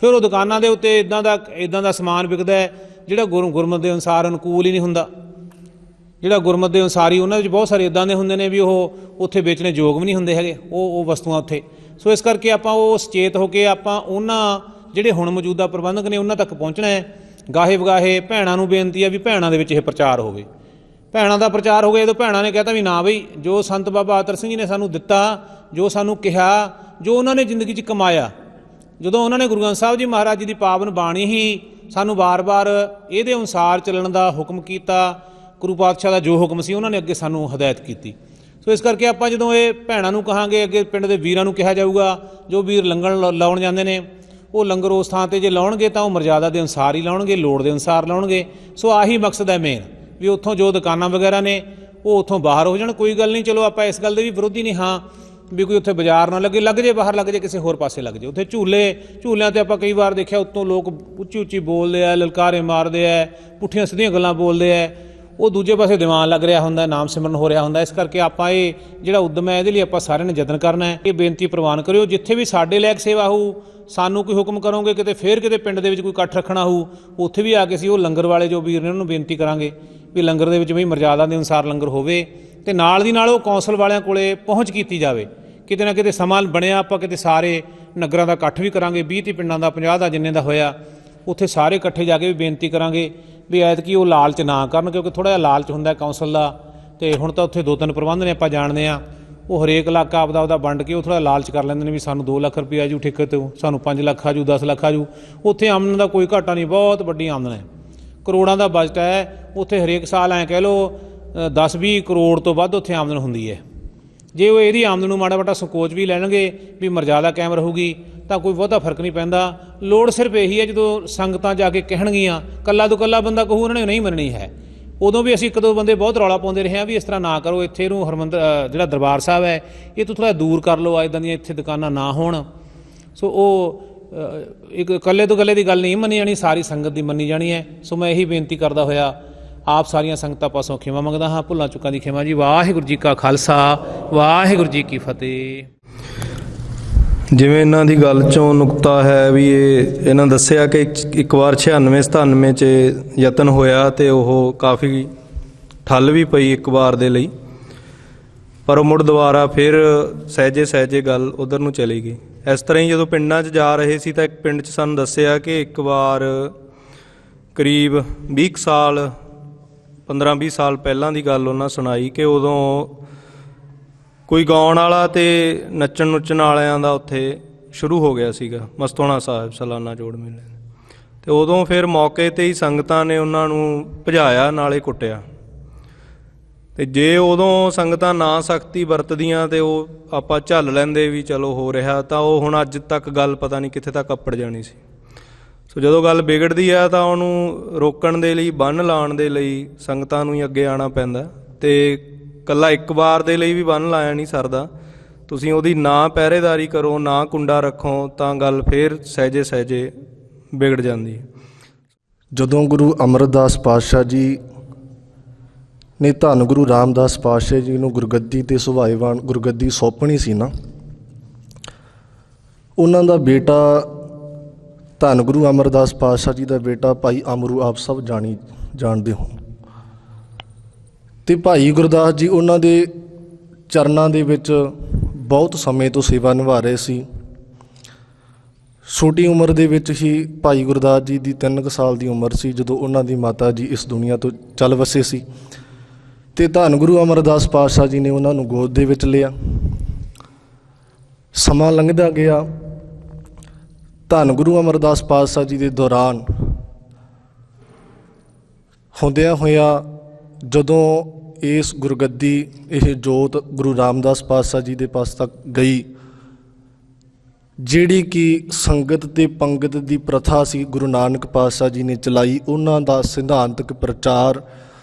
ਫਿਰ ਉਹ ਦੁਕਾਨਾਂ ਦੇ ਉੱਤੇ ਇੱਦਾਂ ਦਾ ਸਮਾਨ ਵਿਕਦਾ ਹੈ ਜਿਹੜਾ ਗੁਰਮਤਿ ਦੇ ਅਨੁਸਾਰ ਅਨੁਕੂਲ ਹੀ ਨਹੀਂ ਹੁੰਦਾ। ਜਿਹੜਾ ਗੁਰਮਤਿ ਦੇ ਅਨੁਸਾਰ ਹੀ, ਉਹਨਾਂ ਵਿੱਚ ਬਹੁਤ ਸਾਰੇ ਇੱਦਾਂ ਦੇ ਹੁੰਦੇ ਨੇ ਵੀ ਉਹ ਉੱਥੇ ਵੇਚਣੇ ਯੋਗ ਵੀ ਨਹੀਂ ਹੁੰਦੇ ਹੈਗੇ ਉਹ ਵਸਤੂਆਂ ਉੱਥੇ। ਸੋ ਇਸ ਕਰਕੇ ਆਪਾਂ ਉਹ ਸੁਚੇਤ ਹੋ ਕੇ ਆਪਾਂ ਉਹਨਾਂ ਜਿਹੜੇ ਹੁਣ ਮੌਜੂਦਾ ਪ੍ਰਬੰਧਕ ਨੇ ਉਹਨਾਂ ਤੱਕ ਪਹੁੰਚਣਾ ਹੈ। ਗਾਹੇ ਵਗਾਹੇ ਭੈਣਾਂ ਨੂੰ ਬੇਨਤੀ ਹੈ ਵੀ ਭੈਣਾਂ ਦੇ ਵਿੱਚ ਇਹ ਪ੍ਰਚਾਰ ਹੋਵੇ, ਭੈਣਾਂ ਦਾ ਪ੍ਰਚਾਰ ਹੋ ਗਿਆ। ਜਦੋਂ ਭੈਣਾਂ ਨੇ ਕਹਿਤਾ ਵੀ ਨਾ ਬਈ, ਜੋ ਸੰਤ ਬਾਬਾ ਅਤਰ ਸਿੰਘ ਜੀ ਨੇ ਸਾਨੂੰ ਦਿੱਤਾ, ਜੋ ਸਾਨੂੰ ਕਿਹਾ, ਜੋ ਉਹਨਾਂ ਨੇ ਜ਼ਿੰਦਗੀ 'ਚ ਕਮਾਇਆ, ਜਦੋਂ ਉਹਨਾਂ ਨੇ ਗੁਰੂ ਗ੍ਰੰਥ ਸਾਹਿਬ ਜੀ ਮਹਾਰਾਜ ਜੀ ਦੀ ਪਾਵਨ ਬਾਣੀ ਹੀ ਸਾਨੂੰ ਵਾਰ-ਵਾਰ ਇਹਦੇ ਅਨੁਸਾਰ ਚੱਲਣ ਦਾ ਹੁਕਮ ਕੀਤਾ, ਗੁਰੂ ਪਾਤਸ਼ਾਹ ਦਾ ਜੋ ਹੁਕਮ ਸੀ ਉਹਨਾਂ ਨੇ ਅੱਗੇ ਸਾਨੂੰ ਹਦਾਇਤ ਕੀਤੀ। ਸੋ ਇਸ ਕਰਕੇ ਆਪਾਂ ਜਦੋਂ ਇਹ ਭੈਣਾਂ ਨੂੰ ਕਹਾਂਗੇ, ਅੱਗੇ ਪਿੰਡ ਦੇ ਵੀਰਾਂ ਨੂੰ ਕਿਹਾ ਜਾਊਗਾ, ਜੋ ਵੀਰ ਲੰਗਰ ਲਾਉਣ ਜਾਂਦੇ ਨੇ ਉਹ ਲੰਗਰ ਉਸ ਥਾਂ 'ਤੇ ਜੇ ਲਾਉਣਗੇ ਤਾਂ ਉਹ ਮਰਜ਼ਾਦਾ ਦੇ ਅਨੁਸਾਰ ਹੀ ਲਾਉਣਗੇ, ਲੋੜ ਦੇ ਅਨੁਸਾਰ ਲਾਉਣਗੇ। ਸੋ ਆਹੀ ਮਕਸਦ ਹੈ ਮੇਨ, ਵੀ ਉੱਥੋਂ ਜੋ ਦੁਕਾਨਾਂ ਵਗੈਰਾ ਨੇ ਉਹ ਉੱਥੋਂ ਬਾਹਰ ਹੋ ਜਾਣ। ਕੋਈ ਗੱਲ ਨਹੀਂ, ਚਲੋ ਆਪਾਂ ਇਸ ਗੱਲ ਦੇ ਵੀ ਵਿਰੋਧੀ ਨਹੀਂ ਹਾਂ ਵੀ ਕੋਈ ਉੱਥੇ ਬਾਜ਼ਾਰ ਨਾ ਲੱਗੇ, ਲੱਗ ਜੇ ਬਾਹਰ, ਲੱਗ ਜੇ ਕਿਸੇ ਹੋਰ ਪਾਸੇ ਲੱਗ ਜੇ। ਉੱਥੇ ਝੂਲਿਆਂ 'ਤੇ ਆਪਾਂ ਕਈ ਵਾਰ ਦੇਖਿਆ ਉੱਤੋਂ ਲੋਕ ਉੱਚੀ ਬੋਲਦੇ ਆ, ਲਲਕਾਰੇ ਮਾਰਦੇ ਆ, ਪੁੱਠੀਆਂ ਸਿੱਧੀਆਂ ਗੱਲਾਂ ਬੋਲਦੇ ਆ, ਉਹ ਦੂਜੇ ਪਾਸੇ ਦੀਵਾਨ ਲੱਗ ਰਿਹਾ ਹੁੰਦਾ, ਨਾਮ ਸਿਮਰਨ ਹੋ ਰਿਹਾ ਹੁੰਦਾ। ਇਸ ਕਰਕੇ ਆਪਾਂ ਇਹ ਜਿਹੜਾ ਉਦਮ ਹੈ ਇਹਦੇ ਲਈ ਆਪਾਂ ਸਾਰਿਆਂ ਨੇ ਯਤਨ ਕਰਨਾ ਹੈ। ਇਹ ਬੇਨਤੀ ਪ੍ਰਵਾਨ ਕਰਿਓ, ਜਿੱਥੇ ਵੀ ਸਾਡੇ ਲਾਇਕ ਸੇਵਾ ਹੋਊ, ਸਾਨੂੰ ਕੋਈ ਹੁਕਮ ਕਰੋਗੇ, ਕਿਤੇ ਪਿੰਡ ਦੇ ਵਿੱਚ ਕੋਈ ਇਕੱਠ ਰੱਖਣਾ ਹੋਊ, ਉੱਥੇ ਵੀ ਆ ਕੇ ਅਸੀਂ ਉਹ ਲੰਗਰ ਵਾਲੇ ਜੋ ਵੀਰ ਨੇ ਉਹਨਾਂ ਨੂੰ ਬੇਨਤੀ ਕਰਾਂਗੇ ਵੀ ਲੰਗਰ ਦੇ ਵਿੱਚ ਵੀ ਮਰਜ਼ਾਦਾ ਦੇ ਅਨੁਸਾਰ ਲੰਗਰ ਹੋਵੇ। ਅਤੇ ਨਾਲ ਦੀ ਨਾਲ ਉਹ ਕੌਂਸਲ ਵਾਲਿਆਂ ਕੋਲੇ ਪਹੁੰਚ ਕੀਤੀ ਜਾਵੇ। ਕਿਤੇ ਨਾ ਕਿਤੇ ਸਮਾਂ ਬਣਿਆ, ਆਪਾਂ ਕਿਤੇ ਸਾਰੇ ਨਗਰਾਂ ਦਾ ਇਕੱਠ ਵੀ ਕਰਾਂਗੇ, 20-30 ਪਿੰਡਾਂ ਦਾ, 50 ਦਾ, ਜਿੰਨੇ ਦਾ ਹੋਇਆ, ਉੱਥੇ ਸਾਰੇ ਇਕੱਠੇ ਜਾ ਕੇ ਵੀ ਬੇਨਤੀ ਕਰਾਂਗੇ ਵੀ ਐਤਕੀ ਉਹ ਲਾਲਚ ਨਾ ਕਰਨ, ਕਿਉਂਕਿ ਥੋੜ੍ਹਾ ਜਿਹਾ ਲਾਲਚ ਹੁੰਦਾ ਕੌਂਸਲ ਦਾ। ਅਤੇ ਹੁਣ ਤਾਂ ਉੱਥੇ 2-3 ਪ੍ਰਬੰਧ ਨੇ ਆਪਾਂ ਜਾਣਦੇ ਹਾਂ, ਉਹ ਹਰੇਕ ਇਲਾਕਾ ਆਪਦਾ ਵੰਡ ਕੇ ਉਹ ਥੋੜ੍ਹਾ ਲਾਲਚ ਕਰ ਲੈਂਦੇ ਨੇ ਵੀ ਸਾਨੂੰ 2 ਲੱਖ ਰੁਪਇਆ ਆਜੂ ਠੇਕੇ ਤੋਂ, ਸਾਨੂੰ 5 ਲੱਖ ਆਜੂ, 10 ਲੱਖ ਆਜੂ। ਉੱਥੇ ਆਮਦਨ ਦਾ ਕੋਈ ਘਾਟਾ ਨਹੀਂ, ਬਹੁਤ ਵੱਡੀ ਆਮਦਨ ਹੈ, ਕਰੋੜਾਂ ਦਾ ਬਜਟ ਹੈ। ਉੱਥੇ ਹਰੇਕ ਸਾਲ ਐਂ ਕਹਿ ਲਓ 10-20 ਕਰੋੜ ਤੋਂ ਵੱਧ ਉੱਥੇ ਆਮਦਨ ਹੁੰਦੀ ਹੈ। ਜੇ ਉਹ ਇਹਦੀ ਆਮਦਨ ਨੂੰ ਮਾੜਾ ਮੋਟਾ ਸੰਕੋਚ ਵੀ ਲੈਣਗੇ ਵੀ ਮਰਜ਼ਾਦਾ ਕਾਇਮ ਰਹੂਗੀ ਤਾਂ ਕੋਈ ਬਹੁਤਾ ਫਰਕ ਨਹੀਂ ਪੈਂਦਾ। ਲੋੜ ਸਿਰਫ ਇਹੀ ਹੈ ਜਦੋਂ ਸੰਗਤਾਂ ਜਾ ਕੇ ਕਹਿਣਗੀਆਂ, ਕੱਲਾ ਤੋਂ ਕੱਲਾ ਬੰਦਾ ਕਹੂ ਉਹਨਾਂ ਨੇ ਨਹੀਂ ਮੰਨਣੀ ਹੈ। ਉਦੋਂ ਵੀ ਅਸੀਂ 1-2 ਬੰਦੇ ਬਹੁਤ ਰੌਲਾ ਪਾਉਂਦੇ ਰਹੇ ਹਾਂ ਵੀ ਇਸ ਤਰ੍ਹਾਂ ਨਾ ਕਰੋ, ਇੱਥੇ ਇਹਨੂੰ ਜਿਹੜਾ ਦਰਬਾਰ ਸਾਹਿਬ ਹੈ ਇਹ ਤੋਂ ਥੋੜ੍ਹਾ ਦੂਰ ਕਰ ਲਓ, ਇੱਦਾਂ ਦੀਆਂ ਇੱਥੇ ਦੁਕਾਨਾਂ ਨਾ ਹੋਣ। ਸੋ ਉਹ ਇੱਕ ਇਕੱਲੇ ਤੋਂ ਇਕੱਲੇ ਦੀ ਗੱਲ ਨਹੀਂ ਮੰਨੀ ਜਾਣੀ, ਸਾਰੀ ਸੰਗਤ ਦੀ ਮੰਨੀ ਜਾਣੀ ਹੈ। ਸੋ ਮੈਂ ਇਹੀ ਬੇਨਤੀ ਕਰਦਾ ਹੋਇਆ ਆਪ ਸਾਰੀਆਂ ਸੰਗਤਾਂ ਪਾਸੋਂ ਖਿਮਾ ਮੰਗਦਾ ਹਾਂ, ਭੁੱਲਾਂ ਚੁੱਕਾਂ ਦੀ ਖਿਮਾ ਜੀ। ਵਾਹਿਗੁਰੂ ਜੀ ਕਾ ਖਾਲਸਾ, ਵਾਹਿਗੁਰੂ ਜੀ ਕੀ ਫਤਿਹ। ਜਿਵੇਂ ਇਹਨਾਂ ਦੀ ਗੱਲ 'ਚੋਂ ਨੁਕਤਾ ਹੈ ਵੀ ਇਹਨਾਂ ਦੱਸਿਆ ਕਿ ਇੱਕ ਵਾਰ 96-97 'ਚ ਯਤਨ ਹੋਇਆ ਅਤੇ ਉਹ ਕਾਫੀ ਠੱਲ ਵੀ ਪਈ ਇੱਕ ਵਾਰ ਦੇ ਲਈ, ਪਰ ਉਹ ਮੁੜ ਦੁਬਾਰਾ ਫਿਰ ਸਹਿਜੇ ਗੱਲ ਉਧਰ ਨੂੰ ਚਲੀ ਗਈ। ਇਸ ਤਰ੍ਹਾਂ ਹੀ ਜਦੋਂ ਪਿੰਡਾਂ 'ਚ ਜਾ ਰਹੇ ਸੀ ਤਾਂ ਇੱਕ ਪਿੰਡ 'ਚ ਸਾਨੂੰ ਦੱਸਿਆ ਕਿ ਇੱਕ ਵਾਰ ਕਰੀਬ 20 ਸਾਲ 15-20 ਸਾਲ ਪਹਿਲਾਂ ਦੀ ਗੱਲ ਉਹਨਾਂ ਸੁਣਾਈ ਕਿ ਉਦੋਂ ਕੋਈ ਗਾਉਣ ਵਾਲਾ ਅਤੇ ਨੱਚਣ ਨੁੱਚਣ ਵਾਲਿਆਂ ਦਾ ਉੱਥੇ ਸ਼ੁਰੂ ਹੋ ਗਿਆ ਸੀਗਾ ਮਸਤੋਣਾ ਸਾਹਿਬ ਸਾਲਾਨਾ ਜੋੜ ਮੇਲੇ। ਅਤੇ ਉਦੋਂ ਫਿਰ ਮੌਕੇ 'ਤੇ ਹੀ ਸੰਗਤਾਂ ਨੇ ਉਹਨਾਂ ਨੂੰ ਭਜਾਇਆ, ਨਾਲੇ ਕੁੱਟਿਆ। ਅਤੇ ਜੇ ਉਦੋਂ ਸੰਗਤਾਂ ਨਾ ਸਖਤੀ ਵਰਤਦੀਆਂ ਅਤੇ ਉਹ ਆਪਾਂ ਝੱਲ ਲੈਂਦੇ ਵੀ ਚਲੋ ਹੋ ਰਿਹਾ, ਤਾਂ ਉਹ ਹੁਣ ਅੱਜ ਤੱਕ ਗੱਲ ਪਤਾ ਨਹੀਂ ਕਿੱਥੇ ਤੱਕ ਅੱਪੜ ਜਾਣੀ ਸੀ। ਸੋ ਜਦੋਂ ਗੱਲ ਵਿਗੜਦੀ ਆ ਤਾਂ ਉਹਨੂੰ ਰੋਕਣ ਦੇ ਲਈ, ਬੰਨ੍ਹ ਲਾਉਣ ਦੇ ਲਈ ਸੰਗਤਾਂ ਨੂੰ ਹੀ ਅੱਗੇ ਆਉਣਾ ਪੈਂਦਾ। ਅਤੇ ਇਕੱਲਾ ਇੱਕ ਵਾਰ ਦੇ ਲਈ ਵੀ ਬੰਨ੍ਹ ਲਾਇਆ ਨਹੀਂ ਸਰਦਾ, ਤੁਸੀਂ ਉਹਦੀ ਨਾ ਪਹਿਰੇਦਾਰੀ ਕਰੋ, ਨਾ ਕੁੰਡਾ ਰੱਖੋ ਤਾਂ ਗੱਲ ਫਿਰ ਸਹਿਜੇ ਵਿਗੜ ਜਾਂਦੀ। ਜਦੋਂ ਗੁਰੂ ਅਮਰਦਾਸ ਪਾਤਸ਼ਾਹ ਜੀ ਨੇ ਧੰਨ ਗੁਰੂ ਰਾਮਦਾਸ ਪਾਤਸ਼ਾਹ ਜੀ ਨੂੰ ਗੁਰਗੱਦੀ 'ਤੇ ਸੁਭਾਏਵਾਨ ਗੁਰਗੱਦੀ ਸੌਂਪਣੀ ਸੀ ਨਾ, ਉਹਨਾਂ ਦਾ ਬੇਟਾ ਧੰਨ ਗੁਰੂ ਅਮਰਦਾਸ ਪਾਤਸ਼ਾਹ ਜੀ ਦਾ ਬੇਟਾ ਭਾਈ ਅਮਰੂ ਆਪ ਸਭ ਜਾਣਦੇ ਹੋ। ਅਤੇ ਭਾਈ ਗੁਰਦਾਸ ਜੀ ਉਹਨਾਂ ਦੇ ਚਰਨਾਂ ਦੇ ਵਿੱਚ ਬਹੁਤ ਸਮੇਂ ਤੋਂ ਸੇਵਾ ਨਿਭਾ ਰਹੇ ਸੀ। ਛੋਟੀ ਉਮਰ ਦੇ ਵਿੱਚ ਹੀ ਭਾਈ ਗੁਰਦਾਸ ਜੀ ਦੀ 3 ਸਾਲ ਦੀ ਉਮਰ ਸੀ ਜਦੋਂ ਉਹਨਾਂ ਦੀ ਮਾਤਾ ਜੀ ਇਸ ਦੁਨੀਆ ਤੋਂ ਚੱਲ ਵਸੇ ਸੀ, ਅਤੇ ਧੰਨ ਗੁਰੂ ਅਮਰਦਾਸ ਪਾਤਸ਼ਾਹ ਜੀ ਨੇ ਉਹਨਾਂ ਨੂੰ ਗੋਦ ਦੇ ਵਿੱਚ ਲਿਆ। ਸਮਾਂ ਲੰਘਦਾ ਗਿਆ। ਧੰਨ ਗੁਰੂ ਅਮਰਦਾਸ ਪਾਤਸ਼ਾਹ ਜੀ ਦੇ ਦੌਰਾਨ ਹੁੰਦਿਆਂ ਹੋਇਆ ਜਦੋਂ ਇਸ ਗੁਰਗੱਦੀ ਇਹ ਜੋਤ ਗੁਰੂ ਰਾਮਦਾਸ ਪਾਤਸ਼ਾਹ ਜੀ ਦੇ ਪਾਸ ਤੱਕ ਗਈ, ਜਿਹੜੀ ਕਿ ਸੰਗਤ ਤੇ ਪੰਗਤ ਦੀ ਪ੍ਰਥਾ ਸੀ ਗੁਰੂ ਨਾਨਕ ਪਾਤਸ਼ਾਹ ਜੀ ਨੇ ਚਲਾਈ, ਉਹਨਾਂ ਦਾ ਸਿਧਾਂਤਕ ਪ੍ਰਚਾਰ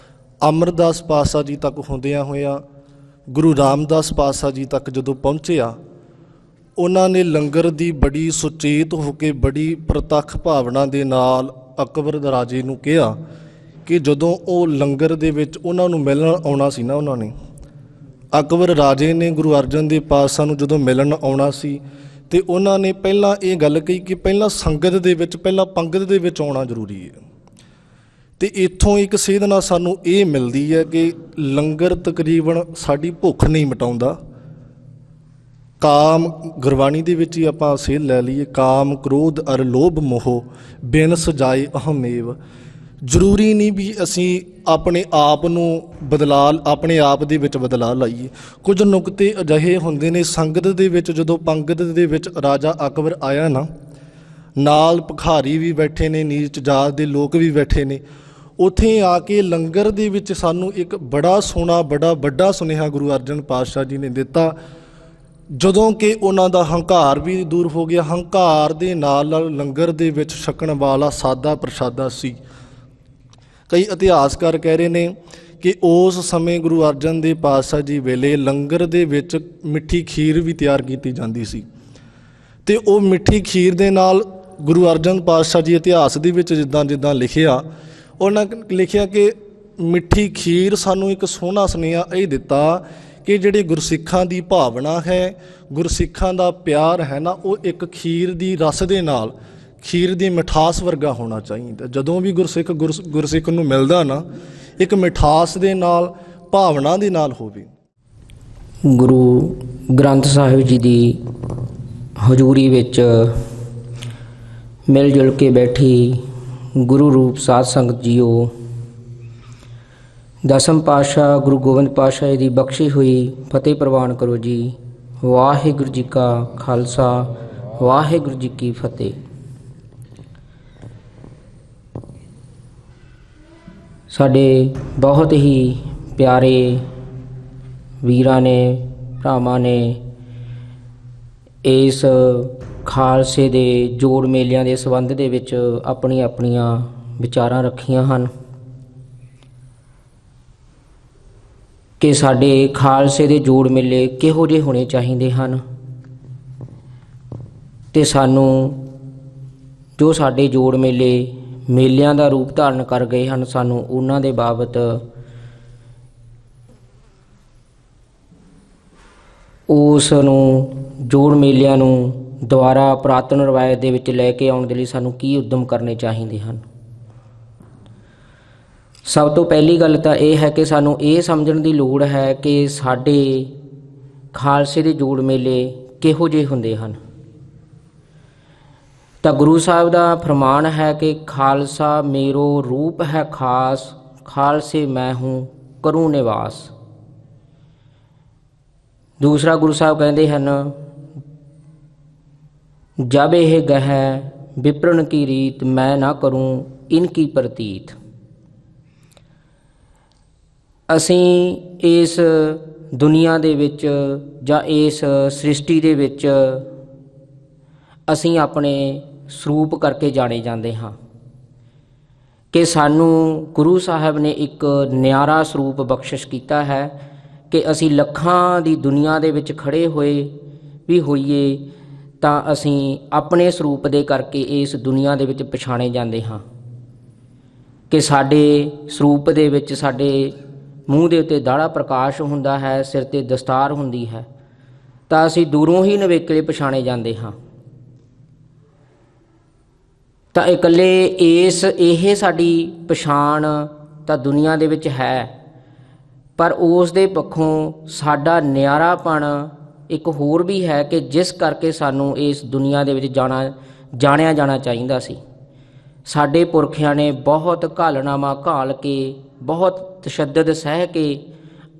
ਅਮਰਦਾਸ ਪਾਤਸ਼ਾਹ ਜੀ ਤੱਕ ਹੁੰਦਿਆਂ ਹੋਇਆ ਗੁਰੂ ਰਾਮਦਾਸ ਪਾਤਸ਼ਾਹ ਜੀ ਤੱਕ ਜਦੋਂ ਪਹੁੰਚਿਆ, ਉਹਨਾਂ ਨੇ ਲੰਗਰ ਦੀ ਬੜੀ ਸੁਚੇਤ ਹੋ ਕੇ ਬੜੀ ਪ੍ਰਤੱਖ ਭਾਵਨਾ ਦੇ ਨਾਲ ਅਕਬਰ ਰਾਜੇ ਨੂੰ ਕਿਹਾ ਕਿ ਜਦੋਂ ਉਹ ਲੰਗਰ ਦੇ ਵਿੱਚ ਉਹਨਾਂ ਨੂੰ ਮਿਲਣ ਆਉਣਾ ਸੀ ਨਾ, ਉਹਨਾਂ ਨੇ ਅਕਬਰ ਰਾਜੇ ਨੇ ਗੁਰੂ ਅਰਜਨ ਦੇਵ ਪਾਤਸ਼ਾਹ ਨੂੰ ਜਦੋਂ ਮਿਲਣ ਆਉਣਾ ਸੀ ਅਤੇ ਉਹਨਾਂ ਨੇ ਪਹਿਲਾਂ ਇਹ ਗੱਲ ਕਹੀ ਕਿ ਪਹਿਲਾਂ ਸੰਗਤ ਦੇ ਵਿੱਚ, ਪਹਿਲਾਂ ਪੰਗਤ ਦੇ ਵਿੱਚ ਆਉਣਾ ਜ਼ਰੂਰੀ ਹੈ। ਅਤੇ ਇੱਥੋਂ ਇੱਕ ਸੇਧ ਨਾਲ ਸਾਨੂੰ ਇਹ ਮਿਲਦੀ ਹੈ ਕਿ ਲੰਗਰ ਤਕਰੀਬਨ ਸਾਡੀ ਭੁੱਖ ਨਹੀਂ ਮਿਟਾਉਂਦਾ। ਕਾਮ ਗੁਰਬਾਣੀ ਦੇ ਵਿੱਚ ਹੀ ਆਪਾਂ ਸੇਧ ਲੈ ਲਈਏ, ਕਾਮ ਕ੍ਰੋਧ ਅਰ ਲੋਭ ਮੋਹ ਬਿਨ ਸਜਾਏ ਅਹਮੇਵ। ਜ਼ਰੂਰੀ ਨਹੀਂ ਵੀ ਅਸੀਂ ਆਪਣੇ ਆਪ ਨੂੰ ਆਪਣੇ ਆਪ ਦੇ ਵਿੱਚ ਬਦਲਾ ਲਾਈਏ। ਕੁਝ ਨੁਕਤੇ ਅਜਿਹੇ ਹੁੰਦੇ ਨੇ ਸੰਗਤ ਦੇ ਵਿੱਚ, ਜਦੋਂ ਪੰਗਤ ਦੇ ਵਿੱਚ ਰਾਜਾ ਅਕਬਰ ਆਇਆ ਨਾ, ਨਾਲ ਭਿਖਾਰੀ ਵੀ ਬੈਠੇ ਨੇ, ਨੀਚ ਜਾਤ ਦੇ ਲੋਕ ਵੀ ਬੈਠੇ ਨੇ, ਉੱਥੇ ਆ ਕੇ ਲੰਗਰ ਦੇ ਵਿੱਚ ਸਾਨੂੰ ਇੱਕ ਬੜਾ ਸੋਹਣਾ ਬੜਾ ਵੱਡਾ ਸੁਨੇਹਾ ਗੁਰੂ ਅਰਜਨ ਪਾਤਸ਼ਾਹ ਜੀ ਨੇ ਦਿੱਤਾ। ਜਦੋਂ ਕਿ ਉਹਨਾਂ ਦਾ ਹੰਕਾਰ ਵੀ ਦੂਰ ਹੋ ਗਿਆ, ਹੰਕਾਰ ਦੇ ਨਾਲ ਲੰਗਰ ਦੇ ਵਿੱਚ ਛਕਣ ਵਾਲਾ ਸਾਦਾ ਪ੍ਰਸ਼ਾਦਾ ਸੀ। ਕਈ ਇਤਿਹਾਸਕਾਰ ਕਹਿ ਰਹੇ ਨੇ ਕਿ ਉਸ ਸਮੇਂ ਗੁਰੂ ਅਰਜਨ ਦੇਵ ਪਾਤਸ਼ਾਹ ਜੀ ਵੇਲੇ ਲੰਗਰ ਦੇ ਵਿੱਚ ਮਿੱਠੀ ਖੀਰ ਵੀ ਤਿਆਰ ਕੀਤੀ ਜਾਂਦੀ ਸੀ, ਅਤੇ ਉਹ ਮਿੱਠੀ ਖੀਰ ਦੇ ਨਾਲ ਗੁਰੂ ਅਰਜਨ ਪਾਤਸ਼ਾਹ ਜੀ ਇਤਿਹਾਸ ਦੇ ਵਿੱਚ ਜਿੱਦਾਂ ਲਿਖਿਆ, ਉਹਨਾਂ ਲਿਖਿਆ ਕਿ ਮਿੱਠੀ ਖੀਰ ਸਾਨੂੰ ਇੱਕ ਸੋਹਣਾ ਸੁਨੇਹਾ ਇਹ ਦਿੱਤਾ ਕਿ ਜਿਹੜੇ ਗੁਰਸਿੱਖਾਂ ਦੀ ਭਾਵਨਾ ਹੈ, ਗੁਰਸਿੱਖਾਂ ਦਾ ਪਿਆਰ ਹੈ ਨਾ, ਉਹ ਇੱਕ ਖੀਰ ਦੀ ਰਸ ਦੇ ਨਾਲ, ਖੀਰ ਦੀ ਮਿਠਾਸ ਵਰਗਾ ਹੋਣਾ ਚਾਹੀਦਾ। ਜਦੋਂ ਵੀ ਗੁਰਸਿੱਖ ਨੂੰ ਮਿਲਦਾ ਨਾ, ਇੱਕ ਮਿਠਾਸ ਦੇ ਨਾਲ, ਭਾਵਨਾ ਦੇ ਨਾਲ ਹੋਵੇ। ਗੁਰੂ ਗ੍ਰੰਥ ਸਾਹਿਬ ਜੀ ਦੀ ਹਜ਼ੂਰੀ ਵਿੱਚ ਮਿਲ ਜੁਲ ਕੇ ਬੈਠੀ ਗੁਰੂ ਰੂਪ ਸਾਧ ਸੰਗਤ ਜੀਓ, ਦਸਮ ਪਾਤਸ਼ਾਹ ਗੁਰੂ ਗੋਬਿੰਦ ਪਾਤਸ਼ਾਹ ਦੀ ਬਖਸ਼ੀ ਹੋਈ ਫਤਿਹ ਪ੍ਰਵਾਨ ਕਰੋ ਜੀ। ਵਾਹਿਗੁਰੂ ਜੀ ਕਾ ਖਾਲਸਾ, ਵਾਹਿਗੁਰੂ ਜੀ ਕੀ ਫਤਿਹ। ਸਾਡੇ ਬਹੁਤ ਹੀ ਪਿਆਰੇ ਵੀਰਾਂ ਨੇ, ਭਰਾਵਾਂ ਨੇ ਇਸ ਖਾਲਸੇ ਦੇ ਜੋੜ ਮੇਲਿਆਂ ਦੇ ਸੰਬੰਧ ਦੇ ਵਿੱਚ ਆਪਣੀਆਂ ਵਿਚਾਰਾਂ ਰੱਖੀਆਂ ਹਨ ਕਿ ਸਾਡੇ ਖਾਲਸੇ ਦੇ ਜੋੜ ਮੇਲੇ ਕਿਹੋ ਜਿਹੇ ਹੋਣੇ ਚਾਹੀਦੇ ਹਨ, ਅਤੇ ਸਾਨੂੰ ਜੋ ਸਾਡੇ ਜੋੜ ਮੇਲਿਆਂ ਦਾ ਰੂਪ ਧਾਰਨ ਕਰ ਗਏ ਹਨ, ਸਾਨੂੰ ਉਹਨਾਂ ਦੇ ਬਾਬਤ ਉਸ ਨੂੰ ਜੋੜ ਮੇਲਿਆਂ ਨੂੰ ਦੁਬਾਰਾ ਪੁਰਾਤਨ ਰਵਾਇਤ ਦੇ ਵਿੱਚ ਲੈ ਕੇ ਆਉਣ ਦੇ ਲਈ ਸਾਨੂੰ ਕੀ ਉਦਮ ਕਰਨੇ ਚਾਹੀਦੇ ਹਨ। ਸਭ ਤੋਂ ਪਹਿਲੀ ਗੱਲ ਤਾਂ ਇਹ ਹੈ ਕਿ ਸਾਨੂੰ ਇਹ ਸਮਝਣ ਦੀ ਲੋੜ ਹੈ ਕਿ ਸਾਡੇ ਖਾਲਸੇ ਦੇ ਜੋੜ ਮੇਲੇ ਕਿਹੋ ਜਿਹੇ ਹੁੰਦੇ ਹਨ। ਤਾਂ ਗੁਰੂ ਸਾਹਿਬ ਦਾ ਫਰਮਾਨ ਹੈ ਕਿ ਖਾਲਸਾ ਮੇਰੋ ਰੂਪ ਹੈ ਖਾਸ, ਖਾਲਸੇ ਮੈਂ ਹੂੰ ਕਰੂੰ ਨਿਵਾਸ। ਦੂਸਰਾ ਗੁਰੂ ਸਾਹਿਬ ਕਹਿੰਦੇ ਹਨ, ਜਬ ਇਹ ਗਹਿ ਵਿਪਰਨ ਕੀ ਰੀਤ, ਮੈਂ ਨਾ ਕਰੂੰ ਇਨਕੀ ਪ੍ਰਤੀਤ। ਅਸੀਂ ਇਸ ਦੁਨੀਆ ਦੇ ਵਿੱਚ ਜਾਂ ਇਸ ਸ੍ਰਿਸ਼ਟੀ ਦੇ ਵਿੱਚ ਅਸੀਂ ਆਪਣੇ ਸਰੂਪ ਕਰਕੇ ਜਾਣੇ ਜਾਂਦੇ ਹਾਂ ਕਿ ਸਾਨੂੰ ਗੁਰੂ ਸਾਹਿਬ ਨੇ ਇੱਕ ਨਿਆਰਾ ਸਰੂਪ ਬਖਸ਼ਿਸ਼ ਕੀਤਾ ਹੈ ਕਿ ਅਸੀਂ ਲੱਖਾਂ ਦੀ ਦੁਨੀਆ ਦੇ ਵਿੱਚ ਖੜ੍ਹੇ ਹੋਏ ਵੀ ਹੋਈਏ ਤਾਂ ਅਸੀਂ ਆਪਣੇ ਸਰੂਪ ਦੇ ਕਰਕੇ ਇਸ ਦੁਨੀਆ ਦੇ ਵਿੱਚ ਪਛਾਣੇ ਜਾਂਦੇ ਹਾਂ ਕਿ ਸਾਡੇ ਸਰੂਪ ਦੇ ਵਿੱਚ ਸਾਡੇ ਮੂੰਹ ਦੇ ਉੱਤੇ ਦਾੜਾ ਪ੍ਰਕਾਸ਼ ਹੁੰਦਾ ਹੈ, ਸਿਰ 'ਤੇ ਦਸਤਾਰ ਹੁੰਦੀ ਹੈ, ਤਾਂ ਅਸੀਂ ਦੂਰੋਂ ਹੀ ਨਵੇਕਲੇ ਪਛਾਣੇ ਜਾਂਦੇ ਹਾਂ। ਤਾਂ ਇਕੱਲੇ ਇਹ ਸਾਡੀ ਪਛਾਣ ਤਾਂ ਦੁਨੀਆ ਦੇ ਵਿੱਚ ਹੈ, ਪਰ ਉਸ ਦੇ ਪੱਖੋਂ ਸਾਡਾ ਨਿਆਰਾਪਣ ਇੱਕ ਹੋਰ ਵੀ ਹੈ ਕਿ ਜਿਸ ਕਰਕੇ ਸਾਨੂੰ ਇਸ ਦੁਨੀਆ ਦੇ ਵਿੱਚ ਜਾਣਿਆ ਜਾਣਾ ਚਾਹੀਦਾ ਸੀ। ਸਾਡੇ ਪੁਰਖਿਆਂ ਨੇ ਬਹੁਤ ਘਾਲਨਾਮਾ ਘਾਲ ਕੇ, ਬਹੁਤ ਤਸ਼ੱਦਦ ਸਹਿ ਕੇ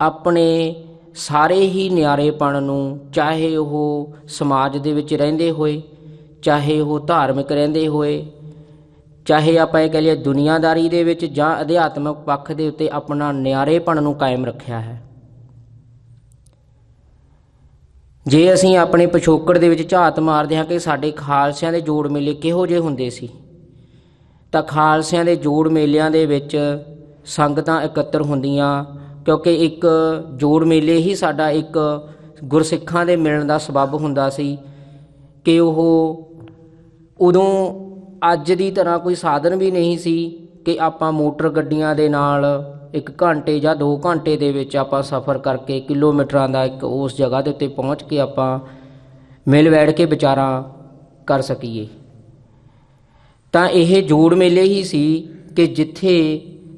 ਆਪਣੇ ਸਾਰੇ ਹੀ ਨਿਆਰੇਪਣ ਨੂੰ, ਚਾਹੇ ਉਹ ਸਮਾਜ ਦੇ ਵਿੱਚ ਰਹਿੰਦੇ ਹੋਏ, ਚਾਹੇ ਉਹ ਧਾਰਮਿਕ ਰਹਿੰਦੇ ਹੋਏ, ਚਾਹੇ ਆਪਾਂ ਇਹ ਕਹਿ ਲਈਏ ਦੁਨੀਆਦਾਰੀ ਦੇ ਵਿੱਚ ਜਾਂ ਅਧਿਆਤਮਿਕ ਪੱਖ ਦੇ ਉੱਤੇ ਆਪਣਾ ਨਿਆਰੇਪਣ ਨੂੰ ਕਾਇਮ ਰੱਖਿਆ ਹੈ। ਜੇ ਅਸੀਂ ਆਪਣੇ ਪਿਛੋਕੜ ਦੇ ਵਿੱਚ ਝਾਤ ਮਾਰਦੇ ਹਾਂ ਕਿ ਸਾਡੇ ਖਾਲਸਿਆਂ ਦੇ ਜੋੜ ਮੇਲੇ ਕਿਹੋ ਜਿਹੇ ਹੁੰਦੇ ਸੀ, ਤਾਂ ਖਾਲਸਿਆਂ ਦੇ ਜੋੜ ਮੇਲਿਆਂ ਦੇ ਵਿੱਚ ਸੰਗਤਾਂ ਇਕੱਤਰ ਹੁੰਦੀਆਂ, ਕਿਉਂਕਿ ਇੱਕ ਜੋੜ ਮੇਲੇ ਹੀ ਸਾਡਾ ਇੱਕ ਗੁਰਸਿੱਖਾਂ ਦੇ ਮਿਲਣ ਦਾ ਸਬੱਬ ਹੁੰਦਾ ਸੀ ਕਿ ਉਹ ਉਦੋਂ ਅੱਜ ਦੀ ਤਰ੍ਹਾਂ ਕੋਈ ਸਾਧਨ ਵੀ ਨਹੀਂ ਸੀ ਕਿ ਆਪਾਂ ਮੋਟਰ ਗੱਡੀਆਂ ਦੇ ਨਾਲ 1 ਘੰਟੇ ਜਾਂ 2 ਘੰਟੇ ਦੇ ਵਿੱਚ ਆਪਾਂ ਸਫ਼ਰ ਕਰਕੇ ਕਿਲੋਮੀਟਰਾਂ ਦਾ ਇੱਕ ਉਸ ਜਗ੍ਹਾ ਦੇ ਉੱਤੇ ਪਹੁੰਚ ਕੇ ਆਪਾਂ ਮਿਲ ਬੈਠ ਕੇ ਵਿਚਾਰਾਂ ਕਰ ਸਕੀਏ। ਤਾਂ ਇਹ ਜੋੜ ਮੇਲੇ ਹੀ ਸੀ ਕਿ ਜਿੱਥੇ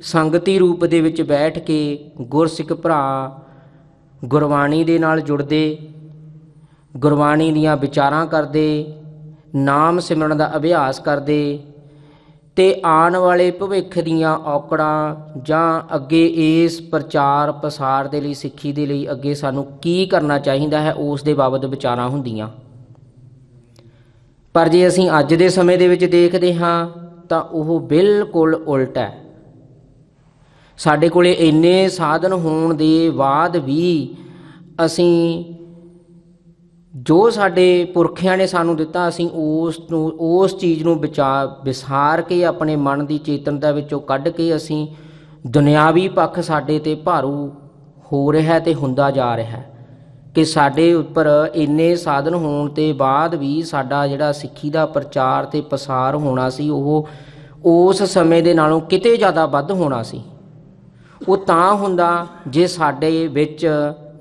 ਸੰਗਤੀ ਰੂਪ ਦੇ ਵਿੱਚ ਬੈਠ ਕੇ ਗੁਰਸਿੱਖ ਭਰਾ ਗੁਰਬਾਣੀ ਦੇ ਨਾਲ ਜੁੜਦੇ, ਗੁਰਬਾਣੀ ਦੀਆਂ ਵਿਚਾਰਾਂ ਕਰਦੇ, ਨਾਮ ਸਿਮਰਨ ਦਾ ਅਭਿਆਸ ਕਰਦੇ ਅਤੇ ਆਉਣ ਵਾਲੇ ਭਵਿੱਖ ਦੀਆਂ ਔਕੜਾਂ ਜਾਂ ਅੱਗੇ ਇਸ ਪ੍ਰਚਾਰ ਪ੍ਰਸਾਰ ਦੇ ਲਈ, ਸਿੱਖੀ ਦੇ ਲਈ ਅੱਗੇ ਸਾਨੂੰ ਕੀ ਕਰਨਾ ਚਾਹੀਦਾ ਹੈ, ਉਸ ਦੇ ਬਾਬਤ ਵਿਚਾਰਾਂ ਹੁੰਦੀਆਂ। ਪਰ ਜੇ ਅਸੀਂ ਅੱਜ ਦੇ ਸਮੇਂ ਦੇ ਵਿੱਚ ਦੇਖਦੇ ਹਾਂ ਤਾਂ ਉਹ ਬਿਲਕੁਲ ਉਲਟ ਹੈ। ਸਾਡੇ ਕੋਲ ਇੰਨੇ ਸਾਧਨ ਹੋਣ ਦੇ ਬਾਅਦ ਵੀ ਅਸੀਂ ਜੋ ਸਾਡੇ ਪੁਰਖਿਆਂ ਨੇ ਸਾਨੂੰ ਦਿੱਤਾ, ਅਸੀਂ ਉਸ ਚੀਜ਼ ਨੂੰ ਵਿਸਾਰ ਕੇ ਆਪਣੇ ਮਨ ਦੀ ਚੇਤਨਤਾ ਵਿੱਚੋਂ ਕੱਢ ਕੇ ਅਸੀਂ ਦੁਨਿਆਵੀ ਪੱਖ ਸਾਡੇ 'ਤੇ ਭਾਰੂ ਹੋ ਰਿਹਾ ਅਤੇ ਹੁੰਦਾ ਜਾ ਰਿਹਾ ਕਿ ਸਾਡੇ ਉੱਪਰ ਇੰਨੇ ਸਾਧਨ ਹੋਣ ਤੋਂ ਬਾਅਦ ਵੀ ਸਾਡਾ ਜਿਹੜਾ ਸਿੱਖੀ ਦਾ ਪ੍ਰਚਾਰ ਅਤੇ ਪ੍ਰਸਾਰ ਹੋਣਾ ਸੀ ਉਹ ਉਸ ਸਮੇਂ ਦੇ ਨਾਲੋਂ ਕਿਤੇ ਜ਼ਿਆਦਾ ਵੱਧ ਹੋਣਾ ਸੀ। ਉਹ ਤਾਂ ਹੁੰਦਾ ਜੇ ਸਾਡੇ ਵਿੱਚ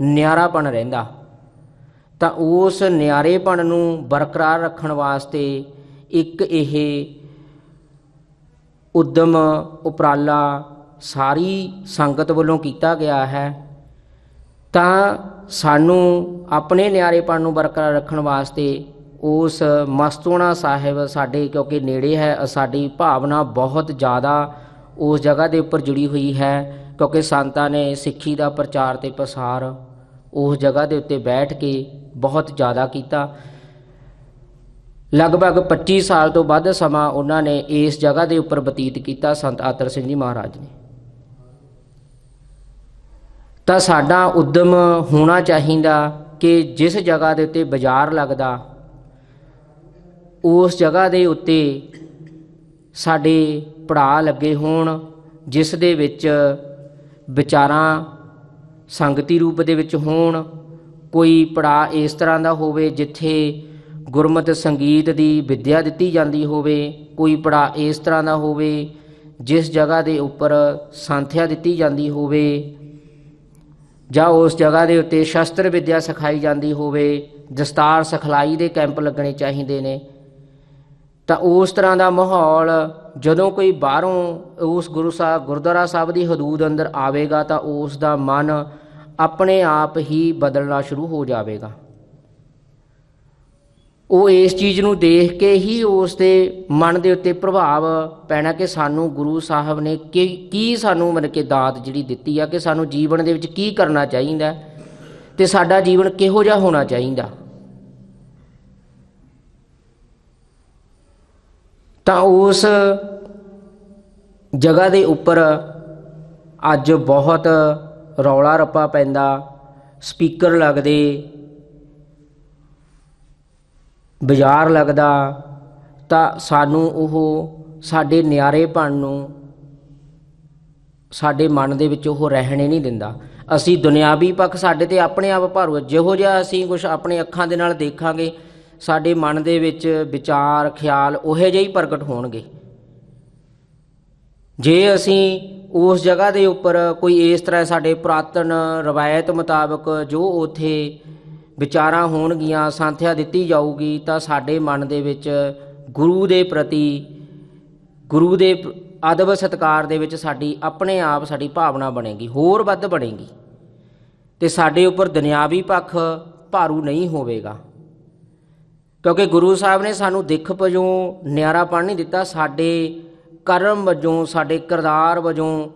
ਨਿਆਰਾਪਣ ਰਹਿੰਦਾ। ਤਾਂ ਉਸ ਨਿਆਰੇਪਣ ਨੂੰ ਬਰਕਰਾਰ ਰੱਖਣ ਵਾਸਤੇ ਇੱਕ ਇਹ ਉਦਮ ਉਪਰਾਲਾ ਸਾਰੀ ਸੰਗਤ ਵੱਲੋਂ ਕੀਤਾ ਗਿਆ ਹੈ। ਤਾਂ ਸਾਨੂੰ ਆਪਣੇ ਨਿਆਰੇਪਣ ਨੂੰ ਬਰਕਰਾਰ ਰੱਖਣ ਵਾਸਤੇ ਉਸ ਮਸਤੂਆਣਾ ਸਾਹਿਬ ਸਾਡੇ ਕਿਉਂਕਿ ਨੇੜੇ ਹੈ, ਸਾਡੀ ਭਾਵਨਾ ਬਹੁਤ ਜ਼ਿਆਦਾ ਉਸ ਜਗ੍ਹਾ ਦੇ ਉੱਪਰ ਜੁੜੀ ਹੋਈ ਹੈ, ਕਿਉਂਕਿ ਸੰਤਾਂ ਨੇ ਸਿੱਖੀ ਦਾ ਪ੍ਰਚਾਰ ਅਤੇ ਪ੍ਰਸਾਰ ਉਸ ਜਗ੍ਹਾ ਦੇ ਉੱਤੇ ਬੈਠ ਕੇ ਬਹੁਤ ਜ਼ਿਆਦਾ ਕੀਤਾ। ਲਗਭਗ 25 ਸਾਲ ਤੋਂ ਵੱਧ ਸਮਾਂ ਉਹਨਾਂ ਨੇ ਇਸ ਜਗ੍ਹਾ ਦੇ ਉੱਪਰ ਬਤੀਤ ਕੀਤਾ, ਸੰਤ ਆਤਰ ਸਿੰਘ ਜੀ ਮਹਾਰਾਜ ਨੇ। ਤਾਂ ਸਾਡਾ ਉਦਮ ਹੋਣਾ ਚਾਹੀਦਾ ਕਿ ਜਿਸ ਜਗ੍ਹਾ ਦੇ ਉੱਤੇ ਬਾਜ਼ਾਰ ਲੱਗਦਾ, ਉਸ ਜਗ੍ਹਾ ਦੇ ਉੱਤੇ ਸਾਡੇ ਪੜਾਅ ਲੱਗੇ ਹੋਣ, ਜਿਸ ਦੇ ਵਿੱਚ ਵਿਚਾਰਾਂ ਸੰਗਤੀ ਰੂਪ ਦੇ ਵਿੱਚ ਹੋਣ। ਕੋਈ ਪੜਾਅ ਇਸ ਤਰ੍ਹਾਂ ਦਾ ਹੋਵੇ ਜਿੱਥੇ ਗੁਰਮਤਿ ਸੰਗੀਤ ਦੀ ਵਿੱਦਿਆ ਦਿੱਤੀ ਜਾਂਦੀ ਹੋਵੇ, ਕੋਈ ਪੜਾਅ ਇਸ ਤਰ੍ਹਾਂ ਦਾ ਹੋਵੇ ਜਿਸ ਜਗ੍ਹਾ ਦੇ ਉੱਪਰ ਸਾਂਥਿਆ ਦਿੱਤੀ ਜਾਂਦੀ ਹੋਵੇ, ਜਾਂ ਉਸ ਜਗ੍ਹਾ ਦੇ ਉੱਤੇ ਸ਼ਸਤਰ ਵਿੱਦਿਆ ਸਿਖਾਈ ਜਾਂਦੀ ਹੋਵੇ, ਦਸਤਾਰ ਸਿਖਲਾਈ ਦੇ ਕੈਂਪ ਲੱਗਣੇ ਚਾਹੀਦੇ ਨੇ। ਤਾਂ ਉਸ ਤਰ੍ਹਾਂ ਦਾ ਮਾਹੌਲ ਜਦੋਂ ਕੋਈ ਬਾਹਰੋਂ ਉਸ ਗੁਰਦੁਆਰਾ ਸਾਹਿਬ ਦੀ ਹਦੂਦ ਅੰਦਰ ਆਵੇਗਾ ਤਾਂ ਉਸ ਦਾ ਮਨ ਆਪਣੇ ਆਪ ਹੀ ਬਦਲਣਾ ਸ਼ੁਰੂ ਹੋ ਜਾਵੇਗਾ। ਉਹ ਇਸ ਚੀਜ਼ ਨੂੰ ਦੇਖ ਕੇ ਹੀ ਉਸ ਦੇ ਮਨ ਦੇ ਉੱਤੇ ਪ੍ਰਭਾਵ ਪੈਣਾ ਕਿ ਸਾਨੂੰ ਗੁਰੂ ਸਾਹਿਬ ਨੇ ਕੀ ਸਾਨੂੰ ਮਤਲਬ ਕਿ ਦਾਤ ਜਿਹੜੀ ਦਿੱਤੀ ਆ ਕਿ ਸਾਨੂੰ ਜੀਵਨ ਦੇ ਵਿੱਚ ਕੀ ਕਰਨਾ ਚਾਹੀਦਾ ਅਤੇ ਸਾਡਾ ਜੀਵਨ ਕਿਹੋ ਜਿਹਾ ਹੋਣਾ ਚਾਹੀਦਾ। ਤਾਂ ਉਸ ਜਗ੍ਹਾ ਦੇ ਉੱਪਰ ਅੱਜ ਬਹੁਤ ਰੌਲਾ ਰੱਪਾ ਪੈਂਦਾ, ਸਪੀਕਰ ਲੱਗਦੇ, ਬਾਜ਼ਾਰ ਲੱਗਦਾ, ਤਾਂ ਸਾਨੂੰ ਉਹ ਸਾਡੇ ਨਿਆਰੇਪਣ ਨੂੰ ਸਾਡੇ ਮਨ ਦੇ ਵਿੱਚ ਉਹ ਰਹਿਣੇ ਨਹੀਂ ਦਿੰਦਾ। ਅਸੀਂ ਦੁਨਿਆਵੀ ਪੱਖ ਸਾਡੇ 'ਤੇ ਆਪਣੇ ਆਪ ਭਾਰੂ, ਜਿਹੋ ਜਿਹਾ ਅਸੀਂ ਕੁਛ ਆਪਣੇ ਅੱਖਾਂ ਦੇ ਨਾਲ ਦੇਖਾਂਗੇ ਸਾਡੇ ਮਨ ਦੇ ਵਿੱਚ ਵਿਚਾਰ ਖਿਆਲ ਉਹੋ ਜਿਹੇ ਹੀ ਪ੍ਰਗਟ ਹੋਣਗੇ। ਜੇ ਅਸੀਂ ਉਸ ਜਗ੍ਹਾ ਦੇ ਉੱਪਰ ਕੋਈ ਇਸ ਤਰ੍ਹਾਂ ਸਾਡੇ ਪੁਰਾਤਨ ਰਵਾਇਤ ਮੁਤਾਬਕ ਜੋ ਉੱਥੇ ਵਿਚਾਰਾਂ ਹੋਣਗੀਆਂ, ਸਾਂਥਿਆ ਦਿੱਤੀ ਜਾਊਗੀ, ਤਾਂ ਸਾਡੇ ਮਨ ਦੇ ਵਿੱਚ ਗੁਰੂ ਦੇ ਪ੍ਰਤੀ ਗੁਰੂ ਦੇ ਅਦਬ ਸਤਿਕਾਰ ਦੇ ਵਿੱਚ ਸਾਡੀ ਆਪਣੇ ਆਪ ਸਾਡੀ ਭਾਵਨਾ ਬਣੇਗੀ, ਹੋਰ ਵੱਧ ਬਣੇਗੀ, ਅਤੇ ਸਾਡੇ ਉੱਪਰ ਦੁਨਿਆਵੀ ਪੱਖ ਭਾਰੂ ਨਹੀਂ ਹੋਵੇਗਾ। ਕਿਉਂਕਿ ਗੁਰੂ ਸਾਹਿਬ ਨੇ ਸਾਨੂੰ ਦਿੱਖ ਵਜੋਂ ਨਿਆਰਾਪਣ ਨਹੀਂ ਦਿੱਤਾ, ਸਾਡੇ ਕਰਮ ਵਜੋਂ, ਸਾਡੇ ਕਿਰਦਾਰ ਵਜੋਂ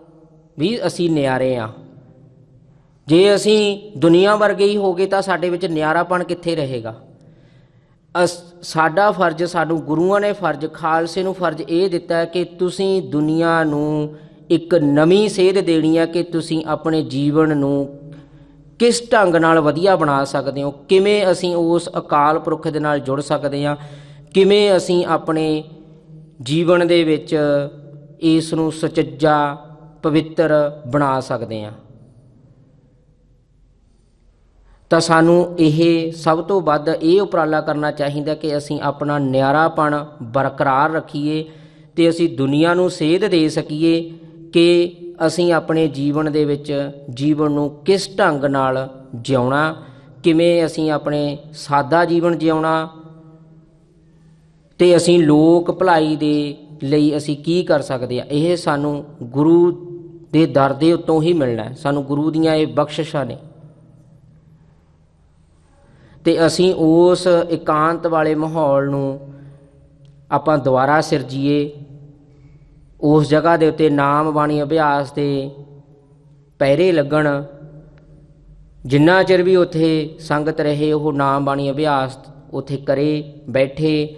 ਵੀ ਅਸੀਂ ਨਿਆਰੇ ਹਾਂ। ਜੇ ਅਸੀਂ ਦੁਨੀਆ ਵਰਗੇ ਹੀ ਹੋ ਗਏ ਤਾਂ ਸਾਡੇ ਵਿੱਚ ਨਿਆਰਾਪਣ ਕਿੱਥੇ ਰਹੇਗਾ। ਸਾਡਾ ਫਰਜ਼, ਸਾਨੂੰ ਗੁਰੂਆਂ ਨੇ ਫਰਜ਼, ਖਾਲਸੇ ਨੂੰ ਫਰਜ਼ ਇਹ ਦਿੱਤਾ ਕਿ ਤੁਸੀਂ ਦੁਨੀਆ ਨੂੰ ਇੱਕ ਨਵੀਂ ਸੇਧ ਦੇਣੀ ਹੈ ਕਿ ਤੁਸੀਂ ਆਪਣੇ ਜੀਵਨ ਨੂੰ ਕਿਸ ਢੰਗ ਨਾਲ ਵਧੀਆ ਬਣਾ ਸਕਦੇ ਹੋ, ਕਿਵੇਂ ਅਸੀਂ ਉਸ ਅਕਾਲ ਪੁਰਖ ਦੇ ਨਾਲ ਜੁੜ ਸਕਦੇ ਹਾਂ, ਕਿਵੇਂ ਅਸੀਂ ਆਪਣੇ ਜੀਵਨ ਦੇ ਵਿੱਚ ਇਸ ਨੂੰ ਸੁਚੱਜਾ ਪਵਿੱਤਰ ਬਣਾ ਸਕਦੇ ਹਾਂ। ਤਾਂ ਸਾਨੂੰ ਇਹ ਸਭ ਤੋਂ ਵੱਧ ਇਹ ਉਪਰਾਲਾ ਕਰਨਾ ਚਾਹੀਦਾ ਕਿ ਅਸੀਂ ਆਪਣਾ ਨਿਆਰਾਪਣ ਬਰਕਰਾਰ ਰੱਖੀਏ ਅਤੇ ਅਸੀਂ ਦੁਨੀਆ ਨੂੰ ਸੇਧ ਦੇ ਸਕੀਏ ਕਿ ਅਸੀਂ ਆਪਣੇ ਜੀਵਨ ਦੇ ਵਿੱਚ ਜੀਵਨ ਨੂੰ ਕਿਸ ਢੰਗ ਨਾਲ ਜਿਉਣਾ, ਕਿਵੇਂ ਅਸੀਂ ਆਪਣੇ ਸਾਦਾ ਜੀਵਨ ਜਿਉਣਾ, ਅਤੇ ਅਸੀਂ ਲੋਕ ਭਲਾਈ ਦੇ ਲਈ ਅਸੀਂ ਕੀ ਕਰ ਸਕਦੇ ਹਾਂ। ਇਹ ਸਾਨੂੰ ਗੁਰੂ ਦੇ ਦਰ ਦੇ ਉੱਤੋਂ ਹੀ ਮਿਲਣਾ, ਸਾਨੂੰ ਗੁਰੂ ਦੀਆਂ ਇਹ ਬਖਸ਼ਿਸ਼ਾਂ ਨੇ। ਅਤੇ ਅਸੀਂ ਉਸ ਇਕਾਂਤ ਵਾਲੇ ਮਾਹੌਲ ਨੂੰ ਆਪਾਂ ਦੁਬਾਰਾ ਸਿਰਜੀਏ, ਉਸ ਜਗ੍ਹਾ ਦੇ ਉੱਤੇ ਨਾਮ ਬਾਣੀ ਅਭਿਆਸ ਦੇ ਪਹਿਰੇ ਲੱਗਣ। ਜਿੰਨਾ ਚਿਰ ਵੀ ਉੱਥੇ ਸੰਗਤ ਰਹੇ ਉਹ ਨਾਮ ਬਾਣੀ ਅਭਿਆਸ ਉੱਥੇ ਕਰੇ, ਬੈਠੇ,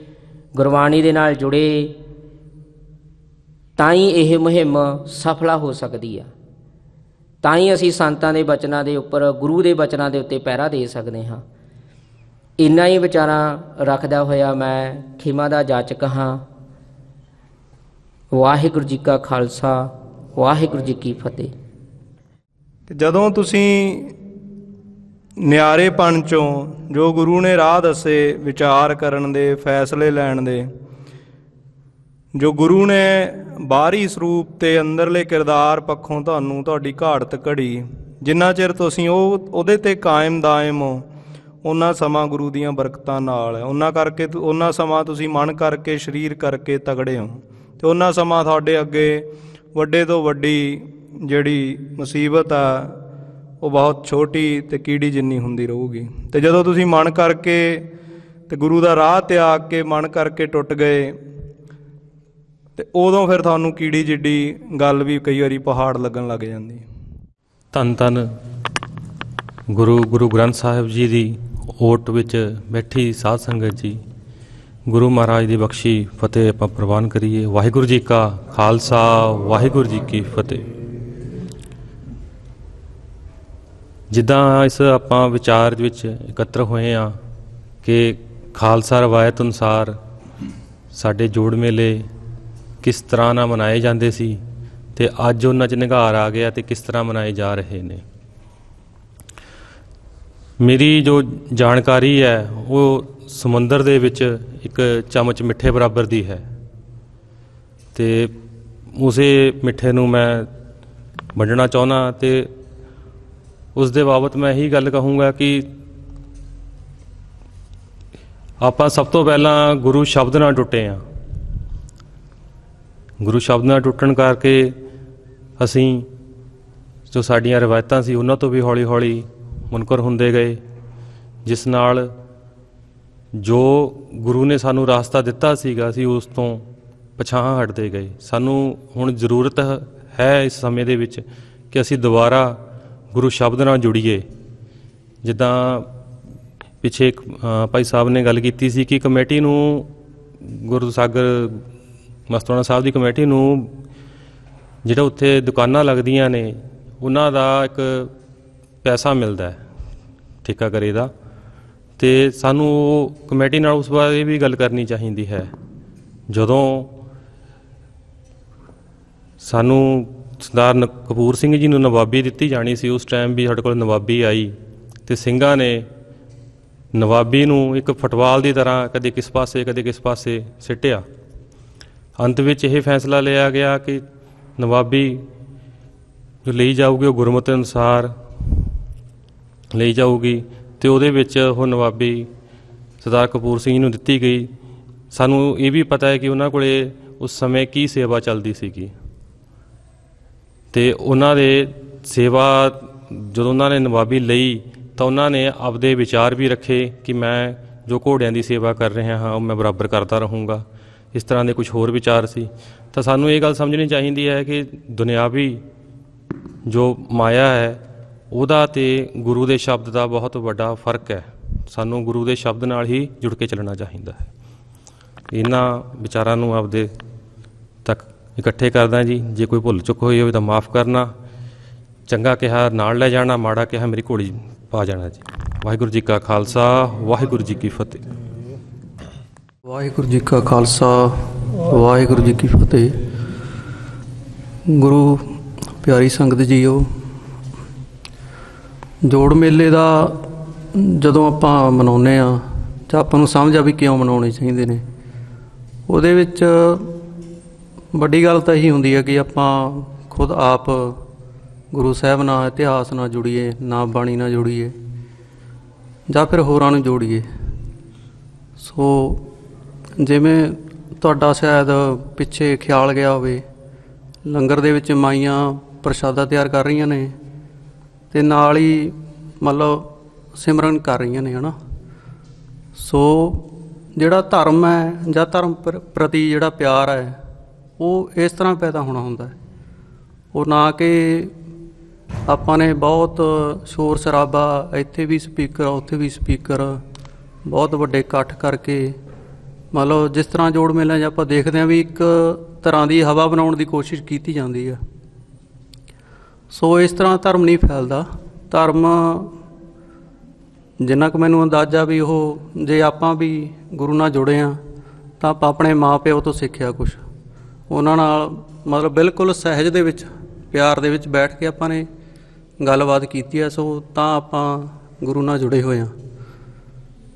ਗੁਰਬਾਣੀ ਦੇ ਨਾਲ ਜੁੜੇ, ਤਾਂ ਹੀ ਇਹ ਮੁਹਿੰਮ ਸਫਲਾ ਹੋ ਸਕਦੀ ਆ। ਤਾਂ ਹੀ ਅਸੀਂ ਸੰਤਾਂ ਦੇ ਬਚਨਾਂ ਦੇ ਉੱਪਰ, ਗੁਰੂ ਦੇ ਬਚਨਾਂ ਦੇ ਉੱਤੇ ਪਹਿਰਾ ਦੇ ਸਕਦੇ ਹਾਂ। ਇੰਨਾ ਹੀ ਵਿਚਾਰਾਂ ਰੱਖਦਾ ਹੋਇਆ ਮੈਂ ਖਿਮਾ ਦਾ ਜਾਚਕ ਹਾਂ। ਵਾਹਿਗੁਰੂ ਜੀ ਕਾ ਖਾਲਸਾ, ਵਾਹਿਗੁਰੂ ਜੀ ਕੀ ਫਤਿਹ। ਜਦੋਂ ਤੁਸੀਂ ਨਿਆਰੇਪਣ 'ਚੋਂ ਜੋ ਗੁਰੂ ਨੇ ਰਾਹ ਦੱਸੇ ਵਿਚਾਰ ਕਰਨ ਦੇ, ਫੈਸਲੇ ਲੈਣ ਦੇ, ਜੋ ਗੁਰੂ ਨੇ ਬਾਹਰੀ ਸਰੂਪ ਅਤੇ ਅੰਦਰਲੇ ਕਿਰਦਾਰ ਪੱਖੋਂ ਤੁਹਾਨੂੰ ਤੁਹਾਡੀ ਘਾੜਤ ਘੜੀ, ਜਿੰਨਾ ਚਿਰ ਤੁਸੀਂ ਉਹਦੇ 'ਤੇ ਕਾਇਮ ਦਾਇਮ ਹੋ, ਉਹਨਾਂ ਸਮਾਂ ਗੁਰੂ ਦੀਆਂ ਬਰਕਤਾਂ ਨਾਲ ਹੈ। ਉਹਨਾਂ ਸਮਾਂ ਤੁਸੀਂ ਮਨ ਕਰਕੇ, ਸਰੀਰ ਕਰਕੇ ਤਗੜੇ ਹੋ, ਅਤੇ ਉਹਨਾਂ ਸਮਾਂ ਤੁਹਾਡੇ ਅੱਗੇ ਵੱਡੇ ਤੋਂ ਵੱਡੀ ਜਿਹੜੀ ਮੁਸੀਬਤ ਆ ਉਹ ਬਹੁਤ ਛੋਟੀ ਅਤੇ ਕੀੜੀ ਜਿੰਨੀ ਹੁੰਦੀ ਰਹੂਗੀ। ਅਤੇ ਜਦੋਂ ਤੁਸੀਂ ਮਨ ਕਰਕੇ ਅਤੇ ਗੁਰੂ ਦਾ ਰਾਹ ਤਿਆਗ ਕੇ ਮਨ ਕਰਕੇ ਟੁੱਟ ਗਏ, ਅਤੇ ਉਦੋਂ ਫਿਰ ਤੁਹਾਨੂੰ ਕੀੜੀ ਜਿੱਡੀ ਗੱਲ ਵੀ ਕਈ ਵਾਰੀ ਪਹਾੜ ਲੱਗਣ ਲੱਗ ਜਾਂਦੀ। ਧੰਨ ਧੰਨ ਗੁਰੂ ਗ੍ਰੰਥ ਸਾਹਿਬ ਜੀ ਦੀ ਓਟ ਵਿੱਚ ਬੈਠੀ ਸਾਧ ਸੰਗਤ ਜੀ, ਗੁਰੂ ਮਹਾਰਾਜ ਦੀ ਬਖਸ਼ੀ ਫਤਿਹ ਆਪਾਂ ਪ੍ਰਵਾਨ ਕਰੀਏ। ਵਾਹਿਗੁਰੂ ਜੀ ਕਾ ਖਾਲਸਾ, ਵਾਹਿਗੁਰੂ ਜੀ ਕੀ ਫਤਿਹ। ਜਿੱਦਾਂ ਇਸ ਆਪਾਂ ਵਿਚਾਰ ਵਿੱਚ ਇਕੱਤਰ ਹੋਏ ਹਾਂ ਕਿ ਖਾਲਸਾ ਰਵਾਇਤ ਅਨੁਸਾਰ ਸਾਡੇ ਜੋੜ ਮੇਲੇ ਕਿਸ ਤਰ੍ਹਾਂ ਨਾਲ ਮਨਾਏ ਜਾਂਦੇ ਸੀ ਅਤੇ ਅੱਜ ਉਹਨਾਂ 'ਚ ਨਿਘਾਰ ਆ ਗਿਆ ਅਤੇ ਕਿਸ ਤਰ੍ਹਾਂ ਮਨਾਏ ਜਾ ਰਹੇ ਨੇ। ਮੇਰੀ ਜੋ ਜਾਣਕਾਰੀ ਹੈ ਉਹ ਸਮੁੰਦਰ ਦੇ ਵਿੱਚ ਇੱਕ ਚਮਚ ਮਿੱਠੇ ਬਰਾਬਰ ਦੀ ਹੈ, ਅਤੇ ਉਸੇ ਮਿੱਠੇ ਨੂੰ ਮੈਂ ਵੰਡਣਾ ਚਾਹੁੰਦਾ। ਅਤੇ ਉਸ ਦੇ ਬਾਬਤ ਮੈਂ ਇਹੀ ਗੱਲ ਕਹੂੰਗਾ ਕਿ ਆਪਾਂ ਸਭ ਤੋਂ ਪਹਿਲਾਂ ਗੁਰੂ ਸ਼ਬਦ ਨਾਲ ਟੁੱਟੇ ਹਾਂ। ਗੁਰੂ ਸ਼ਬਦ ਨਾਲ ਟੁੱਟਣ ਕਰਕੇ ਅਸੀਂ ਜੋ ਸਾਡੀਆਂ ਰਵਾਇਤਾਂ ਸੀ ਉਹਨਾਂ ਤੋਂ ਵੀ ਹੌਲੀ ਹੌਲੀ ਮੁਨਕਰ ਹੁੰਦੇ ਗਏ, ਜਿਸ ਨਾਲ ਜੋ ਗੁਰੂ ਨੇ ਸਾਨੂੰ ਰਾਸਤਾ ਦਿੱਤਾ ਸੀਗਾ ਅਸੀਂ ਉਸ ਤੋਂ ਪਛਾਹ ਹਟਦੇ ਗਏ। ਸਾਨੂੰ ਹੁਣ ਜ਼ਰੂਰਤ ਹੈ ਇਸ ਸਮੇਂ ਦੇ ਵਿੱਚ ਕਿ ਅਸੀਂ ਦੁਬਾਰਾ ਗੁਰੂ ਸ਼ਬਦ ਨਾਲ ਜੁੜੀਏ। ਜਿੱਦਾਂ ਪਿੱਛੇ ਭਾਈ ਸਾਹਿਬ ਨੇ ਗੱਲ ਕੀਤੀ ਸੀ ਕਿ ਕਮੇਟੀ ਨੂੰ, ਗੁਰੂ ਸਾਗਰ ਮਸਤੂਆਣਾ ਸਾਹਿਬ ਦੀ ਕਮੇਟੀ ਨੂੰ ਜਿਹੜਾ ਉੱਥੇ ਦੁਕਾਨਾਂ ਲੱਗਦੀਆਂ ਨੇ ਉਹਨਾਂ ਦਾ ਇੱਕ ਪੈਸਾ ਮਿਲਦਾ ਠੇਕਾਕਰੇ ਦਾ, ਅਤੇ ਸਾਨੂੰ ਉਹ ਕਮੇਟੀ ਨਾਲ ਉਸ ਬਾਰੇ ਵੀ ਗੱਲ ਕਰਨੀ ਚਾਹੀਦੀ ਹੈ। ਜਦੋਂ ਸਾਨੂੰ ਸਰਦਾਰ ਕਪੂਰ ਸਿੰਘ ਜੀ ਨੂੰ ਨਵਾਬੀ ਦਿੱਤੀ ਜਾਣੀ ਸੀ, ਉਸ ਟਾਈਮ ਵੀ ਸਾਡੇ ਕੋਲ ਨਵਾਬੀ ਆਈ ਅਤੇ ਸਿੰਘਾਂ ਨੇ ਨਵਾਬੀ ਨੂੰ ਇੱਕ ਫੁੱਟਬਾਲ ਦੀ ਤਰ੍ਹਾਂ ਕਦੇ ਕਿਸ ਪਾਸੇ ਕਦੇ ਕਿਸ ਪਾਸੇ ਸਿੱਟਿਆ। ਅੰਤ ਵਿੱਚ ਇਹ ਫੈਸਲਾ ਲਿਆ ਗਿਆ ਕਿ ਨਵਾਬੀ ਜੋ ਲਈ ਜਾਊਗੀ ਉਹ ਗੁਰਮਤਿ ਅਨੁਸਾਰ ਲਈ ਜਾਊਗੀ, ਅਤੇ ਉਹਦੇ ਵਿੱਚ ਉਹ ਨਵਾਬੀ ਸਰਦਾਰ ਕਪੂਰ ਸਿੰਘ ਜੀ ਨੂੰ ਦਿੱਤੀ ਗਈ। ਸਾਨੂੰ ਇਹ ਵੀ ਪਤਾ ਹੈ ਕਿ ਉਹਨਾਂ ਕੋਲ ਉਸ ਸਮੇਂ ਕੀ ਸੇਵਾ ਚੱਲਦੀ ਸੀਗੀ, ਅਤੇ ਉਹਨਾਂ ਦੇ ਸੇਵਾ ਜਦੋਂ ਉਹਨਾਂ ਨੇ ਨਵਾਬੀ ਲਈ ਤਾਂ ਉਹਨਾਂ ਨੇ ਆਪਦੇ ਵਿਚਾਰ ਵੀ ਰੱਖੇ ਕਿ ਮੈਂ ਜੋ ਘੋੜਿਆਂ ਦੀ ਸੇਵਾ ਕਰ ਰਿਹਾ ਹਾਂ ਉਹ ਮੈਂ ਬਰਾਬਰ ਕਰਦਾ ਰਹੂੰਗਾ। ਇਸ ਤਰ੍ਹਾਂ ਦੇ ਕੁਝ ਹੋਰ ਵਿਚਾਰ ਸੀ। ਤਾਂ ਸਾਨੂੰ ਇਹ ਗੱਲ ਸਮਝਣੀ ਚਾਹੀਦੀ ਹੈ ਕਿ ਦੁਨਿਆਵੀ ਜੋ ਮਾਇਆ ਹੈ ਉਹਦਾ ਅਤੇ ਗੁਰੂ ਦੇ ਸ਼ਬਦ ਦਾ ਬਹੁਤ ਵੱਡਾ ਫਰਕ ਹੈ। ਸਾਨੂੰ ਗੁਰੂ ਦੇ ਸ਼ਬਦ ਨਾਲ ਹੀ ਜੁੜ ਕੇ ਚੱਲਣਾ ਚਾਹੀਦਾ ਹੈ। ਇਹਨਾਂ ਵਿਚਾਰਾਂ ਨੂੰ ਆਪਦੇ ਤੱਕ ਇਕੱਠੇ ਕਰਦਾ ਜੀ। ਜੇ ਕੋਈ ਭੁੱਲ ਚੁੱਕ ਹੋਈ ਹੋਵੇ ਤਾਂ ਮਾਫ਼ ਕਰਨਾ। ਚੰਗਾ ਕਿਹਾ ਨਾਲ ਲੈ ਜਾਣਾ, ਮਾੜਾ ਕਿਹਾ ਮੇਰੀ ਘੋੜੀ ਪਾ ਜਾਣਾ ਜੀ। ਵਾਹਿਗੁਰੂ ਜੀ ਕਾ ਖਾਲਸਾ, ਵਾਹਿਗੁਰੂ ਜੀ ਕੀ ਫਤਿਹ। ਵਾਹਿਗੁਰੂ ਜੀ ਕਾ ਖਾਲਸਾ, ਵਾਹਿਗੁਰੂ ਜੀ ਕੀ ਫਤਿਹ। ਗੁਰੂ ਪਿਆਰੀ ਸੰਗਤ ਜੀਓ, ਜੋੜ ਮੇਲੇ ਦਾ ਜਦੋਂ ਆਪਾਂ ਮਨਾਉਂਦੇ ਹਾਂ ਤਾਂ ਆਪਾਂ ਨੂੰ ਸਮਝ ਆ ਵੀ ਕਿਉਂ ਮਨਾਉਣੇ ਚਾਹੀਦੇ ਨੇ। ਉਹਦੇ ਵਿੱਚ ਵੱਡੀ ਗੱਲ ਤਾਂ ਇਹੀ ਹੁੰਦੀ ਹੈ ਕਿ ਆਪਾਂ ਖੁਦ ਆਪ ਗੁਰੂ ਸਾਹਿਬ ਨਾਲ, ਇਤਿਹਾਸ ਨਾਲ ਜੁੜੀਏ, ਨਾ ਬਾਣੀ ਨਾਲ ਜੁੜੀਏ ਜਾਂ ਫਿਰ ਹੋਰਾਂ ਨੂੰ ਜੋੜੀਏ। ਸੋ ਜਿਵੇਂ ਤੁਹਾਡਾ ਸ਼ਾਇਦ ਪਿੱਛੇ ਖਿਆਲ ਗਿਆ ਹੋਵੇ, ਲੰਗਰ ਦੇ ਵਿੱਚ ਮਾਈਆਂ ਪ੍ਰਸ਼ਾਦਾ ਤਿਆਰ ਕਰ ਰਹੀਆਂ ਨੇ ਅਤੇ ਨਾਲ ਹੀ ਮਤਲਬ ਸਿਮਰਨ ਕਰ ਰਹੀਆਂ ਨੇ, ਹੈ ਨਾ। ਸੋ ਜਿਹੜਾ ਧਰਮ ਹੈ ਜਾਂ ਧਰਮ ਪ੍ਰਤੀ ਜਿਹੜਾ ਪਿਆਰ ਹੈ ਉਹ ਇਸ ਤਰ੍ਹਾਂ ਪੈਦਾ ਹੋਣਾ ਹੁੰਦਾ ਹੈ। ਉਹ ਨਾ ਕਿ ਆਪਾਂ ਨੇ ਬਹੁਤ ਸ਼ੋਰ ਸ਼ਰਾਬਾ, ਇੱਥੇ ਵੀ ਸਪੀਕਰ ਉੱਥੇ ਵੀ ਸਪੀਕਰ, ਬਹੁਤ ਵੱਡੇ ਇਕੱਠ ਕਰਕੇ ਮਤਲਬ ਜਿਸ ਤਰ੍ਹਾਂ ਜੋੜ ਮੇਲਿਆਂ 'ਚ ਆਪਾਂ ਦੇਖਦੇ ਹਾਂ ਵੀ ਇੱਕ ਤਰ੍ਹਾਂ ਦੀ ਹਵਾ ਬਣਾਉਣ ਦੀ ਕੋਸ਼ਿਸ਼ ਕੀਤੀ ਜਾਂਦੀ ਹੈ। ਸੋ ਇਸ ਤਰ੍ਹਾਂ ਧਰਮ ਨਹੀਂ ਫੈਲਦਾ। ਧਰਮ ਜਿੰਨਾ ਕੁ ਮੈਨੂੰ ਅੰਦਾਜ਼ਾ ਵੀ ਉਹ ਜੇ ਆਪਾਂ ਵੀ ਗੁਰੂ ਨਾਲ ਜੁੜੇ ਹਾਂ ਤਾਂ ਆਪਾਂ ਆਪਣੇ ਮਾਂ ਪਿਓ ਤੋਂ ਸਿੱਖਿਆ ਕੁਛ, ਉਹਨਾਂ ਨਾਲ ਮਤਲਬ ਬਿਲਕੁਲ ਸਹਿਜ ਦੇ ਵਿੱਚ, ਪਿਆਰ ਦੇ ਵਿੱਚ ਬੈਠ ਕੇ ਆਪਾਂ ਨੇ ਗੱਲਬਾਤ ਕੀਤੀ ਹੈ। ਸੋ ਤਾਂ ਆਪਾਂ ਗੁਰੂ ਨਾਲ ਜੁੜੇ ਹੋਏ ਹਾਂ।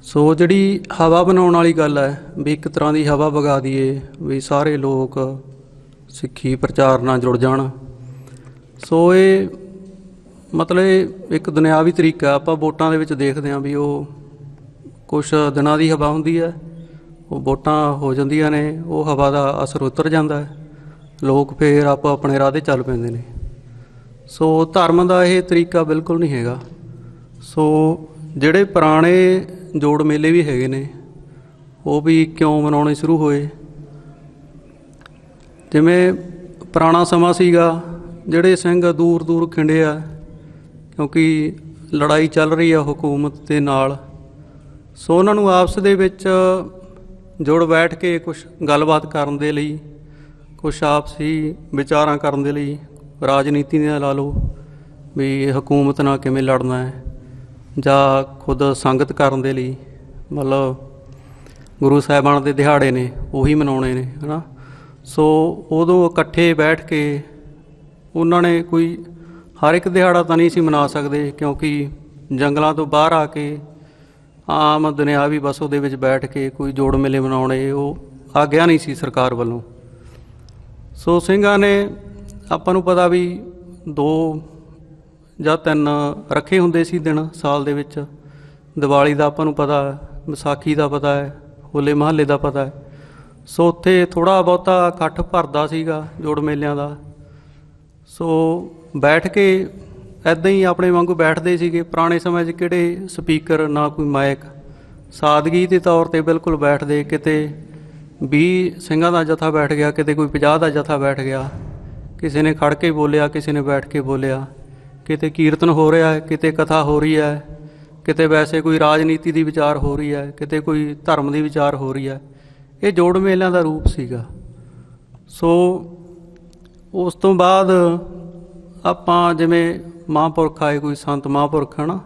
ਸੋ ਜਿਹੜੀ ਹਵਾ ਬਣਾਉਣ ਵਾਲੀ ਗੱਲ ਹੈ ਵੀ ਇੱਕ ਤਰ੍ਹਾਂ ਦੀ ਹਵਾ ਵਗਾ ਦਈਏ ਵੀ ਸਾਰੇ ਲੋਕ ਸਿੱਖੀ ਪ੍ਰਚਾਰ ਨਾਲ ਜੁੜ ਜਾਣ, ਸੋ ਇਹ ਮਤਲਬ ਇਹ ਇੱਕ ਦੁਨਿਆਵੀ ਤਰੀਕਾ। ਆਪਾਂ ਵੋਟਾਂ ਦੇ ਵਿੱਚ ਦੇਖਦੇ ਹਾਂ ਵੀ ਉਹ ਕੁਛ ਦਿਨਾਂ ਦੀ ਹਵਾ ਹੁੰਦੀ ਹੈ, ਉਹ ਵੋਟਾਂ ਹੋ ਜਾਂਦੀਆਂ ਨੇ, ਉਹ ਹਵਾ ਦਾ ਅਸਰ ਉਤਰ ਜਾਂਦਾ ਹੈ, ਲੋਕ ਫਿਰ ਆਪੋ ਆਪਣੇ ਰਾਹ 'ਤੇ ਚੱਲ ਪੈਂਦੇ ਨੇ। ਸੋ ਧਰਮ ਦਾ ਇਹ ਤਰੀਕਾ ਬਿਲਕੁਲ ਨਹੀਂ ਹੈਗਾ। ਸੋ ਜਿਹੜੇ ਪੁਰਾਣੇ ਜੋੜ ਮੇਲੇ ਵੀ ਹੈਗੇ ਨੇ ਉਹ ਵੀ ਕਿਉਂ ਮਨਾਉਣੇ ਸ਼ੁਰੂ ਹੋਏ, ਜਿਵੇਂ ਪੁਰਾਣਾ ਸਮਾਂ ਸੀਗਾ, ਜਿਹੜੇ ਸਿੰਘ ਦੂਰ ਦੂਰ ਖਿੰਡੇ ਆ ਕਿਉਂਕਿ ਲੜਾਈ ਚੱਲ ਰਹੀ ਆ ਹਕੂਮਤ ਦੇ ਨਾਲ। ਸੋ ਉਹਨਾਂ ਨੂੰ ਆਪਸ ਦੇ ਵਿੱਚ ਜੁੜ ਬੈਠ ਕੇ ਕੁਛ ਗੱਲਬਾਤ ਕਰਨ ਦੇ ਲਈ, ਕੁਛ ਆਪਸੀ ਵਿਚਾਰਾਂ ਕਰਨ ਦੇ ਲਈ, ਰਾਜਨੀਤੀ ਨਾਲ ਲਾ ਲਓ ਵੀ ਹਕੂਮਤ ਨਾਲ ਕਿਵੇਂ ਲੜਨਾ ਹੈ, ਜਾਂ ਖੁਦ ਸੰਗਤ ਕਰਨ ਦੇ ਲਈ ਮਤਲਬ ਗੁਰੂ ਸਾਹਿਬਾਨ ਦੇ ਦਿਹਾੜੇ ਨੇ ਉਹੀ ਮਨਾਉਣੇ ਨੇ, ਹੈ ਨਾ। ਸੋ ਉਦੋਂ ਇਕੱਠੇ ਬੈਠ ਕੇ ਉਹਨਾਂ ਨੇ ਕੋਈ ਹਰ ਇੱਕ ਦਿਹਾੜਾ ਤਾਂ ਨਹੀਂ ਸੀ ਮਨਾ ਸਕਦੇ ਕਿਉਂਕਿ ਜੰਗਲਾਂ ਤੋਂ ਬਾਹਰ ਆ ਕੇ ਆਮ ਦੁਨਿਆਵੀ ਬਸ ਉਹਦੇ ਵਿੱਚ ਬੈਠ ਕੇ ਕੋਈ ਜੋੜ ਮੇਲੇ ਮਨਾਉਣੇ ਉਹ ਆਗਿਆ ਨਹੀਂ ਸੀ ਸਰਕਾਰ ਵੱਲੋਂ। ਸੋ ਸਿੰਘਾਂ ਨੇ ਆਪਾਂ ਨੂੰ ਪਤਾ ਵੀ 2 ਜਾਂ 3 ਰੱਖੇ ਹੁੰਦੇ ਸੀ ਦਿਨ ਸਾਲ ਦੇ ਵਿੱਚ। ਦੀਵਾਲੀ ਦਾ ਆਪਾਂ ਨੂੰ ਪਤਾ ਹੈ, ਵਿਸਾਖੀ ਦਾ ਪਤਾ ਹੈ, ਹੋਲੇ ਮਹੱਲੇ ਦਾ ਪਤਾ ਹੈ। ਸੋ ਉੱਥੇ ਥੋੜ੍ਹਾ ਬਹੁਤਾ ਇਕੱਠ ਭਰਦਾ ਸੀਗਾ ਜੋੜ ਮੇਲਿਆਂ ਦਾ। ਸੋ ਬੈਠ ਕੇ ਇੱਦਾਂ ਹੀ ਆਪਣੇ ਵਾਂਗੂ ਬੈਠਦੇ ਸੀਗੇ। ਪੁਰਾਣੇ ਸਮੇਂ 'ਚ ਕਿਹੜੇ ਸਪੀਕਰ, ਨਾ ਕੋਈ ਮਾਈਕ, ਸਾਦਗੀ ਦੇ ਤੌਰ 'ਤੇ ਬਿਲਕੁਲ ਬੈਠਦੇ। ਕਿਤੇ 20 ਸਿੰਘਾਂ ਦਾ ਜਥਾ ਬੈਠ ਗਿਆ, ਕਿਤੇ ਕੋਈ 50 ਦਾ ਜਥਾ ਬੈਠ ਗਿਆ, ਕਿਸੇ ਨੇ ਖੜ੍ਹ ਕੇ ਬੋਲਿਆ, ਕਿਸੇ ਨੇ ਬੈਠ ਕੇ ਬੋਲਿਆ, ਕਿਤੇ ਕੀਰਤਨ ਹੋ ਰਿਹਾ ਹੈ, ਕਿਤੇ ਕਥਾ ਹੋ ਰਹੀ ਹੈ, ਕਿਤੇ ਵੈਸੇ ਕੋਈ ਰਾਜਨੀਤੀ ਦੀ ਵਿਚਾਰ ਹੋ ਰਹੀ ਹੈ, ਕਿਤੇ ਕੋਈ ਧਰਮ ਦੀ ਵਿਚਾਰ ਹੋ ਰਹੀ ਹੈ। ਇਹ ਜੋੜ ਮੇਲਿਆਂ ਦਾ ਰੂਪ ਸੀਗਾ। ਸੋ ਉਸ ਤੋਂ ਬਾਅਦ ਆਪਾਂ ਜਿਵੇਂ ਮਹਾਂਪੁਰਖ ਆਏ, ਕੋਈ ਸੰਤ ਮਹਾਂਪੁਰਖ ਹੈ ਨਾ,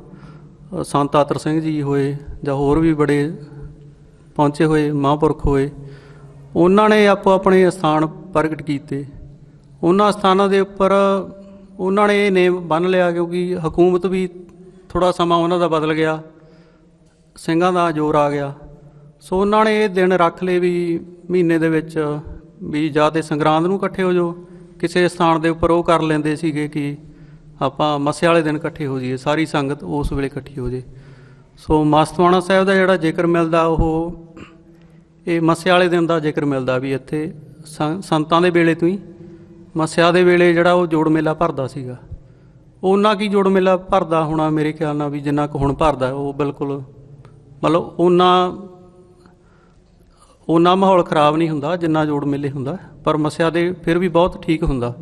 ਸੰਤ ਆਤਰ ਸਿੰਘ ਜੀ ਹੋਏ ਜਾਂ ਹੋਰ ਵੀ ਬੜੇ ਪਹੁੰਚੇ ਹੋਏ ਮਹਾਂਪੁਰਖ ਹੋਏ, ਉਹਨਾਂ ਨੇ ਆਪੋ ਆਪਣੇ ਸਥਾਨ ਪ੍ਰਗਟ ਕੀਤੇ। ਉਹਨਾਂ ਸਥਾਨਾਂ ਦੇ ਉੱਪਰ ਉਹਨਾਂ ਨੇ ਇਹ ਨੇਮ ਬੰਨ੍ਹ ਲਿਆ ਕਿਉਂਕਿ ਹਕੂਮਤ ਵੀ ਥੋੜ੍ਹਾ ਸਮਾਂ ਉਹਨਾਂ ਦਾ ਬਦਲ ਗਿਆ, ਸਿੰਘਾਂ ਦਾ ਜ਼ੋਰ ਆ ਗਿਆ। ਸੋ ਉਹਨਾਂ ਨੇ ਇਹ ਦਿਨ ਰੱਖ ਲਏ ਵੀ ਮਹੀਨੇ ਦੇ ਵਿੱਚ ਵੀ ਜਾਂ ਤਾਂ ਸੰਗਰਾਂਦ ਨੂੰ ਇਕੱਠੇ ਹੋ ਜਾਓ ਕਿਸੇ ਸਥਾਨ ਦੇ ਉੱਪਰ, ਉਹ ਕਰ ਲੈਂਦੇ ਸੀਗੇ ਕਿ ਆਪਾਂ ਮੱਸੇ ਵਾਲੇ ਦਿਨ ਇਕੱਠੇ ਹੋ ਜਾਈਏ, ਸਾਰੀ ਸੰਗਤ ਉਸ ਵੇਲੇ ਇਕੱਠੀ ਹੋ ਜਾਏ। ਸੋ ਮਸਤਵਾਣਾ ਸਾਹਿਬ ਦਾ ਜਿਹੜਾ ਜ਼ਿਕਰ ਮਿਲਦਾ ਉਹ ਇਹ ਮੱਸੇ ਵਾਲੇ ਦਿਨ ਦਾ ਜ਼ਿਕਰ ਮਿਲਦਾ ਵੀ ਇੱਥੇ ਸੰਤਾਂ ਦੇ ਵੇਲੇ ਤੋਂ ਹੀ ਮੱਸਿਆ ਦੇ ਵੇਲੇ ਜਿਹੜਾ ਉਹ ਜੋੜ ਮੇਲਾ ਭਰਦਾ ਸੀਗਾ। ਉਹਨਾਂ ਕੀ ਜੋੜ ਮੇਲਾ ਭਰਦਾ ਹੋਣਾ ਮੇਰੇ ਖਿਆਲ ਨਾਲ ਵੀ ਜਿੰਨਾ ਕੁ ਹੁਣ ਭਰਦਾ, ਉਹ ਬਿਲਕੁਲ ਮਤਲਬ ਉਹਨਾਂ ਮਾਹੌਲ ਖ਼ਰਾਬ ਨਹੀਂ ਹੁੰਦਾ ਜਿੰਨਾ ਜੋੜ ਮੇਲੇ ਹੁੰਦਾ, ਪਰ ਮੱਸਿਆ ਦੇ ਫਿਰ ਵੀ ਬਹੁਤ ਠੀਕ ਹੁੰਦਾ।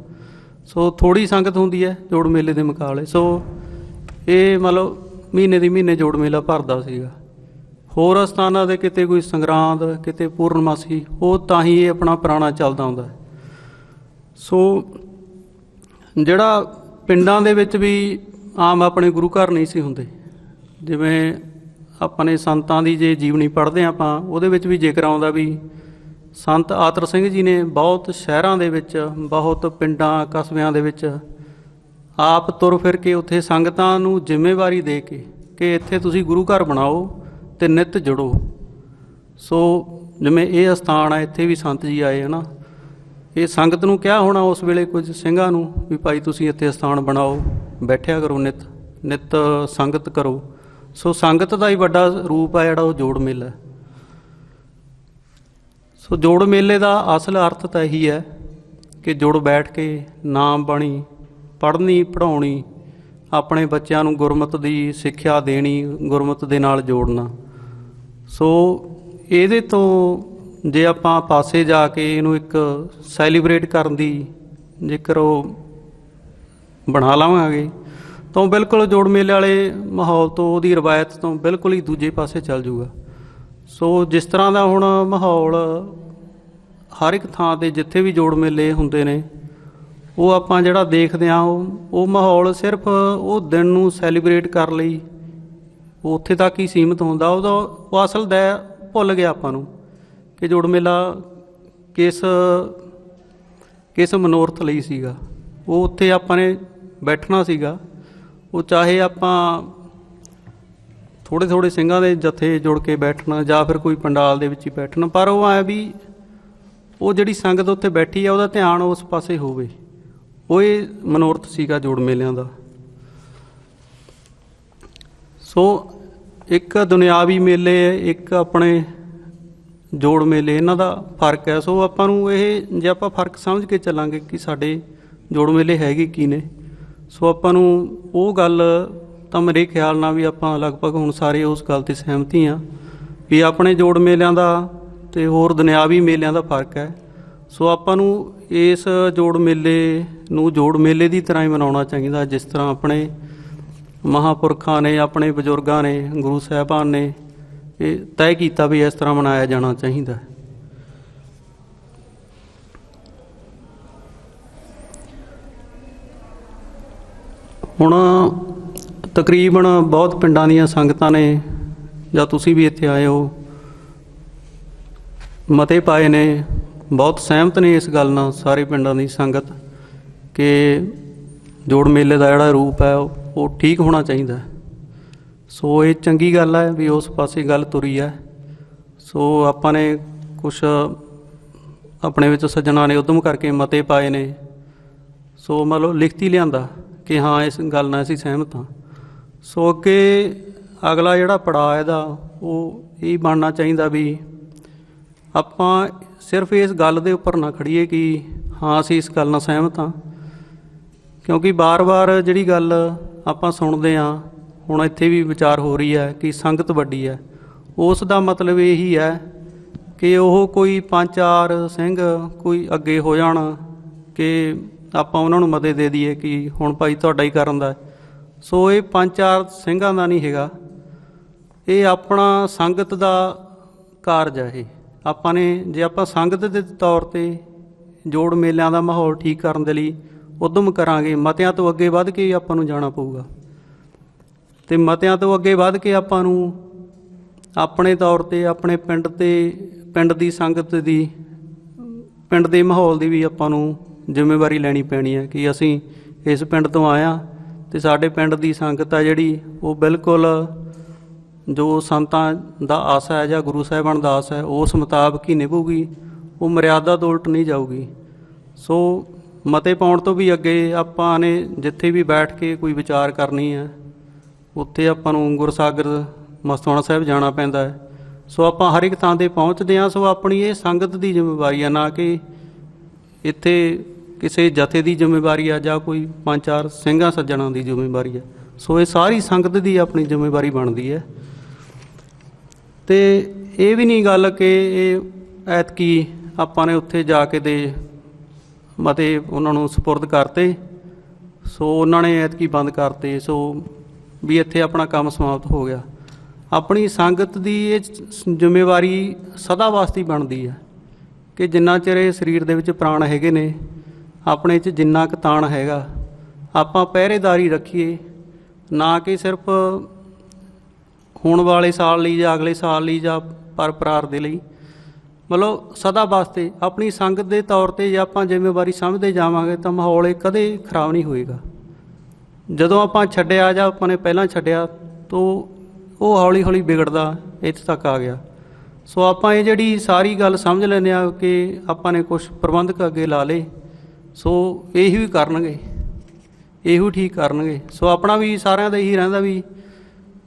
ਸੋ ਥੋੜ੍ਹੀ ਸੰਗਤ ਹੁੰਦੀ ਹੈ ਜੋੜ ਮੇਲੇ ਦੇ ਮੁਕਾਬਲੇ। ਸੋ ਇਹ ਮਤਲਬ ਮਹੀਨੇ ਦੀ ਮਹੀਨੇ ਜੋੜ ਮੇਲਾ ਭਰਦਾ ਸੀਗਾ। ਹੋਰ ਅਸਥਾਨਾਂ ਦੇ ਕਿਤੇ ਕੋਈ ਸੰਗਰਾਂਦ, ਕਿਤੇ ਪੂਰਨਮਾਸੀ, ਉਹ ਤਾਂ ਹੀ ਇਹ ਆਪਣਾ ਪੁਰਾਣਾ ਚੱਲਦਾ ਹੁੰਦਾ। ਸੋ ਜਿਹੜਾ ਪਿੰਡਾਂ ਦੇ ਵਿੱਚ ਵੀ ਆਮ ਆਪਣੇ ਗੁਰੂ ਘਰ ਨਹੀਂ ਸੀ ਹੁੰਦੇ, ਜਿਵੇਂ ਆਪਣੇ ਸੰਤਾਂ ਦੀ ਜੇ ਜੀਵਨੀ ਪੜ੍ਹਦੇ ਹਾਂ ਆਪਾਂ, ਉਹਦੇ ਵਿੱਚ ਵੀ ਜ਼ਿਕਰ ਆਉਂਦਾ ਵੀ ਸੰਤ ਆਤਰ ਸਿੰਘ ਜੀ ਨੇ ਬਹੁਤ ਸ਼ਹਿਰਾਂ ਦੇ ਵਿੱਚ, ਬਹੁਤ ਪਿੰਡਾਂ ਕਸਬਿਆਂ ਦੇ ਵਿੱਚ ਆਪ ਤੁਰ ਫਿਰ ਕੇ ਉੱਥੇ ਸੰਗਤਾਂ ਨੂੰ ਜ਼ਿੰਮੇਵਾਰੀ ਦੇ ਕੇ ਕਿ ਇੱਥੇ ਤੁਸੀਂ ਗੁਰੂ ਘਰ ਬਣਾਓ ਅਤੇ ਨਿੱਤ ਜੁੜੋ। ਸੋ ਜਿਵੇਂ ਇਹ ਅਸਥਾਨ ਹੈ, ਇੱਥੇ ਵੀ ਸੰਤ ਜੀ ਆਏ ਹੈ ਨਾ, ਇਹ ਸੰਗਤ ਨੂੰ ਕਿਹਾ ਹੋਣਾ ਉਸ ਵੇਲੇ ਕੁਝ ਸਿੰਘਾਂ ਨੂੰ ਵੀ ਭਾਈ ਤੁਸੀਂ ਇੱਥੇ ਅਸਥਾਨ ਬਣਾਓ, ਬੈਠਿਆ ਕਰੋ, ਨਿੱਤ ਸੰਗਤ ਕਰੋ। ਸੋ ਸੰਗਤ ਦਾ ਹੀ ਵੱਡਾ ਰੂਪ ਹੈ ਜਿਹੜਾ ਉਹ ਜੋੜ ਮੇਲਾ। ਸੋ ਜੋੜ ਮੇਲੇ ਦਾ ਅਸਲ ਅਰਥ ਤਾਂ ਇਹੀ ਹੈ ਕਿ ਜੁੜ ਬੈਠ ਕੇ ਨਾਮ ਬਾਣੀ ਪੜ੍ਹਨੀ ਪੜ੍ਹਾਉਣੀ, ਆਪਣੇ ਬੱਚਿਆਂ ਨੂੰ ਗੁਰਮਤਿ ਦੀ ਸਿੱਖਿਆ ਦੇਣੀ, ਗੁਰਮਤਿ ਦੇ ਨਾਲ ਜੋੜਨਾ। ਸੋ ਇਹਦੇ ਤੋਂ ਜੇ ਆਪਾਂ ਪਾਸੇ ਜਾ ਕੇ ਇਹਨੂੰ ਇੱਕ ਸੈਲੀਬ੍ਰੇਟ ਕਰਨ ਦੀ ਜੇਕਰ ਉਹ ਬਣਾ ਲਵਾਂਗੇ ਤਾਂ ਬਿਲਕੁਲ ਜੋੜ ਮੇਲੇ ਵਾਲੇ ਮਾਹੌਲ ਤੋਂ, ਉਹਦੀ ਰਵਾਇਤ ਤੋਂ ਬਿਲਕੁਲ ਹੀ ਦੂਜੇ ਪਾਸੇ ਚੱਲ ਜੂਗਾ। ਸੋ ਜਿਸ ਤਰ੍ਹਾਂ ਦਾ ਹੁਣ ਮਾਹੌਲ ਹਰ ਇੱਕ ਥਾਂ 'ਤੇ ਜਿੱਥੇ ਵੀ ਜੋੜ ਮੇਲੇ ਹੁੰਦੇ ਨੇ, ਉਹ ਆਪਾਂ ਜਿਹੜਾ ਦੇਖਦੇ ਹਾਂ ਉਹ ਮਾਹੌਲ ਸਿਰਫ ਉਹ ਦਿਨ ਨੂੰ ਸੈਲੀਬ੍ਰੇਟ ਕਰਨ ਲਈ ਉਹ ਉੱਥੇ ਤੱਕ ਹੀ ਸੀਮਿਤ ਹੁੰਦਾ। ਉਹ ਅਸਲ ਦਾ ਭੁੱਲ ਗਿਆ ਆਪਾਂ ਨੂੰ ਕਿ ਜੋੜ ਮੇਲਾ ਕਿਸ ਮਨੋਰਥ ਲਈ ਸੀਗਾ। ਉਹ ਉੱਥੇ ਆਪਾਂ ਨੇ ਬੈਠਣਾ ਸੀਗਾ, ਉਹ ਚਾਹੇ ਆਪਾਂ ਥੋੜ੍ਹੇ ਸਿੰਘਾਂ ਦੇ ਜਥੇ ਜੁੜ ਕੇ ਬੈਠਣਾ ਜਾਂ ਫਿਰ ਕੋਈ ਪੰਡਾਲ ਦੇ ਵਿੱਚ ਹੀ ਬੈਠਣਾ, ਪਰ ਉਹ ਐਂ ਵੀ ਉਹ ਜਿਹੜੀ ਸੰਗਤ ਉੱਥੇ ਬੈਠੀ ਆ ਉਹਦਾ ਧਿਆਨ ਉਸ ਪਾਸੇ ਹੋਵੇ। ਉਹ ਇਹ ਮਨੋਰਥ ਸੀਗਾ ਜੋੜ ਮੇਲਿਆਂ ਦਾ। ਸੋ ਇੱਕ ਦੁਨਿਆਵੀ ਮੇਲੇ, ਇੱਕ ਆਪਣੇ ਜੋੜ ਮੇਲੇ, ਇਹਨਾਂ ਦਾ ਫਰਕ ਹੈ। ਸੋ ਆਪਾਂ ਨੂੰ ਇਹ ਜੇ ਆਪਾਂ ਫਰਕ ਸਮਝ ਕੇ ਚੱਲਾਂਗੇ ਕਿ ਸਾਡੇ ਜੋੜ ਮੇਲੇ ਹੈਗੇ ਕੀ ਨੇ, ਸੋ ਆਪਾਂ ਨੂੰ ਉਹ ਗੱਲ ਤਾਂ ਮੇਰੇ ਖਿਆਲ ਨਾਲ ਵੀ ਆਪਾਂ ਲਗਭਗ ਹੁਣ ਸਾਰੇ ਉਸ ਗੱਲ 'ਤੇ ਸਹਿਮਤੀ ਹਾਂ ਵੀ ਆਪਣੇ ਜੋੜ ਮੇਲਿਆਂ ਦਾ ਅਤੇ ਹੋਰ ਦੁਨਿਆਵੀ ਮੇਲਿਆਂ ਦਾ ਫਰਕ ਹੈ। ਸੋ ਆਪਾਂ ਨੂੰ ਇਸ ਜੋੜ ਮੇਲੇ ਨੂੰ ਜੋੜ ਮੇਲੇ ਦੀ ਤਰ੍ਹਾਂ ਹੀ ਮਨਾਉਣਾ ਚਾਹੀਦਾ, ਜਿਸ ਤਰ੍ਹਾਂ ਆਪਣੇ ਮਹਾਂਪੁਰਖਾਂ ਨੇ, ਆਪਣੇ ਬਜ਼ੁਰਗਾਂ ਨੇ, ਗੁਰੂ ਸਾਹਿਬਾਨ ਨੇ ਇਹ ਤੈਅ ਕੀਤਾ ਵੀ ਇਸ ਤਰ੍ਹਾਂ ਮਨਾਇਆ ਜਾਣਾ ਚਾਹੀਦਾ। ਹੁਣ ਤਕਰੀਬਨ ਬਹੁਤ ਪਿੰਡਾਂ ਦੀਆਂ ਸੰਗਤਾਂ ਨੇ, ਜਾਂ ਤੁਸੀਂ ਵੀ ਇੱਥੇ ਆਏ ਹੋ, ਮਤੇ ਪਾਏ ਨੇ, ਬਹੁਤ ਸਹਿਮਤ ਨੇ ਇਸ ਗੱਲ ਨਾਲ ਸਾਰੇ ਪਿੰਡਾਂ ਦੀ ਸੰਗਤ ਕਿ ਜੋੜ ਮੇਲੇ ਦਾ ਜਿਹੜਾ ਰੂਪ ਹੈ ਉਹ ਠੀਕ ਹੋਣਾ ਚਾਹੀਦਾ। ਸੋ ਇਹ ਚੰਗੀ ਗੱਲ ਹੈ ਵੀ ਉਸ ਪਾਸੇ ਗੱਲ ਤੁਰੀ ਹੈ। ਸੋ ਆਪਾਂ ਨੇ ਕੁਛ ਆਪਣੇ ਵਿੱਚ ਸੱਜਣਾਂ ਨੇ ਉੱਦਮ ਕਰਕੇ ਮਤੇ ਪਾਏ ਨੇ, ਸੋ ਮਤਲਬ ਲਿਖਤੀ ਲਿਆਂਦਾ ਕਿ ਹਾਂ ਇਸ ਗੱਲ ਨਾਲ ਅਸੀਂ ਸਹਿਮਤ ਹਾਂ। ਸੋ ਅੱਗੇ ਅਗਲਾ ਜਿਹੜਾ ਪੜਾਅ ਇਹਦਾ ਉਹ ਇਹ ਬਣਨਾ ਚਾਹੀਦਾ ਵੀ ਆਪਾਂ ਸਿਰਫ ਇਸ ਗੱਲ ਦੇ ਉੱਪਰ ਨਾ ਖੜੀਏ ਕਿ ਹਾਂ ਅਸੀਂ ਇਸ ਗੱਲ ਨਾਲ ਸਹਿਮਤ ਹਾਂ, ਕਿਉਂਕਿ ਵਾਰ-ਵਾਰ ਜਿਹੜੀ ਗੱਲ ਆਪਾਂ ਸੁਣਦੇ ਹਾਂ, ਹੁਣ ਇੱਥੇ ਵੀ ਵਿਚਾਰ ਹੋ ਰਹੀ ਹੈ ਕਿ ਸੰਗਤ ਵੱਡੀ ਹੈ, ਉਸ ਦਾ ਮਤਲਬ ਇਹੀ ਹੈ ਕਿ ਉਹ ਕੋਈ 5-4 ਸਿੰਘ ਕੋਈ ਅੱਗੇ ਹੋ ਜਾਣ ਕਿ ਆਪਾਂ ਉਹਨਾਂ ਨੂੰ ਮਤੇ ਦੇ ਦਈਏ ਕਿ ਹੁਣ ਭਾਈ ਤੁਹਾਡਾ ਹੀ ਕਰਨ ਦਾ। ਸੋ ਇਹ 5-4 ਸਿੰਘਾਂ ਦਾ ਨਹੀਂ ਹੈਗਾ, ਇਹ ਆਪਣਾ ਸੰਗਤ ਦਾ ਕਾਰਜ ਹੈ। ਇਹ ਆਪਾਂ ਨੇ ਜੇ ਆਪਾਂ ਸੰਗਤ ਦੇ ਤੌਰ 'ਤੇ ਜੋੜ ਮੇਲਿਆਂ ਦਾ ਮਾਹੌਲ ਠੀਕ ਕਰਨ ਦੇ ਲਈ ਉੱਦਮ ਕਰਾਂਗੇ, ਮਤਿਆਂ ਤੋਂ ਅੱਗੇ ਵੱਧ ਕੇ ਆਪਾਂ ਨੂੰ ਜਾਣਾ ਪਊਗਾ। ਅਤੇ ਮਤਿਆਂ ਤੋਂ ਅੱਗੇ ਵੱਧ ਕੇ ਆਪਾਂ ਨੂੰ ਆਪਣੇ ਤੌਰ 'ਤੇ ਆਪਣੇ ਪਿੰਡ ਦੀ ਸੰਗਤ ਦੀ, ਪਿੰਡ ਦੇ ਮਾਹੌਲ ਦੀ ਵੀ ਆਪਾਂ ਨੂੰ ਜ਼ਿੰਮੇਵਾਰੀ ਲੈਣੀ ਪੈਣੀ ਹੈ ਕਿ ਅਸੀਂ ਇਸ ਪਿੰਡ ਤੋਂ ਆਏ ਹਾਂ ਅਤੇ ਸਾਡੇ ਪਿੰਡ ਦੀ ਸੰਗਤ ਹੈ ਜਿਹੜੀ ਉਹ ਬਿਲਕੁਲ ਜੋ ਸੰਤਾਂ ਦਾ ਆਸਾ ਹੈ ਜਾਂ ਗੁਰੂ ਸਾਹਿਬਾਨ ਦਾ ਆਸਾ ਹੈ ਉਸ ਮੁਤਾਬਕ ਹੀ ਨਿਭੂਗੀ, ਉਹ ਮਰਿਆਦਾ ਤੋਂ ਉਲਟ ਨਹੀਂ ਜਾਊਗੀ। ਸੋ ਮਤੇ ਪਾਉਣ ਤੋਂ ਵੀ ਅੱਗੇ ਆਪਾਂ ਨੇ ਜਿੱਥੇ ਵੀ ਬੈਠ ਕੇ ਕੋਈ ਵਿਚਾਰ ਕਰਨੀ ਹੈ ਉੱਥੇ ਆਪਾਂ ਨੂੰ ਗੁਰਸਾਗਰ ਮਸਤੂਆਣਾ ਸਾਹਿਬ ਜਾਣਾ ਪੈਂਦਾ ਹੈ। ਸੋ ਆਪਾਂ ਹਰ ਇੱਕ ਥਾਂ 'ਤੇ ਪਹੁੰਚਦੇ ਹਾਂ। ਸੋ ਆਪਣੀ ਇਹ ਸੰਗਤ ਦੀ ਜ਼ਿੰਮੇਵਾਰੀ ਹੈ, ਨਾ ਕਿ ਇੱਥੇ ਕਿਸੇ ਜਥੇ ਦੀ ਜ਼ਿੰਮੇਵਾਰੀ ਆ ਜਾਂ ਕੋਈ 5-4 ਸਿੰਘਾਂ ਸੱਜਣਾਂ ਦੀ ਜ਼ਿੰਮੇਵਾਰੀ ਆ। ਸੋ ਇਹ ਸਾਰੀ ਸੰਗਤ ਦੀ ਆਪਣੀ ਜ਼ਿੰਮੇਵਾਰੀ ਬਣਦੀ ਹੈ। ਅਤੇ ਇਹ ਵੀ ਨਹੀਂ ਗੱਲ ਕਿ ਇਹ ਐਤਕੀ ਆਪਾਂ ਨੇ ਉੱਥੇ ਜਾ ਕੇ ਦੇ ਮਤੇ ਉਹਨਾਂ ਨੂੰ ਸਪੁਰਦ ਕਰਤੇ, ਸੋ ਉਹਨਾਂ ਨੇ ਐਤਕੀ ਬੰਦ ਕਰਤੇ, ਸੋ ਵੀ ਇੱਥੇ ਆਪਣਾ ਕੰਮ ਸਮਾਪਤ ਹੋ ਗਿਆ। ਆਪਣੀ ਸੰਗਤ ਦੀ ਇਹ ਜ਼ਿੰਮੇਵਾਰੀ ਸਦਾ ਵਾਸਤੇ ਬਣਦੀ ਹੈ ਕਿ ਜਿੰਨਾ ਚਿਰ ਇਹ ਸਰੀਰ ਦੇ ਵਿੱਚ ਪ੍ਰਾਣ ਹੈਗੇ ਨੇ, ਆਪਣੇ 'ਚ ਜਿੰਨਾ ਕੁ ਤਾਣ ਹੈਗਾ, ਆਪਾਂ ਪਹਿਰੇਦਾਰੀ ਰੱਖੀਏ, ਨਾ ਕਿ ਸਿਰਫ ਹੁਣ ਵਾਲੇ ਸਾਲ ਲਈ ਜਾਂ ਅਗਲੇ ਸਾਲ ਲਈ ਜਾਂ ਪਰਾਰ ਦੇ ਲਈ, ਮਤਲਬ ਸਦਾ ਵਾਸਤੇ ਆਪਣੀ ਸੰਗਤ ਦੇ ਤੌਰ 'ਤੇ ਜੇ ਆਪਾਂ ਜ਼ਿੰਮੇਵਾਰੀ ਸਮਝਦੇ ਜਾਵਾਂਗੇ ਤਾਂ ਮਾਹੌਲ ਇਹ ਕਦੇ ਖਰਾਬ ਨਹੀਂ ਹੋਏਗਾ। ਜਦੋਂ ਆਪਾਂ ਛੱਡਿਆ ਜਾਂ ਆਪਾਂ ਨੇ ਪਹਿਲਾਂ ਛੱਡਿਆ ਤਾਂ ਉਹ ਹੌਲੀ ਹੌਲੀ ਵਿਗੜਦਾ ਇੱਥੇ ਤੱਕ ਆ ਗਿਆ। ਸੋ ਆਪਾਂ ਇਹ ਜਿਹੜੀ ਸਾਰੀ ਗੱਲ ਸਮਝ ਲੈਂਦੇ ਹਾਂ ਕਿ ਆਪਾਂ ਨੇ ਕੁਛ ਪ੍ਰਬੰਧਕ ਅੱਗੇ ਲਾ ਲਏ, ਸੋ ਇਹੀ ਵੀ ਕਰਨਗੇ, ਇਹੋ ਠੀਕ ਕਰਨਗੇ। ਸੋ ਆਪਣਾ ਵੀ ਸਾਰਿਆਂ ਦਾ ਇਹੀ ਰਹਿੰਦਾ ਵੀ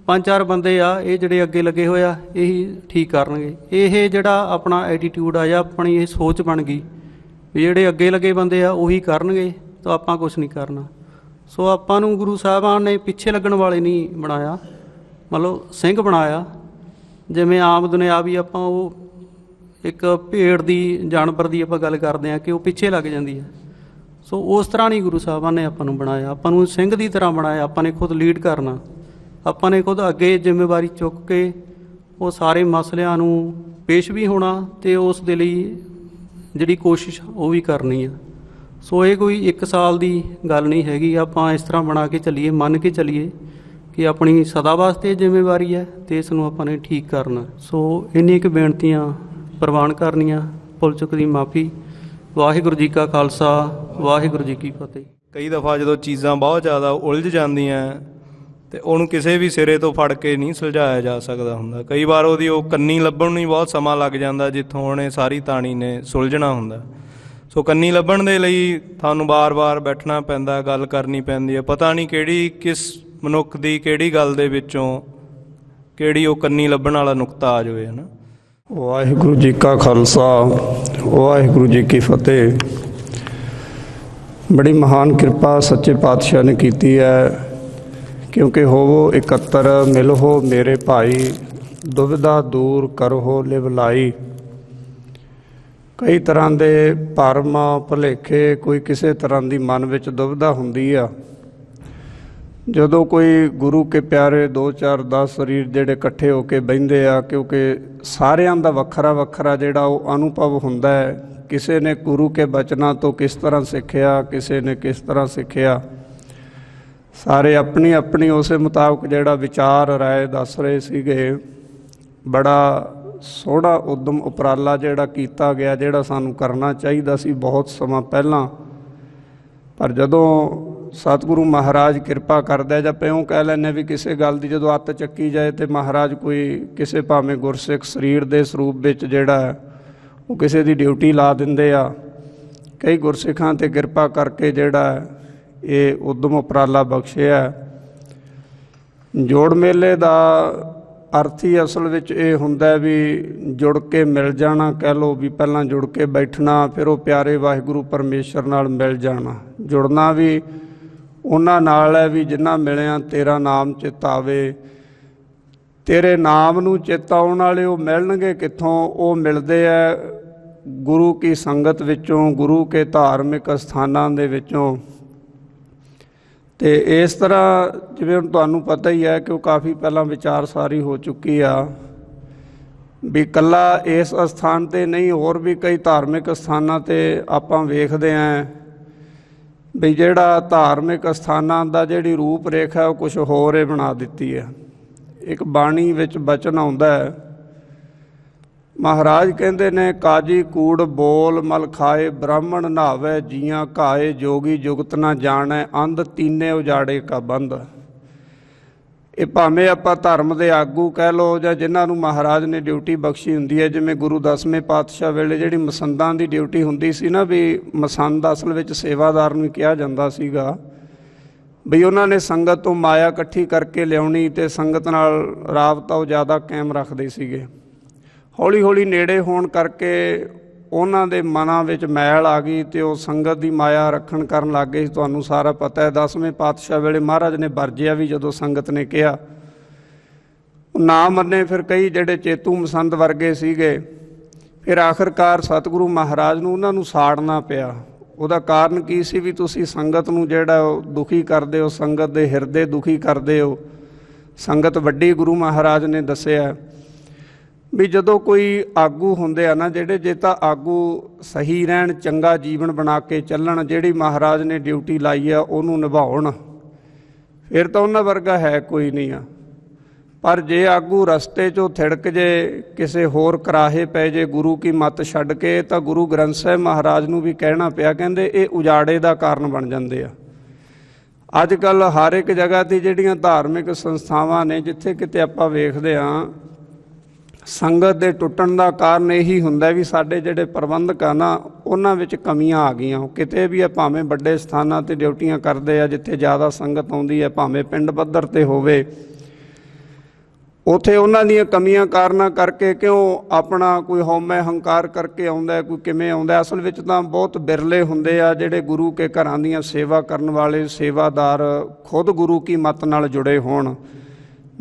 5-4 ਬੰਦੇ ਆ ਇਹ ਜਿਹੜੇ ਅੱਗੇ ਲੱਗੇ ਹੋਏ ਆ, ਇਹੀ ਠੀਕ ਕਰਨਗੇ। ਇਹ ਜਿਹੜਾ ਆਪਣਾ ਐਟੀਟਿਊਡ ਆ ਜਾਂ ਆਪਣੀ ਇਹ ਸੋਚ ਬਣ ਗਈ ਵੀ ਜਿਹੜੇ ਅੱਗੇ ਲੱਗੇ ਬੰਦੇ ਆ ਉਹੀ ਕਰਨਗੇ, ਤਾਂ ਆਪਾਂ ਕੁਛ ਨਹੀਂ ਕਰਨਾ। ਸੋ ਆਪਾਂ ਨੂੰ ਗੁਰੂ ਸਾਹਿਬਾਨ ਨੇ ਪਿੱਛੇ ਲੱਗਣ ਵਾਲੇ ਨਹੀਂ ਬਣਾਇਆ, ਮਤਲਬ ਸਿੰਘ ਬਣਾਇਆ। ਜਿਵੇਂ ਆਮ ਦੁਨਿਆਵੀ ਆਪਾਂ ਉਹ ਇੱਕ ਭੇਡ ਦੀ, ਜਾਨਵਰ ਦੀ ਆਪਾਂ ਗੱਲ ਕਰਦੇ ਹਾਂ ਕਿ ਉਹ ਪਿੱਛੇ ਲੱਗ ਜਾਂਦੀ ਹੈ, ਸੋ ਉਸ ਤਰ੍ਹਾਂ ਨਹੀਂ ਗੁਰੂ ਸਾਹਿਬਾਨ ਨੇ ਆਪਾਂ ਨੂੰ ਬਣਾਇਆ। ਆਪਾਂ ਨੂੰ ਸਿੰਘ ਦੀ ਤਰ੍ਹਾਂ ਬਣਾਇਆ। ਆਪਾਂ ਨੇ ਖੁਦ ਲੀਡ ਕਰਨਾ, ਆਪਾਂ ਨੇ ਖੁਦ ਅੱਗੇ ਜ਼ਿੰਮੇਵਾਰੀ ਚੁੱਕ ਕੇ ਉਹ ਸਾਰੇ ਮਸਲਿਆਂ ਨੂੰ ਪੇਸ਼ ਵੀ ਹੋਣਾ ਅਤੇ ਉਸ ਦੇ ਲਈ ਜਿਹੜੀ ਕੋਸ਼ਿਸ਼ ਉਹ ਵੀ ਕਰਨੀ ਆ। ਸੋ ਇਹ ਕੋਈ 1 ਸਾਲ ਦੀ ਗੱਲ ਨਹੀਂ ਹੈਗੀ। ਆਪਾਂ ਇਸ ਤਰ੍ਹਾਂ ਬਣਾ ਕੇ ਚੱਲੀਏ, ਮੰਨ ਕੇ ਚੱਲੀਏ ਕਿ ਆਪਣੀ ਸਦਾ ਵਾਸਤੇ ਜ਼ਿੰਮੇਵਾਰੀ ਹੈ ਅਤੇ ਇਸ ਨੂੰ ਆਪਾਂ ਨੇ ਠੀਕ ਕਰਨਾ। ਸੋ ਇੰਨੀ ਕੁ ਬੇਨਤੀਆਂ ਪ੍ਰਵਾਨ ਕਰਨੀਆਂ। ਭੁੱਲ ਚੁੱਕ ਦੀ ਮਾਫੀ। ਵਾਹਿਗੁਰੂ ਜੀ ਕਾ ਖਾਲਸਾ, ਵਾਹਿਗੁਰੂ ਜੀ ਕੀ ਫਤਿਹ। ਕਈ ਦਫਾ ਜਦੋਂ ਚੀਜ਼ਾਂ ਬਹੁਤ ਜ਼ਿਆਦਾ ਉਲਝ ਜਾਂਦੀਆਂ ਅਤੇ ਉਹਨੂੰ ਕਿਸੇ ਵੀ ਸਿਰੇ ਤੋਂ ਫੜ ਕੇ ਨਹੀਂ ਸੁਲਝਾਇਆ ਜਾ ਸਕਦਾ ਹੁੰਦਾ। ਕਈ ਵਾਰ ਉਹਦੀ ਉਹ ਕੰਨੀ ਲੱਭਣ ਨੂੰ ਹੀ ਬਹੁਤ ਸਮਾਂ ਲੱਗ ਜਾਂਦਾ ਜਿੱਥੋਂ ਉਹਨੇ ਸਾਰੀ ਤਾਣੀ ਨੇ ਸੁਲਝਣਾ ਹੁੰਦਾ। ਸੋ ਕੰਨੀ ਲੱਭਣ ਦੇ ਲਈ ਤੁਹਾਨੂੰ ਵਾਰ-ਵਾਰ ਬੈਠਣਾ ਪੈਂਦਾ, ਗੱਲ ਕਰਨੀ ਪੈਂਦੀ ਹੈ। ਪਤਾ ਨਹੀਂ ਕਿਹੜੀ ਕਿਸ ਮਨੁੱਖ ਦੀ ਕਿਹੜੀ ਗੱਲ ਦੇ ਵਿੱਚੋਂ ਕਿਹੜੀ ਉਹ ਕੰਨੀ ਲੱਭਣ ਵਾਲਾ ਨੁਕਤਾ ਆ ਜਾਵੇ, ਹੈ ਨਾ। ਵਾਹਿਗੁਰੂ ਜੀ ਕਾ ਖਾਲਸਾ, ਵਾਹਿਗੁਰੂ ਜੀ ਕੀ ਫਤਿਹ। ਬੜੀ ਮਹਾਨ ਕਿਰਪਾ ਸੱਚੇ ਪਾਤਸ਼ਾਹ ਨੇ ਕੀਤੀ ਹੈ, ਕਿਉਂਕਿ ਹੋਵੋ ਇਕੱਤਰ ਮਿਲੋ ਮੇਰੇ ਭਾਈ, ਦੁਬਿਧਾ ਦੂਰ ਕਰੋ ਲਿਵ ਲਾਈ। ਕਈ ਤਰ੍ਹਾਂ ਦੇ ਭਰਮ ਭੁਲੇਖੇ, ਕੋਈ ਕਿਸੇ ਤਰ੍ਹਾਂ ਦੀ ਮਨ ਵਿੱਚ ਦੁਬਿਧਾ ਹੁੰਦੀ ਆ। ਜਦੋਂ ਕੋਈ ਗੁਰੂ ਕੇ ਪਿਆਰੇ 2-4-10 ਸਰੀਰ ਜਿਹੜੇ ਇਕੱਠੇ ਹੋ ਕੇ ਬਹਿੰਦੇ ਆ, ਕਿਉਂਕਿ ਸਾਰਿਆਂ ਦਾ ਵੱਖਰਾ ਵੱਖਰਾ ਜਿਹੜਾ ਉਹ ਅਨੁਭਵ ਹੁੰਦਾ ਹੈ। ਕਿਸੇ ਨੇ ਗੁਰੂ ਕੇ ਬਚਨਾਂ ਤੋਂ ਕਿਸ ਤਰ੍ਹਾਂ ਸਿੱਖਿਆ, ਕਿਸੇ ਨੇ ਕਿਸ ਤਰ੍ਹਾਂ ਸਿੱਖਿਆ। ਸਾਰੇ ਆਪਣੀ ਆਪਣੀ ਉਸੇ ਮੁਤਾਬਕ ਜਿਹੜਾ ਵਿਚਾਰ ਰਾਏ ਦੱਸ ਰਹੇ ਸੀਗੇ। ਬੜਾ ਸੋਹਣਾ ਉਦਮ ਉਪਰਾਲਾ ਜਿਹੜਾ ਕੀਤਾ ਗਿਆ, ਜਿਹੜਾ ਸਾਨੂੰ ਕਰਨਾ ਚਾਹੀਦਾ ਸੀ ਬਹੁਤ ਸਮਾਂ ਪਹਿਲਾਂ। ਪਰ ਜਦੋਂ ਸਤਿਗੁਰੂ ਮਹਾਰਾਜ ਕਿਰਪਾ ਕਰਦਾ, ਜਾਂ ਪਿਉਂ ਕਹਿ ਲੈਂਦੇ ਵੀ ਕਿਸੇ ਗੱਲ ਦੀ ਜਦੋਂ ਅੱਤ ਚੱਕੀ ਜਾਏ ਅਤੇ ਮਹਾਰਾਜ ਕੋਈ ਕਿਸੇ ਭਾਵੇਂ ਗੁਰਸਿੱਖ ਸਰੀਰ ਦੇ ਸਰੂਪ ਵਿੱਚ ਜਿਹੜਾ ਉਹ ਕਿਸੇ ਦੀ ਡਿਊਟੀ ਲਾ ਦਿੰਦੇ ਆ। ਕਈ ਗੁਰਸਿੱਖਾਂ 'ਤੇ ਕਿਰਪਾ ਕਰਕੇ ਜਿਹੜਾ ਇਹ ਉਦਮ ਉਪਰਾਲਾ ਬਖਸ਼ਿਆ। ਜੋੜ ਮੇਲੇ ਦਾ ਅਰਥ ਹੀ ਅਸਲ ਵਿੱਚ ਇਹ ਹੁੰਦਾ ਵੀ ਜੁੜ ਕੇ ਮਿਲ ਜਾਣਾ, ਕਹਿ ਲਓ ਵੀ ਪਹਿਲਾਂ ਜੁੜ ਕੇ ਬੈਠਣਾ, ਫਿਰ ਉਹ ਪਿਆਰੇ ਵਾਹਿਗੁਰੂ ਪਰਮੇਸ਼ਰ ਨਾਲ ਮਿਲ ਜਾਣਾ। ਜੁੜਨਾ ਵੀ ਉਹਨਾਂ ਨਾਲ ਹੈ ਵੀ ਜਿਨ੍ਹਾਂ ਮਿਲਿਆ ਤੇਰਾ ਨਾਮ ਚਿਤਾਵੇ। ਤੇਰੇ ਨਾਮ ਨੂੰ ਚੇਤਾਉਣ ਵਾਲੇ ਉਹ ਮਿਲਣਗੇ ਕਿੱਥੋਂ? ਉਹ ਮਿਲਦੇ ਹੈ ਗੁਰੂ ਕੀ ਸੰਗਤ ਵਿੱਚੋਂ, ਗੁਰੂ ਕੇ ਧਾਰਮਿਕ ਅਸਥਾਨਾਂ ਦੇ ਵਿੱਚੋਂ। ਅਤੇ ਇਸ ਤਰ੍ਹਾਂ ਜਿਵੇਂ ਹੁਣ ਤੁਹਾਨੂੰ ਪਤਾ ਹੀ ਹੈ ਕਿ ਉਹ ਕਾਫੀ ਪਹਿਲਾਂ ਵਿਚਾਰਸਾਰੀ ਹੋ ਚੁੱਕੀ ਆ ਵੀ ਇਕੱਲਾ ਇਸ ਅਸਥਾਨ 'ਤੇ ਨਹੀਂ, ਹੋਰ ਵੀ ਕਈ ਧਾਰਮਿਕ ਅਸਥਾਨਾਂ 'ਤੇ ਆਪਾਂ ਵੇਖਦੇ ਹਾਂ ਵੀ ਜਿਹੜਾ ਧਾਰਮਿਕ ਅਸਥਾਨਾਂ ਦਾ ਜਿਹੜੀ ਰੂਪ ਰੇਖਾ ਉਹ ਕੁਛ ਹੋਰ ਹੀ ਬਣਾ ਦਿੱਤੀ ਹੈ। ਇੱਕ ਬਾਣੀ ਵਿੱਚ ਬਚਨ ਆਉਂਦਾ ਹੈ, ਮਹਾਰਾਜ ਕਹਿੰਦੇ ਨੇ ਕਾਜੀ ਕੂੜ ਬੋਲ ਮਲ ਖਾਏ, ਬ੍ਰਾਹਮਣ ਨਹਾਵੇ ਜੀਆਂ ਘਾਏ, ਜੋਗੀ ਜੁਗਤ ਨਾ ਜਾਣੈ ਅੰਧ ਤੀਨੇ ਉਜਾੜੇ ਕਾ ਬੰਧ। ਇਹ ਭਾਵੇਂ ਆਪਾਂ ਧਰਮ ਦੇ ਆਗੂ ਕਹਿ ਲਓ ਜਾਂ ਜਿਨ੍ਹਾਂ ਨੂੰ ਮਹਾਰਾਜ ਨੇ ਡਿਊਟੀ ਬਖਸ਼ੀ ਹੁੰਦੀ ਹੈ, ਜਿਵੇਂ ਗੁਰੂ 10ਵੇਂ ਪਾਤਸ਼ਾਹ ਵੇਲੇ ਜਿਹੜੀ ਮਸੰਦਾਂ ਦੀ ਡਿਊਟੀ ਹੁੰਦੀ ਸੀ ਨਾ, ਵੀ ਮਸੰਦ ਅਸਲ ਵਿੱਚ ਸੇਵਾਦਾਰ ਨੂੰ ਕਿਹਾ ਜਾਂਦਾ ਸੀਗਾ ਵੀ ਉਹਨਾਂ ਨੇ ਸੰਗਤ ਤੋਂ ਮਾਇਆ ਇਕੱਠੀ ਕਰਕੇ ਲਿਆਉਣੀ ਅਤੇ ਸੰਗਤ ਨਾਲ ਰਾਬਤਾ ਉਹ ਜ਼ਿਆਦਾ ਕਾਇਮ ਰੱਖਦੇ ਸੀਗੇ। ਹੌਲੀ ਹੌਲੀ ਨੇੜੇ ਹੋਣ ਕਰਕੇ ਉਹਨਾਂ ਦੇ ਮਨਾਂ ਵਿੱਚ ਮੈਲ ਆ ਗਈ ਅਤੇ ਉਹ ਸੰਗਤ ਦੀ ਮਾਇਆ ਰੱਖਣ ਕਰਨ ਲੱਗ ਗਏ। ਤੁਹਾਨੂੰ ਸਾਰਾ ਪਤਾ ਹੈ 10ਵੇਂ ਪਾਤਸ਼ਾਹ ਵੇਲੇ ਮਹਾਰਾਜ ਨੇ ਵਰਜਿਆ ਵੀ, ਜਦੋਂ ਸੰਗਤ ਨੇ ਕਿਹਾ ਨਾ ਮੰਨੇ। ਫਿਰ ਕਈ ਜਿਹੜੇ ਚੇਤੂ ਮਸੰਦ ਵਰਗੇ ਸੀਗੇ, ਫਿਰ ਆਖਰਕਾਰ ਸਤਿਗੁਰੂ ਮਹਾਰਾਜ ਨੂੰ ਉਹਨਾਂ ਨੂੰ ਸਾੜਨਾ ਪਿਆ। ਉਹਦਾ ਕਾਰਨ ਕੀ ਸੀ? ਵੀ ਤੁਸੀਂ ਸੰਗਤ ਨੂੰ ਜਿਹੜਾ ਉਹ ਦੁਖੀ ਕਰਦੇ ਹੋ, ਸੰਗਤ ਦੇ ਹਿਰਦੇ ਦੁਖੀ ਕਰਦੇ ਹੋ। ਸੰਗਤ ਵੱਡੀ ਗੁਰੂ ਮਹਾਰਾਜ ਨੇ ਦੱਸਿਆ ਵੀ ਜਦੋਂ ਕੋਈ ਆਗੂ ਹੁੰਦੇ ਆ ਨਾ ਜਿਹੜੇ, ਜੇ ਤਾਂ ਆਗੂ ਸਹੀ ਰਹਿਣ, ਚੰਗਾ ਜੀਵਨ ਬਣਾ ਕੇ ਚੱਲਣ, ਜਿਹੜੀ ਮਹਾਰਾਜ ਨੇ ਡਿਊਟੀ ਲਾਈ ਆ ਉਹਨੂੰ ਨਿਭਾਉਣ, ਫਿਰ ਤਾਂ ਉਹਨਾਂ ਵਰਗਾ ਹੈ ਕੋਈ ਨਹੀਂ ਆ। ਪਰ ਜੇ ਆਗੂ ਰਸਤੇ 'ਚੋਂ ਥਿੜਕ ਜੇ, ਕਿਸੇ ਹੋਰ ਕਰਾਹੇ ਪੈ ਜੇ ਗੁਰੂ ਕੀ ਮੱਤ ਛੱਡ ਕੇ, ਤਾਂ ਗੁਰੂ ਗ੍ਰੰਥ ਸਾਹਿਬ ਮਹਾਰਾਜ ਨੂੰ ਵੀ ਕਹਿਣਾ ਪਿਆ, ਕਹਿੰਦੇ ਇਹ ਉਜਾੜੇ ਦਾ ਕਾਰਨ ਬਣ ਜਾਂਦੇ ਆ। ਅੱਜ ਕੱਲ੍ਹ ਹਰ ਇੱਕ ਜਗ੍ਹਾ 'ਤੇ ਜਿਹੜੀਆਂ ਧਾਰਮਿਕ ਸੰਸਥਾਵਾਂ ਨੇ, ਜਿੱਥੇ ਕਿਤੇ ਆਪਾਂ ਵੇਖਦੇ ਹਾਂ, ਸੰਗਤ ਦੇ ਟੁੱਟਣ ਦਾ ਕਾਰਨ ਇਹੀ ਹੁੰਦਾ ਵੀ ਸਾਡੇ ਜਿਹੜੇ ਪ੍ਰਬੰਧਕ ਆ ਨਾ, ਉਹਨਾਂ ਵਿੱਚ ਕਮੀਆਂ ਆ ਗਈਆਂ। ਕਿਤੇ ਵੀ ਆ, ਭਾਵੇਂ ਵੱਡੇ ਸਥਾਨਾਂ 'ਤੇ ਡਿਊਟੀਆਂ ਕਰਦੇ ਆ, ਜਿੱਥੇ ਜ਼ਿਆਦਾ ਸੰਗਤ ਆਉਂਦੀ ਹੈ, ਭਾਵੇਂ ਪਿੰਡ ਪੱਧਰ 'ਤੇ ਹੋਵੇ, ਉੱਥੇ ਉਹਨਾਂ ਦੀਆਂ ਕਮੀਆਂ ਕਾਰਨਾਂ ਕਰਕੇ, ਕਿਉਂ ਆਪਣਾ ਕੋਈ ਹਉਮੈ ਹੰਕਾਰ ਕਰਕੇ ਆਉਂਦਾ, ਕੋਈ ਕਿਵੇਂ ਆਉਂਦਾ। ਅਸਲ ਵਿੱਚ ਤਾਂ ਬਹੁਤ ਬਿਰਲੇ ਹੁੰਦੇ ਆ ਜਿਹੜੇ ਗੁਰੂ ਕੇ ਘਰਾਂ ਦੀਆਂ ਸੇਵਾ ਕਰਨ ਵਾਲੇ ਸੇਵਾਦਾਰ ਖੁਦ ਗੁਰੂ ਕੀ ਮੱਤ ਨਾਲ ਜੁੜੇ ਹੋਣ।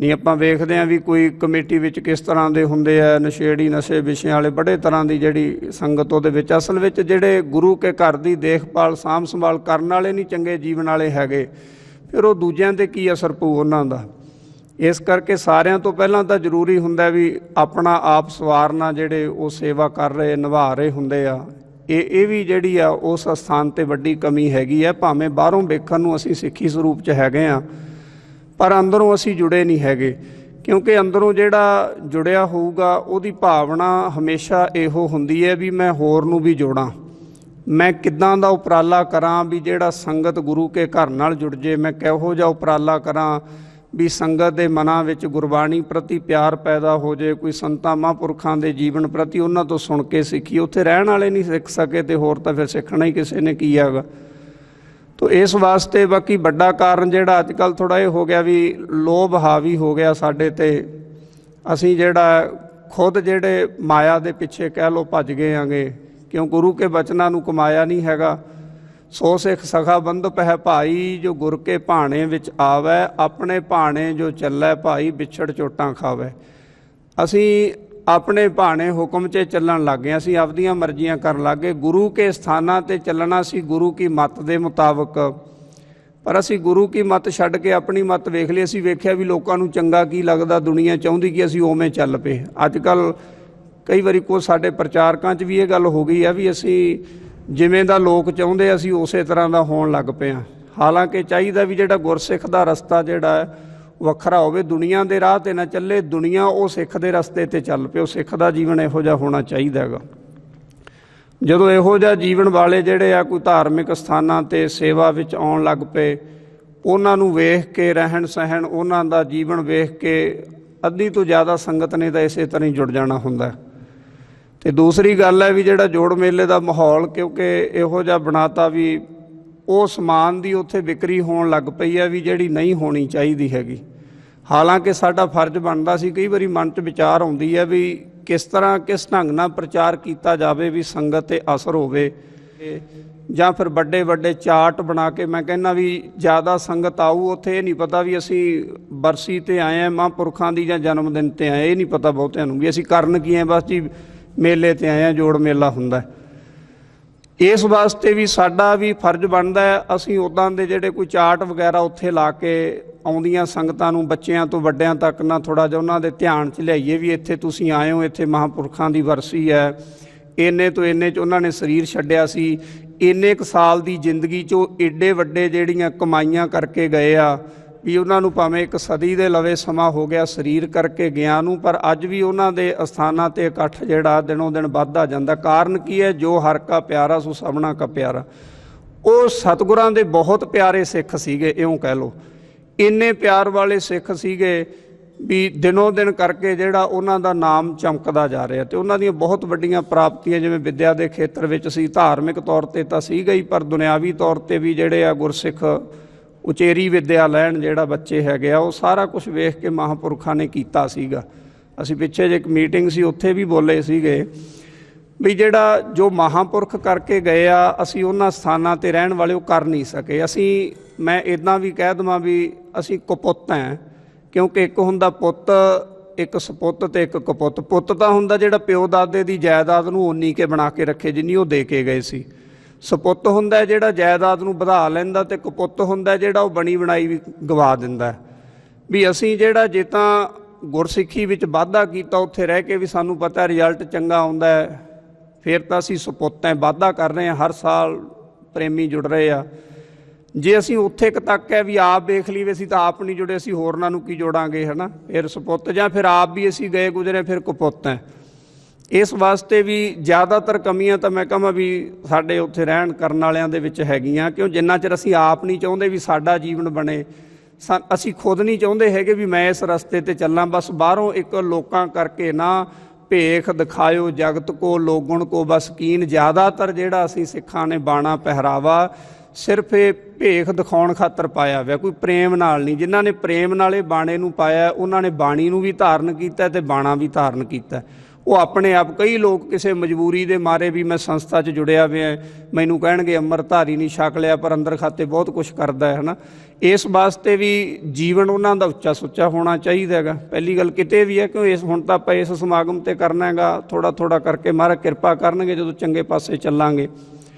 ਨਹੀਂ ਆਪਾਂ ਵੇਖਦੇ ਹਾਂ ਵੀ ਕੋਈ ਕਮੇਟੀ ਵਿੱਚ ਕਿਸ ਤਰ੍ਹਾਂ ਦੇ ਹੁੰਦੇ ਆ, ਨਸ਼ੇੜੀ, ਨਸ਼ੇ ਵਿਸ਼ਿਆਂ ਵਾਲੇ, ਬੜੇ ਤਰ੍ਹਾਂ ਦੀ ਜਿਹੜੀ ਸੰਗਤ ਉਹਦੇ ਵਿੱਚ। ਅਸਲ ਵਿੱਚ ਜਿਹੜੇ ਗੁਰੂ ਕੇ ਘਰ ਦੀ ਦੇਖਭਾਲ, ਸਾਂਭ ਸੰਭਾਲ ਕਰਨ ਵਾਲੇ ਨਹੀਂ ਚੰਗੇ ਜੀਵਨ ਵਾਲੇ ਹੈਗੇ, ਫਿਰ ਉਹ ਦੂਜਿਆਂ 'ਤੇ ਕੀ ਅਸਰ ਪਊ ਉਹਨਾਂ ਦਾ। ਇਸ ਕਰਕੇ ਸਾਰਿਆਂ ਤੋਂ ਪਹਿਲਾਂ ਤਾਂ ਜ਼ਰੂਰੀ ਹੁੰਦਾ ਵੀ ਆਪਣਾ ਆਪ ਸਵਾਰਨਾ, ਜਿਹੜੇ ਉਹ ਸੇਵਾ ਕਰ ਰਹੇ, ਨਿਭਾ ਰਹੇ ਹੁੰਦੇ ਆ। ਇਹ ਵੀ ਜਿਹੜੀ ਆ ਉਸ ਸਥਾਨ 'ਤੇ ਵੱਡੀ ਕਮੀ ਹੈਗੀ ਹੈ। ਭਾਵੇਂ ਬਾਹਰੋਂ ਵੇਖਣ ਨੂੰ ਅਸੀਂ ਸਿੱਖੀ ਸਰੂਪ 'ਚ ਹੈਗੇ ਹਾਂ, ਪਰ ਅੰਦਰੋਂ ਅਸੀਂ ਜੁੜੇ ਨਹੀਂ ਹੈਗੇ। ਕਿਉਂਕਿ ਅੰਦਰੋਂ ਜਿਹੜਾ ਜੁੜਿਆ ਹੋਊਗਾ ਉਹਦੀ ਭਾਵਨਾ ਹਮੇਸ਼ਾ ਇਹੋ ਹੁੰਦੀ ਹੈ ਵੀ ਮੈਂ ਹੋਰ ਨੂੰ ਵੀ ਜੋੜਾਂ, ਮੈਂ ਕਿੱਦਾਂ ਦਾ ਉਪਰਾਲਾ ਕਰਾਂ ਵੀ ਜਿਹੜਾ ਸੰਗਤ ਗੁਰੂ ਕੇ ਘਰ ਨਾਲ ਜੁੜ ਜੇ। ਮੈਂ ਕਿਹੋ ਜਿਹਾ ਉਪਰਾਲਾ ਕਰਾਂ ਵੀ ਸੰਗਤ ਦੇ ਮਨਾਂ ਵਿੱਚ ਗੁਰਬਾਣੀ ਪ੍ਰਤੀ ਪਿਆਰ ਪੈਦਾ ਹੋ ਜੇ, ਕੋਈ ਸੰਤਾਂ ਮਹਾਂਪੁਰਖਾਂ ਦੇ ਜੀਵਨ ਪ੍ਰਤੀ ਉਹਨਾਂ ਤੋਂ ਸੁਣ ਕੇ ਸਿੱਖੀ। ਉੱਥੇ ਰਹਿਣ ਵਾਲੇ ਨਹੀਂ ਸਿੱਖ ਸਕੇ ਤੇ ਹੋਰ ਤਾਂ ਫਿਰ ਸਿੱਖਣਾ ਹੀ ਕਿਸੇ ਨੇ ਕੀ ਹੈਗਾ। ਤੋ ਇਸ ਵਾਸਤੇ ਬਾਕੀ ਵੱਡਾ ਕਾਰਨ ਜਿਹੜਾ ਅੱਜ ਕੱਲ੍ਹ ਥੋੜ੍ਹਾ ਇਹ ਹੋ ਗਿਆ ਵੀ ਲੋਭ ਹਾਵੀ ਹੋ ਗਿਆ ਸਾਡੇ 'ਤੇ। ਅਸੀਂ ਜਿਹੜਾ ਖੁਦ ਜਿਹੜੇ ਮਾਇਆ ਦੇ ਪਿੱਛੇ ਕਹਿ ਲਓ ਭੱਜ ਗਏ ਆਂਗੇ, ਕਿਉਂ ਗੁਰੂ ਕੇ ਬਚਨਾਂ ਨੂੰ ਕਮਾਇਆ ਨਹੀਂ ਹੈਗਾ। ਸੋ ਸਿੱਖ ਸਖਾ ਬੰਧਪ ਹੈ ਭਾਈ, ਜੋ ਗੁਰ ਕੇ ਭਾਣੇ ਵਿੱਚ ਆਵੈ, ਆਪਣੇ ਭਾਣੇ ਜੋ ਚੱਲੈ ਭਾਈ, ਵਿਛੜ ਚੋਟਾਂ ਖਾਵੈ। ਅਸੀਂ ਆਪਣੇ ਭਾਣੇ ਹੁਕਮ 'ਚ ਚੱਲਣ ਲੱਗ ਗਏ, ਅਸੀਂ ਆਪਦੀਆਂ ਮਰਜ਼ੀਆਂ ਕਰਨ ਲੱਗ ਗਏ। ਗੁਰੂ ਕੇ ਸਥਾਨਾਂ 'ਤੇ ਚੱਲਣਾ ਸੀ ਗੁਰੂ ਕੀ ਮੱਤ ਦੇ ਮੁਤਾਬਕ, ਪਰ ਅਸੀਂ ਗੁਰੂ ਕੀ ਮੱਤ ਛੱਡ ਕੇ ਆਪਣੀ ਮੱਤ ਵੇਖ ਲਈ। ਅਸੀਂ ਵੇਖਿਆ ਵੀ ਲੋਕਾਂ ਨੂੰ ਚੰਗਾ ਕੀ ਲੱਗਦਾ, ਦੁਨੀਆ ਚਾਹੁੰਦੀ ਕਿ ਅਸੀਂ ਉਵੇਂ ਚੱਲ ਪਏ। ਅੱਜ ਕੱਲ੍ਹ ਕਈ ਵਾਰੀ ਕੋਈ ਸਾਡੇ ਪ੍ਰਚਾਰਕਾਂ 'ਚ ਵੀ ਇਹ ਗੱਲ ਹੋ ਗਈ ਆ ਵੀ ਅਸੀਂ ਜਿਵੇਂ ਦਾ ਲੋਕ ਚਾਹੁੰਦੇ ਅਸੀਂ ਉਸੇ ਤਰ੍ਹਾਂ ਦਾ ਹੋਣ ਲੱਗ ਪਏ ਹਾਂ। ਹਾਲਾਂਕਿ ਚਾਹੀਦਾ ਵੀ ਜਿਹੜਾ ਗੁਰਸਿੱਖ ਦਾ ਰਸਤਾ ਜਿਹੜਾ ਹੈ ਵੱਖਰਾ ਹੋਵੇ, ਦੁਨੀਆ ਦੇ ਰਾਹ 'ਤੇ ਨਾ ਚੱਲੇ, ਦੁਨੀਆ ਉਹ ਸਿੱਖ ਦੇ ਰਸਤੇ 'ਤੇ ਚੱਲ ਪਏ। ਉਹ ਸਿੱਖ ਦਾ ਜੀਵਨ ਇਹੋ ਜਿਹਾ ਹੋਣਾ ਚਾਹੀਦਾ ਹੈਗਾ। ਜਦੋਂ ਇਹੋ ਜਿਹਾ ਜੀਵਨ ਵਾਲੇ ਜਿਹੜੇ ਆ ਕੋਈ ਧਾਰਮਿਕ ਸਥਾਨਾਂ 'ਤੇ ਸੇਵਾ ਵਿੱਚ ਆਉਣ ਲੱਗ ਪਏ, ਉਹਨਾਂ ਨੂੰ ਵੇਖ ਕੇ, ਰਹਿਣ ਸਹਿਣ, ਉਹਨਾਂ ਦਾ ਜੀਵਨ ਵੇਖ ਕੇ ਅੱਧੀ ਤੋਂ ਜ਼ਿਆਦਾ ਸੰਗਤ ਨੇ ਤਾਂ ਇਸੇ ਤਰ੍ਹਾਂ ਹੀ ਜੁੜ ਜਾਣਾ ਹੁੰਦਾ। ਅਤੇ ਦੂਸਰੀ ਗੱਲ ਹੈ ਵੀ ਜਿਹੜਾ ਜੋੜ ਮੇਲੇ ਦਾ ਮਾਹੌਲ ਕਿਉਂਕਿ ਇਹੋ ਜਿਹਾ ਬਣਾਤਾ ਵੀ ਉਹ ਸਮਾਨ ਦੀ ਉੱਥੇ ਵਿਕਰੀ ਹੋਣ ਲੱਗ ਪਈ ਹੈ ਵੀ ਜਿਹੜੀ ਨਹੀਂ ਹੋਣੀ ਚਾਹੀਦੀ ਹੈਗੀ। ਹਾਲਾਂਕਿ ਸਾਡਾ ਫਰਜ਼ ਬਣਦਾ ਸੀ, ਕਈ ਵਾਰੀ ਮਨ 'ਚ ਵਿਚਾਰ ਆਉਂਦੀ ਹੈ ਵੀ ਕਿਸ ਤਰ੍ਹਾਂ, ਕਿਸ ਢੰਗ ਨਾਲ ਪ੍ਰਚਾਰ ਕੀਤਾ ਜਾਵੇ ਵੀ ਸੰਗਤ 'ਤੇ ਅਸਰ ਹੋਵੇ, ਜਾਂ ਫਿਰ ਵੱਡੇ ਵੱਡੇ ਚਾਰਟ ਬਣਾ ਕੇ। ਮੈਂ ਕਹਿੰਦਾ ਵੀ ਜ਼ਿਆਦਾ ਸੰਗਤ ਆਊ ਉੱਥੇ, ਇਹ ਨਹੀਂ ਪਤਾ ਵੀ ਅਸੀਂ ਬਰਸੀ 'ਤੇ ਆਏ ਹਾਂ ਮਹਾਂਪੁਰਖਾਂ ਦੀ ਜਾਂ ਜਨਮ ਦਿਨ 'ਤੇ ਆਏ, ਇਹ ਨਹੀਂ ਪਤਾ ਬਹੁਤਿਆਂ ਨੂੰ ਵੀ ਅਸੀਂ ਕਰਨ ਕੀ ਹੈ, ਬਸ ਜੀ ਮੇਲੇ 'ਤੇ ਆਏ ਹਾਂ, ਜੋੜ ਮੇਲਾ ਹੁੰਦਾ। ਇਸ ਵਾਸਤੇ ਵੀ ਸਾਡਾ ਵੀ ਫਰਜ਼ ਬਣਦਾ ਹੈ ਅਸੀਂ ਉੱਦਾਂ ਦੇ ਜਿਹੜੇ ਕੋਈ ਚਾਰਟ ਵਗੈਰਾ ਉੱਥੇ ਲਾ ਕੇ ਆਉਂਦੀਆਂ ਸੰਗਤਾਂ ਨੂੰ, ਬੱਚਿਆਂ ਤੋਂ ਵੱਡਿਆਂ ਤੱਕ ਨਾ, ਥੋੜ੍ਹਾ ਜਿਹਾ ਉਹਨਾਂ ਦੇ ਧਿਆਨ 'ਚ ਲਿਆਈਏ ਵੀ ਇੱਥੇ ਤੁਸੀਂ ਆਏ ਹੋ, ਇੱਥੇ ਮਹਾਂਪੁਰਖਾਂ ਦੀ ਵਰਸੀ ਹੈ, ਇੰਨੇ ਤੋਂ ਇੰਨੇ 'ਚ ਉਹਨਾਂ ਨੇ ਸਰੀਰ ਛੱਡਿਆ ਸੀ, ਇੰਨੇ ਕੁ ਸਾਲ ਦੀ ਜ਼ਿੰਦਗੀ 'ਚੋਂ ਏਡੇ ਵੱਡੇ ਜਿਹੜੀਆਂ ਕਮਾਈਆਂ ਕਰਕੇ ਗਏ ਆ ਵੀ ਉਹਨਾਂ ਨੂੰ ਭਾਵੇਂ ਇੱਕ ਸਦੀ ਦੇ ਲਵੇ ਸਮਾਂ ਹੋ ਗਿਆ ਸਰੀਰ ਕਰਕੇ ਗਿਆ ਨੂੰ, ਪਰ ਅੱਜ ਵੀ ਉਹਨਾਂ ਦੇ ਅਸਥਾਨਾਂ 'ਤੇ ਇਕੱਠ ਜਿਹੜਾ ਦਿਨੋਂ ਦਿਨ ਵੱਧਦਾ ਜਾਂਦਾ। ਕਾਰਨ ਕੀ ਹੈ? ਜੋ ਹਰ ਕਾ ਪਿਆਰਾ ਸੋ ਸਭਨਾ ਕਾ ਪਿਆਰਾ। ਉਹ ਸਤਿਗੁਰਾਂ ਦੇ ਬਹੁਤ ਪਿਆਰੇ ਸਿੱਖ ਸੀਗੇ, ਇਉਂ ਕਹਿ ਲਓ। ਇੰਨੇ ਪਿਆਰ ਵਾਲੇ ਸਿੱਖ ਸੀਗੇ ਵੀ ਦਿਨੋਂ ਦਿਨ ਕਰਕੇ ਜਿਹੜਾ ਉਹਨਾਂ ਦਾ ਨਾਮ ਚਮਕਦਾ ਜਾ ਰਿਹਾ, ਅਤੇ ਉਹਨਾਂ ਦੀਆਂ ਬਹੁਤ ਵੱਡੀਆਂ ਪ੍ਰਾਪਤੀਆਂ ਜਿਵੇਂ ਵਿੱਦਿਆ ਦੇ ਖੇਤਰ ਵਿੱਚ ਸੀ, ਧਾਰਮਿਕ ਤੌਰ 'ਤੇ ਤਾਂ ਸੀਗਾ ਹੀ, ਪਰ ਦੁਨਿਆਵੀ ਤੌਰ 'ਤੇ ਵੀ ਜਿਹੜੇ ਆ ਗੁਰਸਿੱਖ ਉਚੇਰੀ ਵਿੱਦਿਆ ਲੈਣ ਜਿਹੜਾ ਬੱਚੇ ਹੈਗੇ ਆ, ਉਹ ਸਾਰਾ ਕੁਝ ਵੇਖ ਕੇ ਮਹਾਂਪੁਰਖਾਂ ਨੇ ਕੀਤਾ ਸੀਗਾ। ਅਸੀਂ ਪਿੱਛੇ ਜੇ ਇੱਕ ਮੀਟਿੰਗ ਸੀ ਉੱਥੇ ਵੀ ਬੋਲੇ ਸੀਗੇ ਵੀ ਜਿਹੜਾ ਜੋ ਮਹਾਂਪੁਰਖ ਕਰਕੇ ਗਏ ਆ ਅਸੀਂ ਉਹਨਾਂ ਸਥਾਨਾਂ 'ਤੇ ਰਹਿਣ ਵਾਲੇ ਉਹ ਕਰ ਨਹੀਂ ਸਕੇ। ਮੈਂ ਇੱਦਾਂ ਵੀ ਕਹਿ ਦੇਵਾਂ ਵੀ ਅਸੀਂ ਕੁਪੁੱਤ ਹਾਂ, ਕਿਉਂਕਿ ਇੱਕ ਹੁੰਦਾ ਪੁੱਤ, ਇੱਕ ਸਪੁੱਤ ਤੇ ਇੱਕ ਕਪੁੱਤ। ਪੁੱਤ ਤਾਂ ਹੁੰਦਾ ਜਿਹੜਾ ਪਿਓ ਦਾਦੇ ਦੀ ਜਾਇਦਾਦ ਨੂੰ ਓਨੀ ਕੇ ਬਣਾ ਕੇ ਰੱਖੇ ਜਿੰਨੀ ਉਹ ਦੇ ਕੇ ਗਏ ਸੀ। ਸਪੁੱਤ ਹੁੰਦਾ ਜਿਹੜਾ ਜਾਇਦਾਦ ਨੂੰ ਵਧਾ ਲੈਂਦਾ, ਤੇ ਕਪੁੱਤ ਹੁੰਦਾ ਜਿਹੜਾ ਉਹ ਬਣੀ ਬਣਾਈ ਵੀ ਗਵਾ ਦਿੰਦਾ। ਵੀ ਅਸੀਂ ਜਿਹੜਾ ਜੇ ਤਾਂ ਗੁਰਸਿੱਖੀ ਵਿੱਚ ਵਾਧਾ ਕੀਤਾ ਉੱਥੇ ਰਹਿ ਕੇ ਵੀ ਸਾਨੂੰ ਪਤਾ ਰਿਜ਼ਲਟ ਚੰਗਾ ਆਉਂਦਾ ਹੈ, ਫਿਰ ਤਾਂ ਅਸੀਂ ਸਪੁੱਤ ਹੈ, ਵਾਧਾ ਕਰ ਰਹੇ ਹਾਂ, ਹਰ ਸਾਲ ਪ੍ਰੇਮੀ ਜੁੜ ਰਹੇ ਆ। ਜੇ ਅਸੀਂ ਉੱਥੇ ਤੱਕ ਹੈ ਵੀ ਆਪ ਵੇਖ ਲਈ ਵੀ ਅਸੀਂ ਤਾਂ ਆਪ ਨਹੀਂ ਜੁੜੇ, ਅਸੀਂ ਹੋਰਨਾਂ ਨੂੰ ਕੀ ਜੋੜਾਂਗੇ, ਹੈ ਨਾ, ਫਿਰ ਸਪੁੱਤ। ਜਾਂ ਫਿਰ ਆਪ ਵੀ ਅਸੀਂ ਗਏ ਗੁਜ਼ਰੇ, ਫਿਰ ਕੁਪੁੱਤ ਹੈ। ਇਸ ਵਾਸਤੇ ਵੀ ਜ਼ਿਆਦਾਤਰ ਕਮੀਆਂ ਤਾਂ ਮੈਂ ਕਹਾਂ ਵੀ ਸਾਡੇ ਉੱਥੇ ਰਹਿਣ ਕਰਨ ਵਾਲਿਆਂ ਦੇ ਵਿੱਚ ਹੈਗੀਆਂ, ਕਿਉਂ ਜਿੰਨਾ ਚਿਰ ਅਸੀਂ ਆਪ ਨਹੀਂ ਚਾਹੁੰਦੇ ਵੀ ਸਾਡਾ ਜੀਵਨ ਬਣੇ, ਅਸੀਂ ਖੁਦ ਨਹੀਂ ਚਾਹੁੰਦੇ ਹੈਗੇ ਵੀ ਮੈਂ ਇਸ ਰਸਤੇ 'ਤੇ ਚੱਲਾਂ। ਬਸ ਬਾਹਰੋਂ ਇੱਕ ਲੋਕਾਂ ਕਰਕੇ ਨਾ ਭੇਖ ਦਿਖਾਇਓ ਜਗਤ ਕੋ ਲੋਗਣ ਕੋ ਬਸ ਕੀਨ। ਜ਼ਿਆਦਾਤਰ ਜਿਹੜਾ ਅਸੀਂ ਸਿੱਖਾਂ ਨੇ ਬਾਣਾ ਪਹਿਰਾਵਾ ਸਿਰਫ ਇਹ ਭੇਖ ਦਿਖਾਉਣ ਖਾਤਰ ਪਾਇਆ ਹੋਇਆ, ਕੋਈ ਪ੍ਰੇਮ ਨਾਲ ਨਹੀਂ। ਜਿਨ੍ਹਾਂ ਨੇ ਪ੍ਰੇਮ ਨਾਲ ਇਹ ਬਾਣੇ ਨੂੰ ਪਾਇਆ ਉਹਨਾਂ ਨੇ ਬਾਣੀ ਨੂੰ ਵੀ ਧਾਰਨ ਕੀਤਾ ਅਤੇ ਬਾਣਾ ਵੀ ਧਾਰਨ ਕੀਤਾ। ਉਹ ਆਪਣੇ ਆਪ, ਕਈ ਲੋਕ ਕਿਸੇ ਮਜਬੂਰੀ ਦੇ ਮਾਰੇ ਵੀ ਮੈਂ ਸੰਸਥਾ 'ਚ ਜੁੜਿਆ ਹੋਇਆ, ਮੈਨੂੰ ਕਹਿਣਗੇ ਅੰਮ੍ਰਿਤਧਾਰੀ ਨਹੀਂ ਛਕ ਲਿਆ ਪਰ ਅੰਦਰ ਖਾਤੇ ਬਹੁਤ ਕੁਛ ਕਰਦਾ ਹੈ ਨਾ। ਇਸ ਵਾਸਤੇ ਵੀ ਜੀਵਨ ਉਹਨਾਂ ਦਾ ਉੱਚਾ ਸੁੱਚਾ ਹੋਣਾ ਚਾਹੀਦਾ ਹੈਗਾ। ਪਹਿਲੀ ਗੱਲ ਕਿਤੇ ਵੀ ਹੈ ਕਿਉਂ ਹੁਣ ਤਾਂ ਆਪਾਂ ਇਸ ਸਮਾਗਮ 'ਤੇ ਕਰਨਾ ਹੈਗਾ, ਥੋੜ੍ਹਾ ਥੋੜ੍ਹਾ ਕਰਕੇ ਮਹਾਰਾਜ ਕਿਰਪਾ ਕਰਨਗੇ ਜਦੋਂ ਚੰਗੇ ਪਾਸੇ ਚੱਲਾਂਗੇ।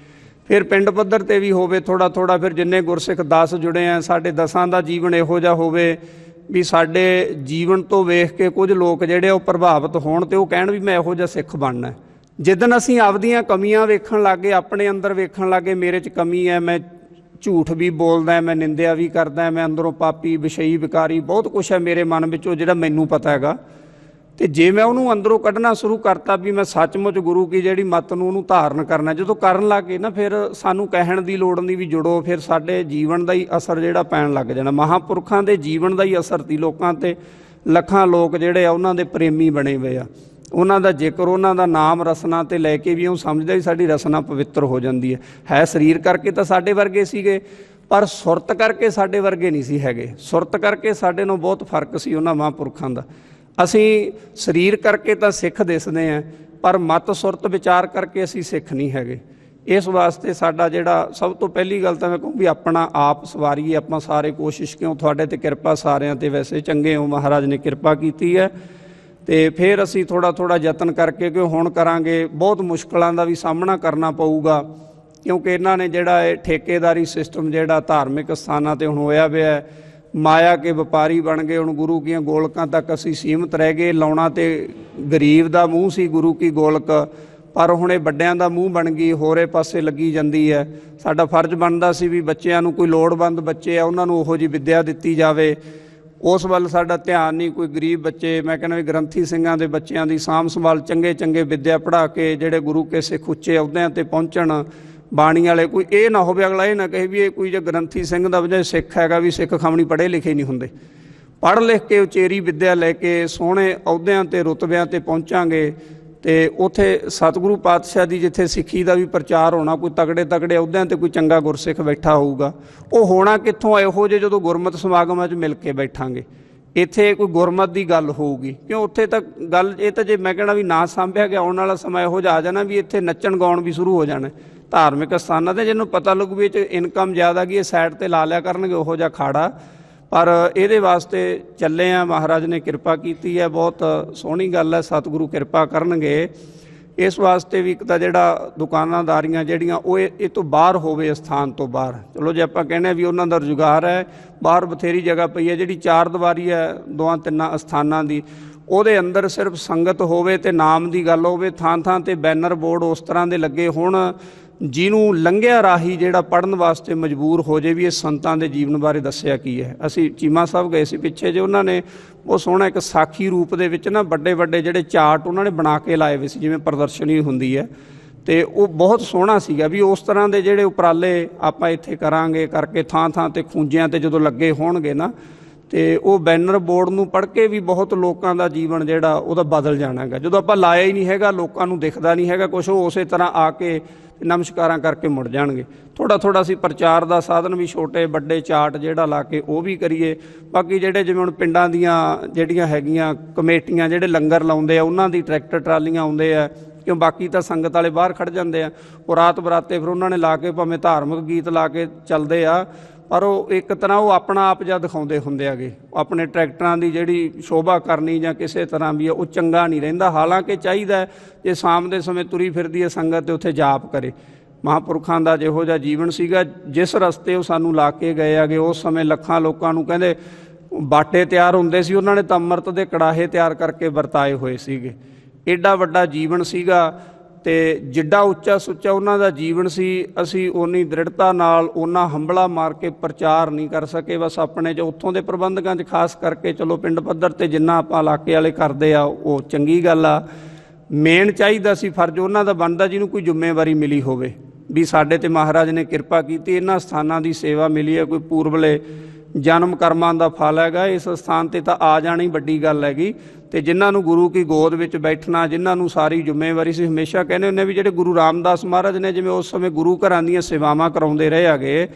ਫਿਰ ਪਿੰਡ ਪੱਧਰ 'ਤੇ ਵੀ ਹੋਵੇ ਥੋੜ੍ਹਾ ਥੋੜ੍ਹਾ, ਫਿਰ ਜਿੰਨੇ ਗੁਰਸਿੱਖ 10 ਜੁੜੇ ਆ, ਸਾਡੇ 10 ਦਾ ਜੀਵਨ ਇਹੋ ਜਿਹਾ ਹੋਵੇ ਵੀ ਸਾਡੇ ਜੀਵਨ ਤੋਂ ਵੇਖ ਕੇ ਕੁਝ ਲੋਕ ਜਿਹੜੇ ਉਹ ਪ੍ਰਭਾਵਿਤ ਹੋਣ ਅਤੇ ਉਹ ਕਹਿਣ ਵੀ ਮੈਂ ਇਹੋ ਜਿਹਾ ਸਿੱਖ ਬਣਨਾ। ਜਿੱਦਣ ਅਸੀਂ ਆਪਦੀਆਂ ਕਮੀਆਂ ਵੇਖਣ ਲੱਗ ਗਏ, ਆਪਣੇ ਅੰਦਰ ਵੇਖਣ ਲੱਗ ਗਏ ਮੇਰੇ 'ਚ ਕਮੀ ਹੈ, ਮੈਂ ਝੂਠ ਵੀ ਬੋਲਦਾ, ਮੈਂ ਨਿੰਦਿਆ ਵੀ ਕਰਦਾ, ਮੈਂ ਅੰਦਰੋਂ ਪਾਪੀ ਵਿਸ਼ਈ ਵਿਕਾਰੀ ਬਹੁਤ ਕੁਛ ਹੈ ਮੇਰੇ ਮਨ ਵਿੱਚੋਂ ਜਿਹੜਾ ਮੈਨੂੰ ਪਤਾ ਹੈਗਾ, ਅਤੇ ਜੇ ਮੈਂ ਉਹਨੂੰ ਅੰਦਰੋਂ ਕੱਢਣਾ ਸ਼ੁਰੂ ਕਰਤਾ ਵੀ ਮੈਂ ਸੱਚਮੁੱਚ ਗੁਰੂ ਕੀ ਜਿਹੜੀ ਮੱਤ ਨੂੰ ਉਹਨੂੰ ਧਾਰਨ ਕਰਨਾ, ਜਦੋਂ ਕਰਨ ਲੱਗ ਗਏ ਨਾ ਫਿਰ ਸਾਨੂੰ ਕਹਿਣ ਦੀ ਲੋੜ ਨਹੀਂ ਵੀ ਜੁੜੋ, ਫਿਰ ਸਾਡੇ ਜੀਵਨ ਦਾ ਹੀ ਅਸਰ ਜਿਹੜਾ ਪੈਣ ਲੱਗ ਜਾਣਾ। ਮਹਾਂਪੁਰਖਾਂ ਦੇ ਜੀਵਨ ਦਾ ਹੀ ਅਸਰ ਸੀ ਲੋਕਾਂ 'ਤੇ। ਲੱਖਾਂ ਲੋਕ ਜਿਹੜੇ ਆ ਉਹਨਾਂ ਦੇ ਪ੍ਰੇਮੀ ਬਣੇ ਹੋਏ ਆ, ਉਹਨਾਂ ਦਾ ਜ਼ਿਕਰ, ਉਹਨਾਂ ਦਾ ਨਾਮ ਰਸਨਾ 'ਤੇ ਲੈ ਕੇ ਵੀ ਉਹ ਸਮਝਦਾ ਵੀ ਸਾਡੀ ਰਸਨਾ ਪਵਿੱਤਰ ਹੋ ਜਾਂਦੀ ਹੈ। ਸਰੀਰ ਕਰਕੇ ਤਾਂ ਸਾਡੇ ਵਰਗੇ ਸੀਗੇ ਪਰ ਸੁਰਤ ਕਰਕੇ ਸਾਡੇ ਵਰਗੇ ਨਹੀਂ ਸੀ ਹੈਗੇ। ਸੁਰਤ ਕਰਕੇ ਸਾਡੇ ਨਾਲੋਂ ਬਹੁਤ ਫਰਕ ਸੀ ਉਹਨਾਂ ਮਹਾਂਪੁਰਖਾਂ ਦਾ। ਅਸੀਂ ਸਰੀਰ ਕਰਕੇ ਤਾਂ ਸਿੱਖ ਦਿਸਦੇ ਹਾਂ ਪਰ ਮਤ ਸੁਰਤ ਵਿਚਾਰ ਕਰਕੇ ਅਸੀਂ ਸਿੱਖ ਨਹੀਂ ਹੈਗੇ। ਇਸ ਵਾਸਤੇ ਸਾਡਾ ਜਿਹੜਾ ਸਭ ਤੋਂ ਪਹਿਲੀ ਗੱਲ ਤਾਂ ਮੈਂ ਕਹੂੰ ਵੀ ਆਪਣਾ ਆਪ ਸਵਾਰੀਏ ਆਪਾਂ ਸਾਰੇ ਕੋਸ਼ਿਸ਼, ਕਿਉਂ ਤੁਹਾਡੇ 'ਤੇ ਕਿਰਪਾ ਸਾਰਿਆਂ 'ਤੇ ਵੈਸੇ ਚੰਗੇ ਹੋ, ਮਹਾਰਾਜ ਨੇ ਕਿਰਪਾ ਕੀਤੀ ਹੈ। ਅਤੇ ਫਿਰ ਅਸੀਂ ਥੋੜ੍ਹਾ ਥੋੜ੍ਹਾ ਯਤਨ ਕਰਕੇ, ਕਿਉਂ ਹੁਣ ਕਰਾਂਗੇ ਬਹੁਤ ਮੁਸ਼ਕਿਲਾਂ ਦਾ ਵੀ ਸਾਹਮਣਾ ਕਰਨਾ ਪਊਗਾ, ਕਿਉਂਕਿ ਇਹਨਾਂ ਨੇ ਜਿਹੜਾ ਇਹ ਠੇਕੇਦਾਰੀ ਸਿਸਟਮ ਜਿਹੜਾ ਧਾਰਮਿਕ ਸਥਾਨਾਂ 'ਤੇ ਹੁਣ ਹੋਇਆ ਪਿਆ, ਮਾਇਆ ਕੇ ਵਪਾਰੀ ਬਣ ਗਏ। ਹੁਣ ਗੁਰੂ ਕੀਆਂ ਗੋਲਕਾਂ ਤੱਕ ਅਸੀਂ ਸੀਮਤ ਰਹਿ ਗਏ। ਲਾਉਣਾ ਤੇ ਗਰੀਬ ਦਾ ਮੂੰਹ ਸੀ ਗੁਰੂ ਕੀ ਗੋਲਕ, ਪਰ ਹੁਣ ਇਹ ਵੱਡਿਆਂ ਦਾ ਮੂੰਹ ਬਣ ਗਈ, ਹੋਰੇ ਪਾਸੇ ਲੱਗੀ ਜਾਂਦੀ ਹੈ। ਸਾਡਾ ਫਰਜ਼ ਬਣਦਾ ਸੀ ਵੀ ਬੱਚਿਆਂ ਨੂੰ, ਕੋਈ ਲੋੜਵੰਦ ਬੱਚੇ ਆ ਉਹਨਾਂ ਨੂੰ ਉਹੋ ਜਿਹੀ ਵਿੱਦਿਆ ਦਿੱਤੀ ਜਾਵੇ, ਉਸ ਵੱਲ ਸਾਡਾ ਧਿਆਨ ਨਹੀਂ। ਕੋਈ ਗਰੀਬ ਬੱਚੇ, ਮੈਂ ਕਹਿੰਦਾ ਵੀ ਗ੍ਰੰਥੀ ਸਿੰਘਾਂ ਦੇ ਬੱਚਿਆਂ ਦੀ ਸਾਂਭ ਸੰਭਾਲ, ਚੰਗੇ ਚੰਗੇ ਵਿੱਦਿਆ ਪੜ੍ਹਾ ਕੇ ਜਿਹੜੇ ਗੁਰੂ ਕੇ ਸਿੱਖ ਉੱਚੇ ਅਹੁਦਿਆਂ 'ਤੇ ਪਹੁੰਚਣ, ਬਾਣੀ ਵਾਲੇ। ਕੋਈ ਇਹ ਨਾ ਹੋਵੇ ਅਗਲਾ ਇਹ ਨਾ ਕਹੇ ਵੀ ਇਹ ਕੋਈ ਜੇ ਗ੍ਰੰਥੀ ਸਿੰਘ ਦਾ ਵਜ੍ਹਾ ਸਿੱਖ ਹੈਗਾ ਵੀ ਸਿੱਖ ਖਾਮਣੀ ਪੜ੍ਹੇ ਲਿਖੇ ਨਹੀਂ ਹੁੰਦੇ। ਪੜ੍ਹ ਲਿਖ ਕੇ ਉਚੇਰੀ ਵਿੱਦਿਆ ਲੈ ਕੇ ਸੋਹਣੇ ਅਹੁਦਿਆਂ 'ਤੇ ਰੁਤਬਿਆਂ 'ਤੇ ਪਹੁੰਚਾਂਗੇ ਅਤੇ ਉੱਥੇ ਸਤਿਗੁਰੂ ਪਾਤਸ਼ਾਹ ਦੀ ਜਿੱਥੇ ਸਿੱਖੀ ਦਾ ਵੀ ਪ੍ਰਚਾਰ ਹੋਣਾ, ਕੋਈ ਤਗੜੇ ਤਗੜੇ ਅਹੁਦਿਆਂ 'ਤੇ ਕੋਈ ਚੰਗਾ ਗੁਰਸਿੱਖ ਬੈਠਾ ਹੋਊਗਾ। ਉਹ ਹੋਣਾ ਕਿੱਥੋਂ ਇਹੋ ਜਿਹੇ ਜਦੋਂ ਗੁਰਮਤਿ ਸਮਾਗਮਾਂ 'ਚ ਮਿਲ ਕੇ ਬੈਠਾਂਗੇ, ਇੱਥੇ ਕੋਈ ਗੁਰਮਤਿ ਦੀ ਗੱਲ ਹੋਊਗੀ। ਕਿਉਂ ਉੱਥੇ ਤਾਂ ਗੱਲ ਇਹ ਤਾਂ ਜੇ ਮੈਂ ਕਹਿਣਾ ਵੀ ਨਾ ਸਾਂਭਿਆ ਗਿਆ, ਆਉਣ ਵਾਲਾ ਸਮਾਂ ਇਹੋ ਜਿਹਾ ਆ ਜਾਣਾ ਵੀ ਇੱਥੇ ਨੱਚਣ ਗਾਉਣ ਵੀ ਸ਼ੁਰੂ ਹੋ ਜਾਣਾ ਧਾਰਮਿਕ ਸਥਾਨਾਂ 'ਤੇ। ਜਿਹਨੂੰ ਪਤਾ ਲੱਗੂ ਵੀ ਇਹ 'ਚ ਇਨਕਮ ਜ਼ਿਆਦਾ ਗਈ, ਇਹ ਸਾਈਡ 'ਤੇ ਲਾ ਲਿਆ ਕਰਨਗੇ ਉਹੋ ਜਿਹਾ ਖਾੜਾ। ਪਰ ਇਹਦੇ ਵਾਸਤੇ ਚੱਲੇ ਆ, ਮਹਾਰਾਜ ਨੇ ਕਿਰਪਾ ਕੀਤੀ ਹੈ, ਬਹੁਤ ਸੋਹਣੀ ਗੱਲ ਹੈ, ਸਤਿਗੁਰੂ ਕਿਰਪਾ ਕਰਨਗੇ। ਇਸ ਵਾਸਤੇ ਵੀ ਇੱਕ ਤਾਂ ਜਿਹੜਾ ਦੁਕਾਨਾਦਾਰੀਆਂ ਜਿਹੜੀਆਂ ਉਹ ਇਹ ਤੋਂ ਬਾਹਰ ਹੋਵੇ, ਸਥਾਨ ਤੋਂ ਬਾਹਰ। ਚਲੋ ਜੇ ਆਪਾਂ ਕਹਿੰਦੇ ਵੀ ਉਹਨਾਂ ਦਾ ਰੁਜ਼ਗਾਰ ਹੈ, ਬਾਹਰ ਬਥੇਰੀ ਜਗ੍ਹਾ ਪਈ ਹੈ। ਜਿਹੜੀ 4 ਦੀਵਾਰੀ ਹੈ 2-3 ਅਸਥਾਨਾਂ ਦੀ, ਉਹਦੇ ਅੰਦਰ ਸਿਰਫ ਸੰਗਤ ਹੋਵੇ ਅਤੇ ਨਾਮ ਦੀ ਗੱਲ ਹੋਵੇ। ਥਾਂ ਥਾਂ 'ਤੇ ਬੈਨਰ ਬੋਰਡ ਉਸ ਤਰ੍ਹਾਂ ਦੇ ਲੱਗੇ ਹੋਣ ਜਿਹਨੂੰ ਲੰਘਿਆ ਰਾਹੀ ਜਿਹੜਾ ਪੜ੍ਹਨ ਵਾਸਤੇ ਮਜਬੂਰ ਹੋ ਜੇ ਵੀ ਇਹ ਸੰਤਾਂ ਦੇ ਜੀਵਨ ਬਾਰੇ ਦੱਸਿਆ ਕੀ ਹੈ। ਅਸੀਂ ਚੀਮਾ ਸਾਹਿਬ ਗਏ ਸੀ ਪਿੱਛੇ ਜੇ, ਉਹਨਾਂ ਨੇ ਬਹੁਤ ਸੋਹਣਾ ਇੱਕ ਸਾਖੀ ਰੂਪ ਦੇ ਵਿੱਚ ਨਾ ਵੱਡੇ ਵੱਡੇ ਜਿਹੜੇ ਚਾਰਟ ਉਹਨਾਂ ਨੇ ਬਣਾ ਕੇ ਲਾਏ ਹੋਏ ਸੀ, ਜਿਵੇਂ ਪ੍ਰਦਰਸ਼ਨੀ ਹੁੰਦੀ ਹੈ, ਅਤੇ ਉਹ ਬਹੁਤ ਸੋਹਣਾ ਸੀਗਾ। ਵੀ ਉਸ ਤਰ੍ਹਾਂ ਦੇ ਜਿਹੜੇ ਉਪਰਾਲੇ ਆਪਾਂ ਇੱਥੇ ਕਰਾਂਗੇ, ਕਰਕੇ ਥਾਂ ਥਾਂ 'ਤੇ ਖੂੰਜਿਆਂ 'ਤੇ ਜਦੋਂ ਲੱਗੇ ਹੋਣਗੇ ਨਾ, ਅਤੇ ਉਹ ਬੈਨਰ ਬੋਰਡ ਨੂੰ ਪੜ੍ਹ ਕੇ ਵੀ ਬਹੁਤ ਲੋਕਾਂ ਦਾ ਜੀਵਨ ਜਿਹੜਾ ਉਹਦਾ ਬਦਲ ਜਾਣਾ ਹੈਗਾ। ਜਦੋਂ ਆਪਾਂ ਲਾਇਆ ਹੀ ਨਹੀਂ ਹੈਗਾ, ਲੋਕਾਂ ਨੂੰ ਦਿਖਦਾ ਨਹੀਂ ਹੈਗਾ ਕੁਛ, ਉਹ ਉਸੇ ਤਰ੍ਹਾਂ ਆ ਕੇ ਨਮਸਕਾਰਾਂ ਕਰਕੇ ਮੁੜ ਜਾਣਗੇ। ਥੋੜ੍ਹਾ ਥੋੜ੍ਹਾ ਅਸੀਂ ਪ੍ਰਚਾਰ ਦਾ ਸਾਧਨ ਵੀ ਛੋਟੇ ਵੱਡੇ ਚਾਰਟ ਜਿਹੜਾ ਲਾ ਕੇ ਉਹ ਵੀ ਕਰੀਏ। ਬਾਕੀ ਜਿਹੜੇ ਜਿਵੇਂ ਹੁਣ ਪਿੰਡਾਂ ਦੀਆਂ ਜਿਹੜੀਆਂ ਹੈਗੀਆਂ ਕਮੇਟੀਆਂ ਜਿਹੜੇ ਲੰਗਰ ਲਾਉਂਦੇ ਆ, ਉਹਨਾਂ ਦੀ ਟਰੈਕਟਰ ਟਰਾਲੀਆਂ ਆਉਂਦੇ ਆ, ਕਿਉਂ ਬਾਕੀ ਤਾਂ ਸੰਗਤ ਵਾਲੇ ਬਾਹਰ ਖੜ੍ਹ ਜਾਂਦੇ ਆ। ਉਹ ਰਾਤ ਬਰਾਤੇ ਫਿਰ ਉਹਨਾਂ ਨੇ ਲਾ ਕੇ ਭਾਵੇਂ ਧਾਰਮਿਕ ਗੀਤ ਲਾ ਕੇ ਚੱਲਦੇ ਆ, ਪਰ ਉਹ ਇੱਕ ਤਰ੍ਹਾਂ ਉਹ ਆਪਣਾ ਆਪ ਜਿਹਾ ਦਿਖਾਉਂਦੇ ਹੁੰਦੇ ਹੈਗੇ। ਆਪਣੇ ਟਰੈਕਟਰਾਂ ਦੀ ਜਿਹੜੀ ਸ਼ੋਭਾ ਕਰਨੀ ਜਾਂ ਕਿਸੇ ਤਰ੍ਹਾਂ ਵੀ ਉਹ ਚੰਗਾ ਨਹੀਂ ਰਹਿੰਦਾ। ਹਾਲਾਂਕਿ ਚਾਹੀਦਾ ਜੇ ਸ਼ਾਮ ਦੇ ਸਮੇਂ ਤੁਰੀ ਫਿਰਦੀ ਹੈ ਸੰਗਤ ਤੇ ਉੱਥੇ ਜਾਪ ਕਰੇ। ਮਹਾਂਪੁਰਖਾਂ ਦਾ ਜਿਹੋ ਜਿਹਾ ਜੀਵਨ ਸੀਗਾ, ਜਿਸ ਰਸਤੇ ਉਹ ਸਾਨੂੰ ਲਾ ਕੇ ਗਏ ਹੈਗੇ, ਉਸ ਸਮੇਂ ਲੱਖਾਂ ਲੋਕਾਂ ਨੂੰ ਕਹਿੰਦੇ ਬਾਟੇ ਤਿਆਰ ਹੁੰਦੇ ਸੀ, ਉਹਨਾਂ ਨੇ ਤਾਂ ਅੰਮ੍ਰਿਤ ਦੇ ਕੜਾਹੇ ਤਿਆਰ ਕਰਕੇ ਵਰਤਾਏ ਹੋਏ ਸੀਗੇ। ਐਡਾ ਵੱਡਾ ਜੀਵਨ ਸੀਗਾ ਅਤੇ ਜਿੱਡਾ ਉੱਚਾ ਸੁੱਚਾ ਉਹਨਾਂ ਦਾ ਜੀਵਨ ਸੀ, ਅਸੀਂ ਓਨੀ ਦ੍ਰਿੜਤਾ ਨਾਲ ਓਨਾ ਹੰਬਲਾ ਮਾਰ ਕੇ ਪ੍ਰਚਾਰ ਨਹੀਂ ਕਰ ਸਕੇ। ਬਸ ਆਪਣੇ 'ਚ ਉੱਥੋਂ ਦੇ ਪ੍ਰਬੰਧਕਾਂ 'ਚ ਖਾਸ ਕਰਕੇ ਚਲੋ ਪਿੰਡ ਪੱਧਰ 'ਤੇ ਜਿੰਨਾ ਆਪਾਂ ਇਲਾਕੇ ਵਾਲੇ ਕਰਦੇ ਆ ਉਹ ਚੰਗੀ ਗੱਲ ਆ। ਮੇਨ ਚਾਹੀਦਾ ਸੀ ਫਰਜ਼ ਉਹਨਾਂ ਦਾ ਬਣਦਾ ਜਿਹਨੂੰ ਕੋਈ ਜ਼ਿੰਮੇਵਾਰੀ ਮਿਲੀ ਹੋਵੇ ਵੀ ਸਾਡੇ 'ਤੇ ਮਹਾਰਾਜ ਨੇ ਕਿਰਪਾ ਕੀਤੀ, ਇਹਨਾਂ ਸਥਾਨਾਂ ਦੀ ਸੇਵਾ ਮਿਲੀ ਹੈ, ਕੋਈ ਪੂਰਬਲੇ ਜਨਮ ਕਰਮਾਂ ਦਾ ਫਲ ਹੈਗਾ। ਇਸ ਸਥਾਨ 'ਤੇ ਤਾਂ ਆ ਜਾਣੀ ਵੱਡੀ ਗੱਲ ਹੈਗੀ। ਅਤੇ ਜਿਨ੍ਹਾਂ ਨੂੰ ਗੁਰੂ ਕੀ ਗੋਦ ਵਿੱਚ ਬੈਠਣਾ, ਜਿਨ੍ਹਾਂ ਨੂੰ ਸਾਰੀ ਜ਼ਿੰਮੇਵਾਰੀ ਸੀ, ਹਮੇਸ਼ਾ ਕਹਿੰਦੇ ਹੁੰਦੇ ਵੀ ਜਿਹੜੇ ਗੁਰੂ ਰਾਮਦਾਸ ਮਹਾਰਾਜ ਨੇ ਜਿਵੇਂ ਉਸ ਸਮੇਂ ਗੁਰੂ ਘਰਾਂ ਦੀਆਂ ਸੇਵਾਵਾਂ ਕਰਾਉਂਦੇ ਰਹੇ ਹੈਗੇ,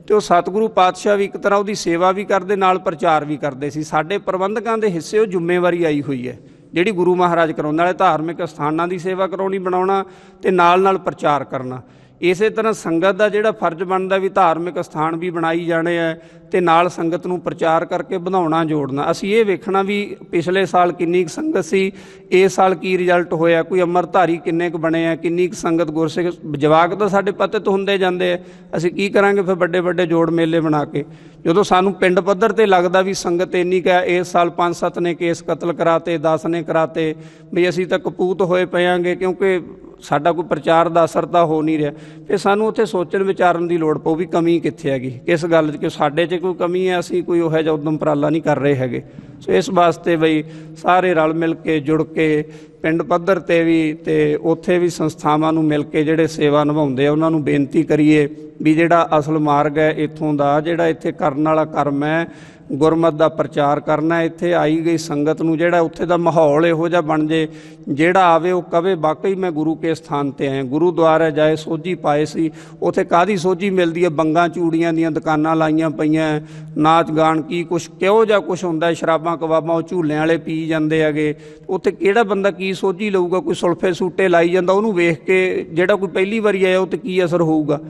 ਅਤੇ ਉਹ ਸਤਿਗੁਰੂ ਪਾਤਸ਼ਾਹ ਵੀ ਇੱਕ ਤਰ੍ਹਾਂ ਉਹਦੀ ਸੇਵਾ ਵੀ ਕਰਦੇ ਨਾਲ ਪ੍ਰਚਾਰ ਵੀ ਕਰਦੇ ਸੀ। ਸਾਡੇ ਪ੍ਰਬੰਧਕਾਂ ਦੇ ਹਿੱਸੇ ਉਹ ਜ਼ਿੰਮੇਵਾਰੀ ਆਈ ਹੋਈ ਹੈ ਜਿਹੜੀ ਗੁਰੂ ਮਹਾਰਾਜ ਕਰਾਉਣ ਵਾਲੇ ਧਾਰਮਿਕ ਸਥਾਨਾਂ ਦੀ ਸੇਵਾ ਕਰਾਉਣੀ, ਬਣਾਉਣਾ ਅਤੇ ਨਾਲ ਪ੍ਰਚਾਰ ਕਰਨਾ। ਇਸੇ ਤਰ੍ਹਾਂ ਸੰਗਤ ਦਾ ਜਿਹੜਾ ਫਰਜ਼ ਬਣਦਾ ਵੀ ਧਾਰਮਿਕ ਸਥਾਨ ਵੀ ਬਣਾਈ ਜਾਣੇ ਹੈ ਅਤੇ ਨਾਲ ਸੰਗਤ ਨੂੰ ਪ੍ਰਚਾਰ ਕਰਕੇ ਵਧਾਉਣਾ, ਜੋੜਨਾ। ਅਸੀਂ ਇਹ ਵੇਖਣਾ ਵੀ ਪਿਛਲੇ ਸਾਲ ਕਿੰਨੀ ਕੁ ਸੰਗਤ ਸੀ, ਇਸ ਸਾਲ ਕੀ ਰਿਜ਼ਲਟ ਹੋਇਆ, ਕੋਈ ਅੰਮ੍ਰਿਤਧਾਰੀ ਕਿੰਨੇ ਕੁ ਬਣੇ ਆ, ਕਿੰਨੀ ਕੁ ਸੰਗਤ ਗੁਰਸਿੱਖ ਜਵਾਕ ਤਾਂ ਸਾਡੇ ਪਤਿਤ ਹੁੰਦੇ ਜਾਂਦੇ ਆ। ਅਸੀਂ ਕੀ ਕਰਾਂਗੇ ਫਿਰ ਵੱਡੇ ਵੱਡੇ ਜੋੜ ਮੇਲੇ ਬਣਾ ਕੇ, ਜਦੋਂ ਸਾਨੂੰ ਪਿੰਡ ਪੱਧਰ 'ਤੇ ਲੱਗਦਾ ਵੀ ਸੰਗਤ ਇੰਨੀ ਕੁ ਹੈ। ਇਸ ਸਾਲ 5-7 ਨੇ ਕੇਸ ਕਤਲ ਕਰਾਤੇ, 10 ਨੇ ਕਰਾਤੇ, ਵੀ ਅਸੀਂ ਤਾਂ ਕਪੂਤ ਹੋਏ ਪਏਆਂਗੇ ਕਿਉਂਕਿ ਸਾਡਾ ਕੋਈ ਪ੍ਰਚਾਰ ਦਾ ਅਸਰ ਤਾਂ ਹੋ ਨਹੀਂ ਰਿਹਾ। ਫਿਰ ਸਾਨੂੰ ਉੱਥੇ ਸੋਚਣ ਵਿਚਾਰਨ ਦੀ ਲੋੜ ਪਊ ਵੀ ਕਮੀ ਕਿੱਥੇ ਹੈਗੀ, ਕਿਸ ਗੱਲ 'ਚ, ਕਿ ਸਾਡੇ 'ਚ ਕੋਈ ਕਮੀ ਹੈ, ਅਸੀਂ ਕੋਈ ਉਹੋ ਜਿਹਾ ਉਦਮ ਉਪਰਾਲਾ ਨਹੀਂ ਕਰ ਰਹੇ ਹੈਗੇ। ਸੋ ਇਸ ਵਾਸਤੇ ਬਈ ਸਾਰੇ ਰਲ ਮਿਲ ਕੇ ਜੁੜ ਕੇ ਪਿੰਡ ਪੱਧਰ 'ਤੇ ਵੀ ਅਤੇ ਉੱਥੇ ਵੀ ਸੰਸਥਾਵਾਂ ਨੂੰ ਮਿਲ ਕੇ ਜਿਹੜੇ ਸੇਵਾ ਨਿਭਾਉਂਦੇ ਆ ਉਹਨਾਂ ਨੂੰ ਬੇਨਤੀ ਕਰੀਏ ਵੀ ਜਿਹੜਾ ਅਸਲ ਮਾਰਗ ਹੈ ਇੱਥੋਂ ਦਾ, ਜਿਹੜਾ ਇੱਥੇ ਕਰਨ ਵਾਲਾ ਕਰਮ ਹੈ, ਗੁਰਮਤਿ ਦਾ ਪ੍ਰਚਾਰ ਕਰਨਾ, ਇੱਥੇ ਆਈ ਗਈ ਸੰਗਤ ਨੂੰ ਜਿਹੜਾ ਉੱਥੇ ਦਾ ਮਾਹੌਲ ਇਹੋ ਜਿਹਾ ਬਣ ਜੇ, ਜਿਹੜਾ ਆਵੇ ਉਹ ਕਵੇ ਵਾਕਈ ਮੈਂ ਗੁਰੂ ਕੇ ਸਥਾਨ 'ਤੇ ਆਇਆ। ਗੁਰੂਦੁਆਰੇ ਜਾਏ ਸੋਝੀ ਪਾਏ ਸੀ, ਉੱਥੇ ਕਾਹਦੀ ਸੋਝੀ ਮਿਲਦੀ ਹੈ, ਬੰਗਾਂ ਚੂੜੀਆਂ ਦੀਆਂ ਦੁਕਾਨਾਂ ਲਾਈਆਂ ਪਈਆਂ, ਨਾਚ ਗਾਣ ਕੀ ਕੁਛ ਕਿਹੋ ਜਿਹਾ ਕੁਛ ਹੁੰਦਾ, ਸ਼ਰਾਬਾਂ ਕਬਾਬਾਂ ਉਹ ਝੂਲਿਆਂ ਵਾਲੇ ਪੀ ਜਾਂਦੇ ਹੈਗੇ। ਉੱਥੇ ਕਿਹੜਾ ਬੰਦਾ ਕੀ ਸੋਝੀ ਲਊਗਾ, ਕੋਈ ਸੁਲਫੇ ਸੂਟੇ ਲਾਈ ਜਾਂਦਾ, ਉਹਨੂੰ ਵੇਖ ਕੇ ਜਿਹੜਾ ਕੋਈ ਪਹਿਲੀ ਵਾਰੀ ਆਇਆ ਉਹ 'ਤੇ ਕੀ ਅਸਰ ਹੋਊਗਾ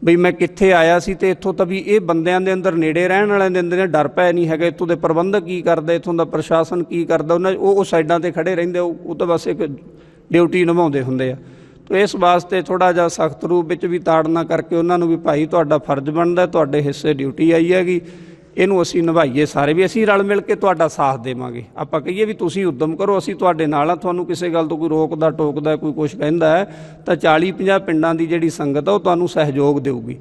ਬਈ ਮੈਂ ਕਿੱਥੇ ਆਇਆ ਸੀ। ਅਤੇ ਇੱਥੋਂ ਤਾਂ ਵੀ ਇਹ ਬੰਦਿਆਂ ਦੇ ਅੰਦਰ, ਨੇੜੇ ਰਹਿਣ ਵਾਲਿਆਂ ਦੇ ਅੰਦਰ ਡਰ ਪੈ ਨਹੀਂ ਹੈਗਾ, ਇੱਥੋਂ ਦੇ ਪ੍ਰਬੰਧਕ ਕੀ ਕਰਦਾ, ਇੱਥੋਂ ਦਾ ਪ੍ਰਸ਼ਾਸਨ ਕੀ ਕਰਦਾ, ਉਹਨਾਂ ਉਹ ਸਾਈਡਾਂ 'ਤੇ ਖੜ੍ਹੇ ਰਹਿੰਦੇ, ਉਹ ਤਾਂ ਬਸ ਇੱਕ ਡਿਊਟੀ ਨਿਭਾਉਂਦੇ ਹੁੰਦੇ ਆ। ਤਾਂ ਇਸ ਵਾਸਤੇ ਥੋੜ੍ਹਾ ਜਿਹਾ ਸਖਤ ਰੂਪ ਵਿੱਚ ਵੀ ਤਾੜਨਾ ਕਰਕੇ ਉਹਨਾਂ ਨੂੰ ਵੀ ਭਾਈ ਤੁਹਾਡਾ ਫਰਜ਼ ਬਣਦਾ, ਤੁਹਾਡੇ ਹਿੱਸੇ ਡਿਊਟੀ ਆਈ ਹੈਗੀ, ਇਹਨੂੰ ਅਸੀਂ ਨਿਭਾਈਏ ਸਾਰੇ, ਵੀ ਅਸੀਂ ਰਲ ਮਿਲ ਕੇ ਤੁਹਾਡਾ ਸਾਥ ਦੇਵਾਂਗੇ। ਆਪਾਂ ਕਹੀਏ ਵੀ ਤੁਸੀਂ ਉੱਦਮ ਕਰੋ, ਅਸੀਂ ਤੁਹਾਡੇ ਨਾਲ ਆ, ਤੁਹਾਨੂੰ ਕਿਸੇ ਗੱਲ ਤੋਂ ਕੋਈ ਰੋਕਦਾ ਟੋਕਦਾ ਕੋਈ ਕੁਛ ਕਹਿੰਦਾ ਹੈ ਤਾਂ 40-50 ਪਿੰਡਾਂ ਦੀ ਜਿਹੜੀ ਸੰਗਤ ਆ ਉਹ ਤੁਹਾਨੂੰ ਸਹਿਯੋਗ ਦੇਊਗੀ।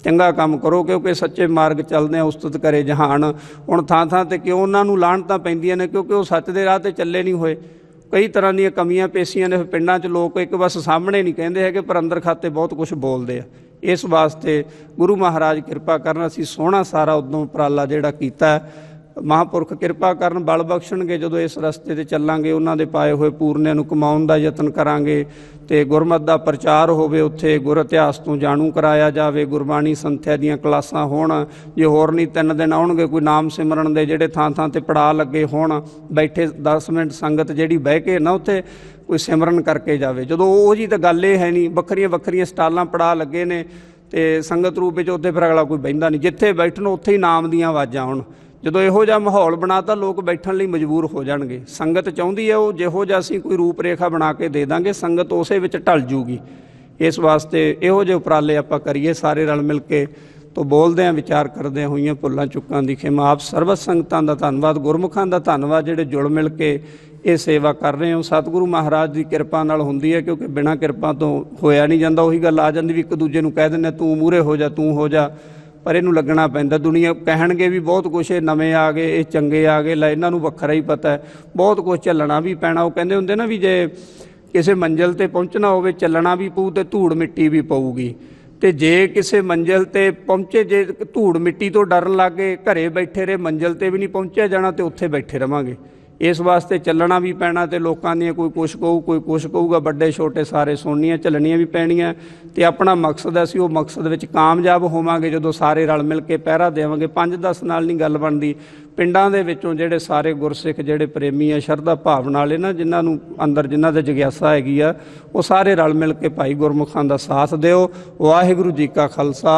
ਚੰਗਾ ਕੰਮ ਕਰੋ ਕਿਉਂਕਿ ਸੱਚੇ ਮਾਰਗ ਚੱਲਦੇ ਆ, ਉਸਤਤ ਕਰੇ ਜਹਾਨ। ਹੁਣ ਥਾਂ ਥਾਂ 'ਤੇ ਕਿਉਂ ਉਹਨਾਂ ਨੂੰ ਲਾਹਣਤਾਂ ਪੈਂਦੀਆਂ ਨੇ, ਕਿਉਂਕਿ ਉਹ ਸੱਚ ਦੇ ਰਾਹ 'ਤੇ ਚੱਲੇ ਨਹੀਂ ਹੋਏ। ਕਈ ਤਰ੍ਹਾਂ ਦੀਆਂ ਕਮੀਆਂ ਪੇਸ਼ੀਆਂ ਨੇ ਪਿੰਡਾਂ 'ਚ, ਲੋਕ ਇੱਕ ਬਸ ਸਾਹਮਣੇ ਨਹੀਂ ਕਹਿੰਦੇ ਹੈਗੇ ਪਰ ਅੰਦਰ ਖਾਤੇ ਬਹੁਤ ਕੁਛ ਬੋਲਦੇ ਆ। ਇਸ ਵਾਸਤੇ ਗੁਰੂ ਮਹਾਰਾਜ ਕਿਰਪਾ ਕਰਨ, ਅਸੀਂ ਸੋਹਣਾ ਸਾਰਾ ਉਦੋਂ ਉਪਰਾਲਾ ਜਿਹੜਾ ਕੀਤਾ, ਮਹਾਂਪੁਰਖ ਕਿਰਪਾ ਕਰਨ, ਬਲ ਬਖਸ਼ਣਗੇ। ਜਦੋਂ ਇਸ ਰਸਤੇ 'ਤੇ ਚੱਲਾਂਗੇ ਉਹਨਾਂ ਦੇ ਪਾਏ ਹੋਏ ਪੂਰਨਿਆਂ ਨੂੰ ਕਮਾਉਣ ਦਾ ਯਤਨ ਕਰਾਂਗੇ ਅਤੇ ਗੁਰਮਤਿ ਦਾ ਪ੍ਰਚਾਰ ਹੋਵੇ, ਉੱਥੇ ਗੁਰ ਇਤਿਹਾਸ ਤੋਂ ਜਾਣੂ ਕਰਾਇਆ ਜਾਵੇ, ਗੁਰਬਾਣੀ ਸੰਥਿਆ ਦੀਆਂ ਕਲਾਸਾਂ ਹੋਣ। ਜੇ ਹੋਰ ਨਹੀਂ 3 ਦਿਨ ਆਉਣਗੇ, ਕੋਈ ਨਾਮ ਸਿਮਰਨ ਦੇ ਜਿਹੜੇ ਥਾਂ ਥਾਂ 'ਤੇ ਪੜਾਅ ਲੱਗੇ ਹੋਣ, ਬੈਠੇ 10 ਮਿੰਟ ਸੰਗਤ ਜਿਹੜੀ ਬਹਿ ਕੇ ਨਾ ਉੱਥੇ ਕੋਈ ਸਿਮਰਨ ਕਰਕੇ ਜਾਵੇ। ਜਦੋਂ ਉਹ ਜੀ ਤਾਂ ਗੱਲ ਇਹ ਹੈ ਨਹੀਂ, ਵੱਖਰੀਆਂ ਵੱਖਰੀਆਂ ਸਟਾਲਾਂ ਪੜਾਅ ਲੱਗੇ ਨੇ ਅਤੇ ਸੰਗਤ ਰੂਪ ਵਿੱਚ ਉੱਥੇ ਫਿਰ ਅਗਲਾ ਕੋਈ ਬਹਿੰਦਾ ਨਹੀਂ, ਜਿੱਥੇ ਬੈਠਣ ਉੱਥੇ ਹੀ ਨਾਮ ਦੀਆਂ ਆਵਾਜ਼ਾਂ ਆਉਣ। ਜਦੋਂ ਇਹੋ ਜਿਹਾ ਮਾਹੌਲ ਬਣਾ ਤਾਂ ਲੋਕ ਬੈਠਣ ਲਈ ਮਜਬੂਰ ਹੋ ਜਾਣਗੇ। ਸੰਗਤ ਚਾਹੁੰਦੀ ਹੈ ਉਹ ਜਿਹੋ ਜਿਹਾ ਅਸੀਂ ਕੋਈ ਰੂਪ ਰੇਖਾ ਬਣਾ ਕੇ ਦੇ ਦਾਂਗੇ, ਸੰਗਤ ਉਸੇ ਵਿੱਚ ਢਲ ਜੂਗੀ। ਇਸ ਵਾਸਤੇ ਇਹੋ ਜਿਹੇ ਉਪਰਾਲੇ ਆਪਾਂ ਕਰੀਏ ਸਾਰੇ ਰਲ ਮਿਲ ਕੇ। ਤੋਂ ਬੋਲਦੇ ਹਾਂ, ਵਿਚਾਰ ਕਰਦੇ ਹੋਈਆਂ ਭੁੱਲਾਂ ਚੁੱਕਾਂ ਦੀ ਖਿਮਾ। ਆਪ ਸਰਬਤ ਸੰਗਤਾਂ ਦਾ ਧੰਨਵਾਦ, ਗੁਰਮੁਖਾਂ ਦਾ ਧੰਨਵਾਦ ਜਿਹੜੇ ਜੁੜ ਮਿਲ ਕੇ ਇਹ ਸੇਵਾ ਕਰ ਰਹੇ ਹੋ। ਸਤਿਗੁਰੂ ਮਹਾਰਾਜ ਦੀ ਕਿਰਪਾ ਨਾਲ ਹੁੰਦੀ ਹੈ, ਕਿਉਂਕਿ ਬਿਨਾਂ ਕਿਰਪਾ ਤੋਂ ਹੋਇਆ ਨਹੀਂ ਜਾਂਦਾ। ਉਹੀ ਗੱਲ ਆ ਜਾਂਦੀ ਵੀ ਇੱਕ ਦੂਜੇ ਨੂੰ ਕਹਿ ਦਿੰਦੇ ਤੂੰ ਮੂਹਰੇ ਹੋ ਜਾ, ਤੂੰ ਹੋ ਜਾ, ਪਰ ਇਹਨੂੰ ਲੱਗਣਾ ਪੈਂਦਾ। ਦੁਨੀਆ ਕਹਿਣਗੇ ਵੀ ਬਹੁਤ ਕੁਛ, ਇਹ ਨਵੇਂ ਆ ਗਏ, ਇਹ ਚੰਗੇ ਆ ਗਏ, ਲੈ ਇਹਨਾਂ ਨੂੰ ਵੱਖਰਾ ਹੀ ਪਤਾ, ਬਹੁਤ ਕੁਛ ਝੱਲਣਾ ਵੀ ਪੈਣਾ। ਉਹ ਕਹਿੰਦੇ ਹੁੰਦੇ ਨਾ ਵੀ ਜੇ ਕਿਸੇ ਮੰਜ਼ਿਲ 'ਤੇ ਪਹੁੰਚਣਾ ਹੋਵੇ ਚੱਲਣਾ ਵੀ ਪਊ ਅਤੇ ਧੂੜ ਮਿੱਟੀ ਵੀ ਪਊਗੀ। ਅਤੇ ਜੇ ਕਿਸੇ ਮੰਜ਼ਿਲ 'ਤੇ ਪਹੁੰਚੇ, ਜੇ ਧੂੜ ਮਿੱਟੀ ਤੋਂ ਡਰਨ ਲੱਗ ਗਏ, ਘਰੇ ਬੈਠੇ ਰਹੇ, ਮੰਜ਼ਿਲ 'ਤੇ ਵੀ ਨਹੀਂ ਪਹੁੰਚਿਆ ਜਾਣਾ ਅਤੇ ਉੱਥੇ ਬੈਠੇ ਰਵਾਂਗੇ। ਇਸ ਵਾਸਤੇ ਚੱਲਣਾ ਵੀ ਪੈਣਾ ਅਤੇ ਲੋਕਾਂ ਦੀਆਂ ਕੋਈ ਕੁਛ ਕਹੂ, ਕੋਈ ਕੁਛ ਕਹੂਗਾ, ਵੱਡੇ ਛੋਟੇ ਸਾਰੇ ਸੁਣਨੀਆਂ, ਝੱਲਣੀਆਂ ਵੀ ਪੈਣੀਆਂ। ਅਤੇ ਆਪਣਾ ਮਕਸਦ, ਅਸੀਂ ਉਹ ਮਕਸਦ ਵਿੱਚ ਕਾਮਯਾਬ ਹੋਵਾਂਗੇ ਜਦੋਂ ਸਾਰੇ ਰਲ ਮਿਲ ਕੇ ਪਹਿਰਾ ਦੇਵਾਂਗੇ। 5-10 ਨਾਲ ਨਹੀਂ ਗੱਲ ਬਣਦੀ, ਪਿੰਡਾਂ ਦੇ ਵਿੱਚੋਂ ਜਿਹੜੇ ਸਾਰੇ ਗੁਰਸਿੱਖ ਜਿਹੜੇ ਪ੍ਰੇਮੀ ਆ, ਸ਼ਰਧਾ ਭਾਵਨਾ ਵਾਲੇ ਨਾ, ਜਿਨ੍ਹਾਂ ਨੂੰ ਅੰਦਰ ਜਿਨ੍ਹਾਂ ਦੇ ਜਗਿਆਸਾ ਹੈਗੀ ਆ, ਉਹ ਸਾਰੇ ਰਲ ਮਿਲ ਕੇ ਭਾਈ ਗੁਰਮੁਖਾਂ ਦਾ ਸਾਥ ਦਿਓ। ਵਾਹਿਗੁਰੂ ਜੀ ਕਾ ਖਾਲਸਾ,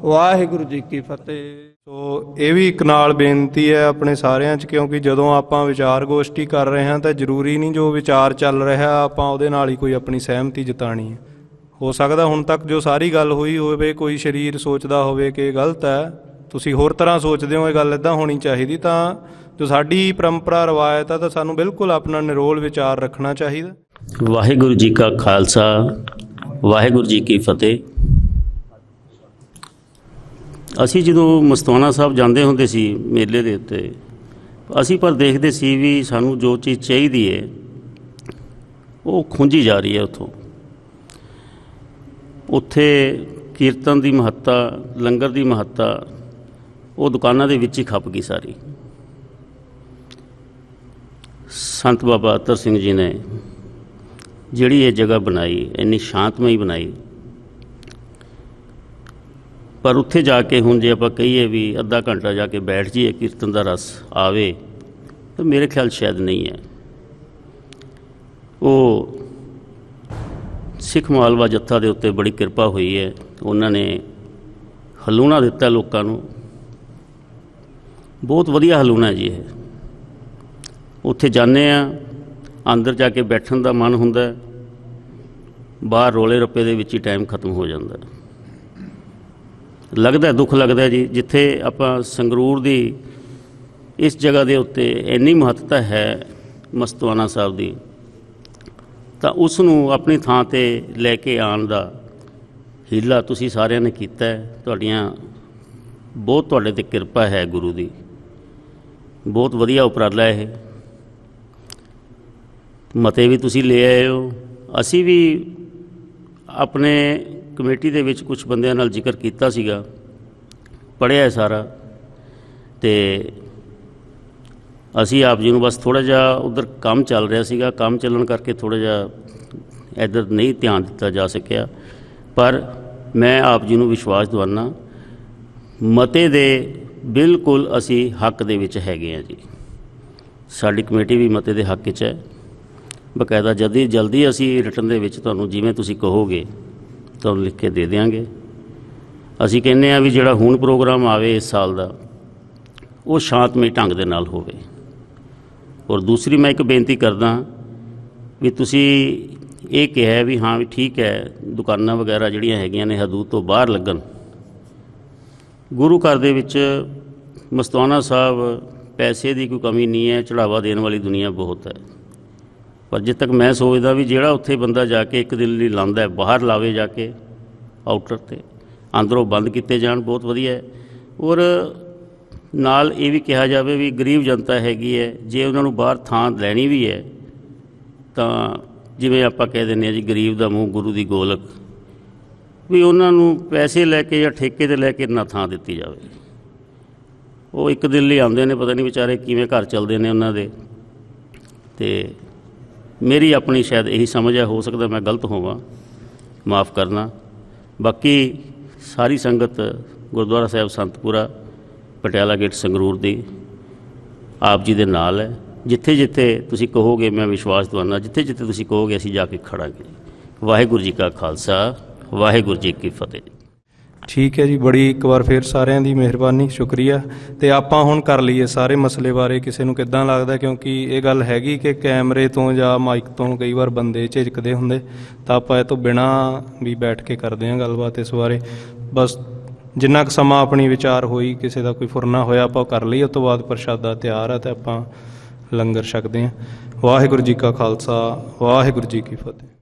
ਵਾਹਿਗੁਰੂ ਜੀ ਕੀ ਫਤਿਹ। ਸੋ ਇਹ ਵੀ ਇੱਕ ਨਾਲ ਬੇਨਤੀ ਹੈ ਆਪਣੇ ਸਾਰਿਆਂ 'ਚ, ਕਿਉਂਕਿ ਜਦੋਂ ਆਪਾਂ ਵਿਚਾਰ ਗੋਸ਼ਟੀ ਕਰ ਰਹੇ ਹਾਂ ਤਾਂ ਜ਼ਰੂਰੀ ਨਹੀਂ ਜੋ ਵਿਚਾਰ ਚੱਲ ਰਿਹਾ ਆਪਾਂ ਉਹਦੇ ਨਾਲ ਹੀ ਕੋਈ ਆਪਣੀ ਸਹਿਮਤੀ ਜਤਾਉਣੀ ਹੈ। ਹੋ ਸਕਦਾ ਹੁਣ ਤੱਕ ਜੋ ਸਾਰੀ ਗੱਲ ਹੋਈ ਹੋਵੇ ਕੋਈ ਸਰੀਰ ਸੋਚਦਾ ਹੋਵੇ ਕਿ ਇਹ ਗਲਤ ਹੈ, ਤੁਸੀਂ ਹੋਰ ਤਰ੍ਹਾਂ ਸੋਚਦੇ ਹੋ ਇਹ ਗੱਲ ਇੱਦਾਂ ਹੋਣੀ ਚਾਹੀਦੀ, ਤਾਂ ਜੋ ਸਾਡੀ ਪਰੰਪਰਾ ਰਵਾਇਤ ਆ ਤਾਂ ਸਾਨੂੰ ਬਿਲਕੁਲ ਆਪਣਾ ਨਿਰੋਲ ਵਿਚਾਰ ਰੱਖਣਾ ਚਾਹੀਦਾ। ਵਾਹਿਗੁਰੂ ਜੀ ਕਾ ਖਾਲਸਾ, ਵਾਹਿਗੁਰੂ ਜੀ ਕੀ ਫਤਿਹ। ਅਸੀਂ ਜਦੋਂ ਮਸਤਾਨਾ ਸਾਹਿਬ ਜਾਂਦੇ ਹੁੰਦੇ ਸੀ ਮੇਲੇ ਦੇ ਉੱਤੇ, ਅਸੀਂ ਪਰ ਦੇਖਦੇ ਸੀ ਵੀ ਸਾਨੂੰ ਜੋ ਚੀਜ਼ ਚਾਹੀਦੀ ਹੈ ਉਹ ਖੁੰਝੀ ਜਾ ਰਹੀ ਹੈ। ਉੱਥੇ ਕੀਰਤਨ ਦੀ ਮਹੱਤਤਾ, ਲੰਗਰ ਦੀ ਮਹੱਤਤਾ ਉਹ ਦੁਕਾਨਾਂ ਦੇ ਵਿੱਚ ਹੀ ਖੱਪ ਗਈ ਸਾਰੀ। ਸੰਤ ਬਾਬਾ ਅਤਰ ਸਿੰਘ ਜੀ ਨੇ ਜਿਹੜੀ ਇਹ ਜਗ੍ਹਾ ਬਣਾਈ, ਇੰਨੀ ਸ਼ਾਂਤਮਈ ਬਣਾਈ, ਪਰ ਉੱਥੇ ਜਾ ਕੇ ਹੁਣ ਜੇ ਆਪਾਂ ਕਹੀਏ ਵੀ ਅੱਧਾ ਘੰਟਾ ਜਾ ਕੇ ਬੈਠ ਜਾਈਏ ਕੀਰਤਨ ਦਾ ਰਸ ਆਵੇ, ਤਾਂ ਮੇਰੇ ਖਿਆਲ ਸ਼ਾਇਦ ਨਹੀਂ ਹੈ। ਉਹ ਸਿੱਖ ਮਾਲਵਾ ਜੱਥਾ ਦੇ ਉੱਤੇ ਬੜੀ ਕਿਰਪਾ ਹੋਈ ਹੈ, ਉਹਨਾਂ ਨੇ ਹਲੂਣਾ ਦਿੱਤਾ ਲੋਕਾਂ ਨੂੰ, ਬਹੁਤ ਵਧੀਆ ਹਲੂਣਾ ਜੀ ਇਹ। ਉੱਥੇ ਜਾਂਦੇ ਹਾਂ, ਅੰਦਰ ਜਾ ਕੇ ਬੈਠਣ ਦਾ ਮਨ ਹੁੰਦਾ, ਬਾਹਰ ਰੋਲੇ ਰੱਪੇ ਦੇ ਵਿੱਚ ਹੀ ਟਾਈਮ ਖਤਮ ਹੋ ਜਾਂਦਾ। ਲੱਗਦਾ, ਦੁੱਖ ਲੱਗਦਾ ਜੀ, ਜਿੱਥੇ ਆਪਾਂ ਸੰਗਰੂਰ ਦੀ ਇਸ ਜਗ੍ਹਾ ਦੇ ਉੱਤੇ ਇੰਨੀ ਮਹੱਤਤਾ ਹੈ ਮਸਤਾਨਾ ਸਾਹਿਬ ਦੀ, ਤਾਂ ਉਸ ਨੂੰ ਆਪਣੀ ਥਾਂ 'ਤੇ ਲੈ ਕੇ ਆਉਣ ਦਾ ਹੀਲਾ ਤੁਸੀਂ ਸਾਰਿਆਂ ਨੇ ਕੀਤਾ ਹੈ। ਬਹੁਤ ਤੁਹਾਡੇ 'ਤੇ ਕਿਰਪਾ ਹੈ ਗੁਰੂ ਦੀ, ਬਹੁਤ ਵਧੀਆ ਉਪਰਾਲਾ ਇਹ। ਮਤੇ ਵੀ ਤੁਸੀਂ ਲੈ ਆਏ ਹੋ। ਅਸੀਂ ਵੀ ਆਪਣੇ ਕਮੇਟੀ ਦੇ ਵਿੱਚ ਕੁਝ ਬੰਦਿਆਂ ਨਾਲ ਜ਼ਿਕਰ ਕੀਤਾ ਸੀਗਾ, ਪੜ੍ਹਿਆ ਸਾਰਾ, ਅਤੇ ਅਸੀਂ ਆਪ ਜੀ ਨੂੰ ਬਸ ਥੋੜ੍ਹਾ ਜਿਹਾ ਉੱਧਰ ਕੰਮ ਚੱਲ ਰਿਹਾ ਸੀਗਾ, ਕੰਮ ਚੱਲਣ ਕਰਕੇ ਥੋੜ੍ਹਾ ਜਿਹਾ ਇੱਧਰ ਨਹੀਂ ਧਿਆਨ ਦਿੱਤਾ ਜਾ ਸਕਿਆ। ਪਰ ਮੈਂ ਆਪ ਜੀ ਨੂੰ ਵਿਸ਼ਵਾਸ ਦਿਵਾਉਂਦਾ, ਮਤੇ ਦੇ ਬਿਲਕੁਲ ਅਸੀਂ ਹੱਕ ਦੇ ਵਿੱਚ ਹੈਗੇ ਹਾਂ ਜੀ। ਸਾਡੀ ਕਮੇਟੀ ਵੀ ਮਤੇ ਦੇ ਹੱਕ 'ਚ ਹੈ। ਬਕਾਇਦਾ ਜਲਦੀ ਅਸੀਂ ਰਿਟਨ ਦੇ ਵਿੱਚ ਤੁਹਾਨੂੰ ਜਿਵੇਂ ਤੁਸੀਂ ਕਹੋਗੇ ਤੁਹਾਨੂੰ ਲਿਖ ਕੇ ਦੇ ਦਿਆਂਗੇ। ਅਸੀਂ ਕਹਿੰਦੇ ਹਾਂ ਵੀ ਜਿਹੜਾ ਹੁਣ ਪ੍ਰੋਗਰਾਮ ਆਵੇ ਇਸ ਸਾਲ ਦਾ, ਉਹ ਸ਼ਾਂਤਮਈ ਢੰਗ ਦੇ ਨਾਲ ਹੋਵੇ। ਔਰ ਦੂਸਰੀ ਮੈਂ ਇੱਕ ਬੇਨਤੀ ਕਰਦਾ ਵੀ ਤੁਸੀਂ ਇਹ ਕਿਹਾ ਵੀ ਹਾਂ ਵੀ ਠੀਕ ਹੈ, ਦੁਕਾਨਾਂ ਵਗੈਰਾ ਜਿਹੜੀਆਂ ਹੈਗੀਆਂ ਨੇ ਹਦੂਦ ਤੋਂ ਬਾਹਰ ਲੱਗਣ। ਗੁਰੂ ਘਰ ਦੇ ਵਿੱਚ ਮਸਤਾਨਾ ਸਾਹਿਬ ਪੈਸੇ ਦੀ ਕੋਈ ਕਮੀ ਨਹੀਂ ਹੈ, ਚੜ੍ਹਾਵਾ ਦੇਣ ਵਾਲੀ ਦੁਨੀਆ ਬਹੁਤ ਹੈ। ਪਰ ਜਿੱਥੇ ਤੱਕ ਮੈਂ ਸੋਚਦਾ ਵੀ ਜਿਹੜਾ ਉੱਥੇ ਬੰਦਾ ਜਾ ਕੇ ਇੱਕ ਦਿਨ ਲਈ ਲਾਉਂਦਾ, ਬਾਹਰ ਲਾਵੇ ਜਾ ਕੇ ਆਊਟਰ 'ਤੇ, ਅੰਦਰੋਂ ਬੰਦ ਕੀਤੇ ਜਾਣ, ਬਹੁਤ ਵਧੀਆ ਹੈ। ਔਰ ਨਾਲ ਇਹ ਵੀ ਕਿਹਾ ਜਾਵੇ ਵੀ ਗਰੀਬ ਜਨਤਾ ਹੈਗੀ ਹੈ, ਜੇ ਉਹਨਾਂ ਨੂੰ ਬਾਹਰ ਥਾਂ ਲੈਣੀ ਵੀ ਹੈ ਤਾਂ ਜਿਵੇਂ ਆਪਾਂ ਕਹਿ ਦਿੰਦੇ ਹਾਂ ਜੀ, ਗਰੀਬ ਦਾ ਮੂੰਹ ਗੁਰੂ ਦੀ ਗੋਲਕ, ਵੀ ਉਹਨਾਂ ਨੂੰ ਪੈਸੇ ਲੈ ਕੇ ਜਾਂ ਠੇਕੇ 'ਤੇ ਲੈ ਕੇ ਨਾ ਥਾਂ ਦਿੱਤੀ ਜਾਵੇ। ਉਹ ਇੱਕ ਦਿਨ ਲਈ ਆਉਂਦੇ ਨੇ, ਪਤਾ ਨਹੀਂ ਵਿਚਾਰੇ ਕਿਵੇਂ ਘਰ ਚੱਲਦੇ ਨੇ ਉਹਨਾਂ ਦੇ। ਅਤੇ ਮੇਰੀ ਆਪਣੀ ਸ਼ਾਇਦ ਇਹੀ ਸਮਝ ਹੈ, ਹੋ ਸਕਦਾ ਮੈਂ ਗਲਤ ਹੋਵਾਂ, ਮਾफ़ ਕਰਨਾ। ਬਾਕੀ ਸਾਰੀ ਸੰਗਤ ਗੁਰਦੁਆਰਾ ਸਾਹਿਬ ਸੰਤਪੁਰਾ ਪਟਿਆਲਾ ਗੇਟ ਸੰਗਰੂਰ ਦੀ ਆਪ ਜੀ ਦੇ ਨਾਲ ਹੈ। ਜਿੱਥੇ ਜਿੱਥੇ ਤੁਸੀਂ ਕਹੋਗੇ, ਮੈਂ ਵਿਸ਼ਵਾਸ ਦਿਵਾਉਂਦਾ, ਜਿੱਥੇ ਜਿੱਥੇ ਤੁਸੀਂ ਕਹੋਗੇ ਅਸੀਂ ਜਾ ਕੇ ਖੜਾਂਗੇ। ਵਾਹਿਗੁਰੂ ਜੀ ਕਾ ਖਾਲਸਾ, ਵਾਹਿਗੁਰੂ ਜੀ ਕੀ ਫਤਿਹ। ਠੀਕ ਹੈ ਜੀ, ਬੜੀ ਇੱਕ ਵਾਰ ਫਿਰ ਸਾਰਿਆਂ ਦੀ ਮਿਹਰਬਾਨੀ, ਸ਼ੁਕਰੀਆ। ਅਤੇ ਆਪਾਂ ਹੁਣ ਕਰ ਲਈਏ ਸਾਰੇ ਮਸਲੇ ਬਾਰੇ ਕਿਸੇ ਨੂੰ ਕਿੱਦਾਂ ਲੱਗਦਾ, ਕਿਉਂਕਿ ਇਹ ਗੱਲ ਹੈਗੀ ਕਿ ਕੈਮਰੇ ਤੋਂ ਜਾਂ ਮਾਈਕ ਤੋਂ ਕਈ ਵਾਰ ਬੰਦੇ ਝਿਜਕਦੇ ਹੁੰਦੇ, ਤਾਂ ਆਪਾਂ ਇਹ ਤੋਂ ਬਿਨਾਂ ਵੀ ਬੈਠ ਕੇ ਕਰਦੇ ਹਾਂ ਗੱਲਬਾਤ ਇਸ ਬਾਰੇ। ਬਸ ਜਿੰਨਾ ਕੁ ਸਮਾਂ ਆਪਣੀ ਵਿਚਾਰ ਹੋਈ, ਕਿਸੇ ਦਾ ਕੋਈ ਫੁਰਨਾ ਹੋਇਆ ਆਪਾਂ ਕਰ ਲਈ, ਉਸ ਤੋਂ ਬਾਅਦ ਪ੍ਰਸ਼ਾਦਾ ਤਿਆਰ ਹੈ ਅਤੇ ਆਪਾਂ ਲੰਗਰ ਛਕਦੇ ਹਾਂ। ਵਾਹਿਗੁਰੂ ਜੀ ਕਾ ਖਾਲਸਾ, ਵਾਹਿਗੁਰੂ ਜੀ ਕੀ ਫਤਿਹ।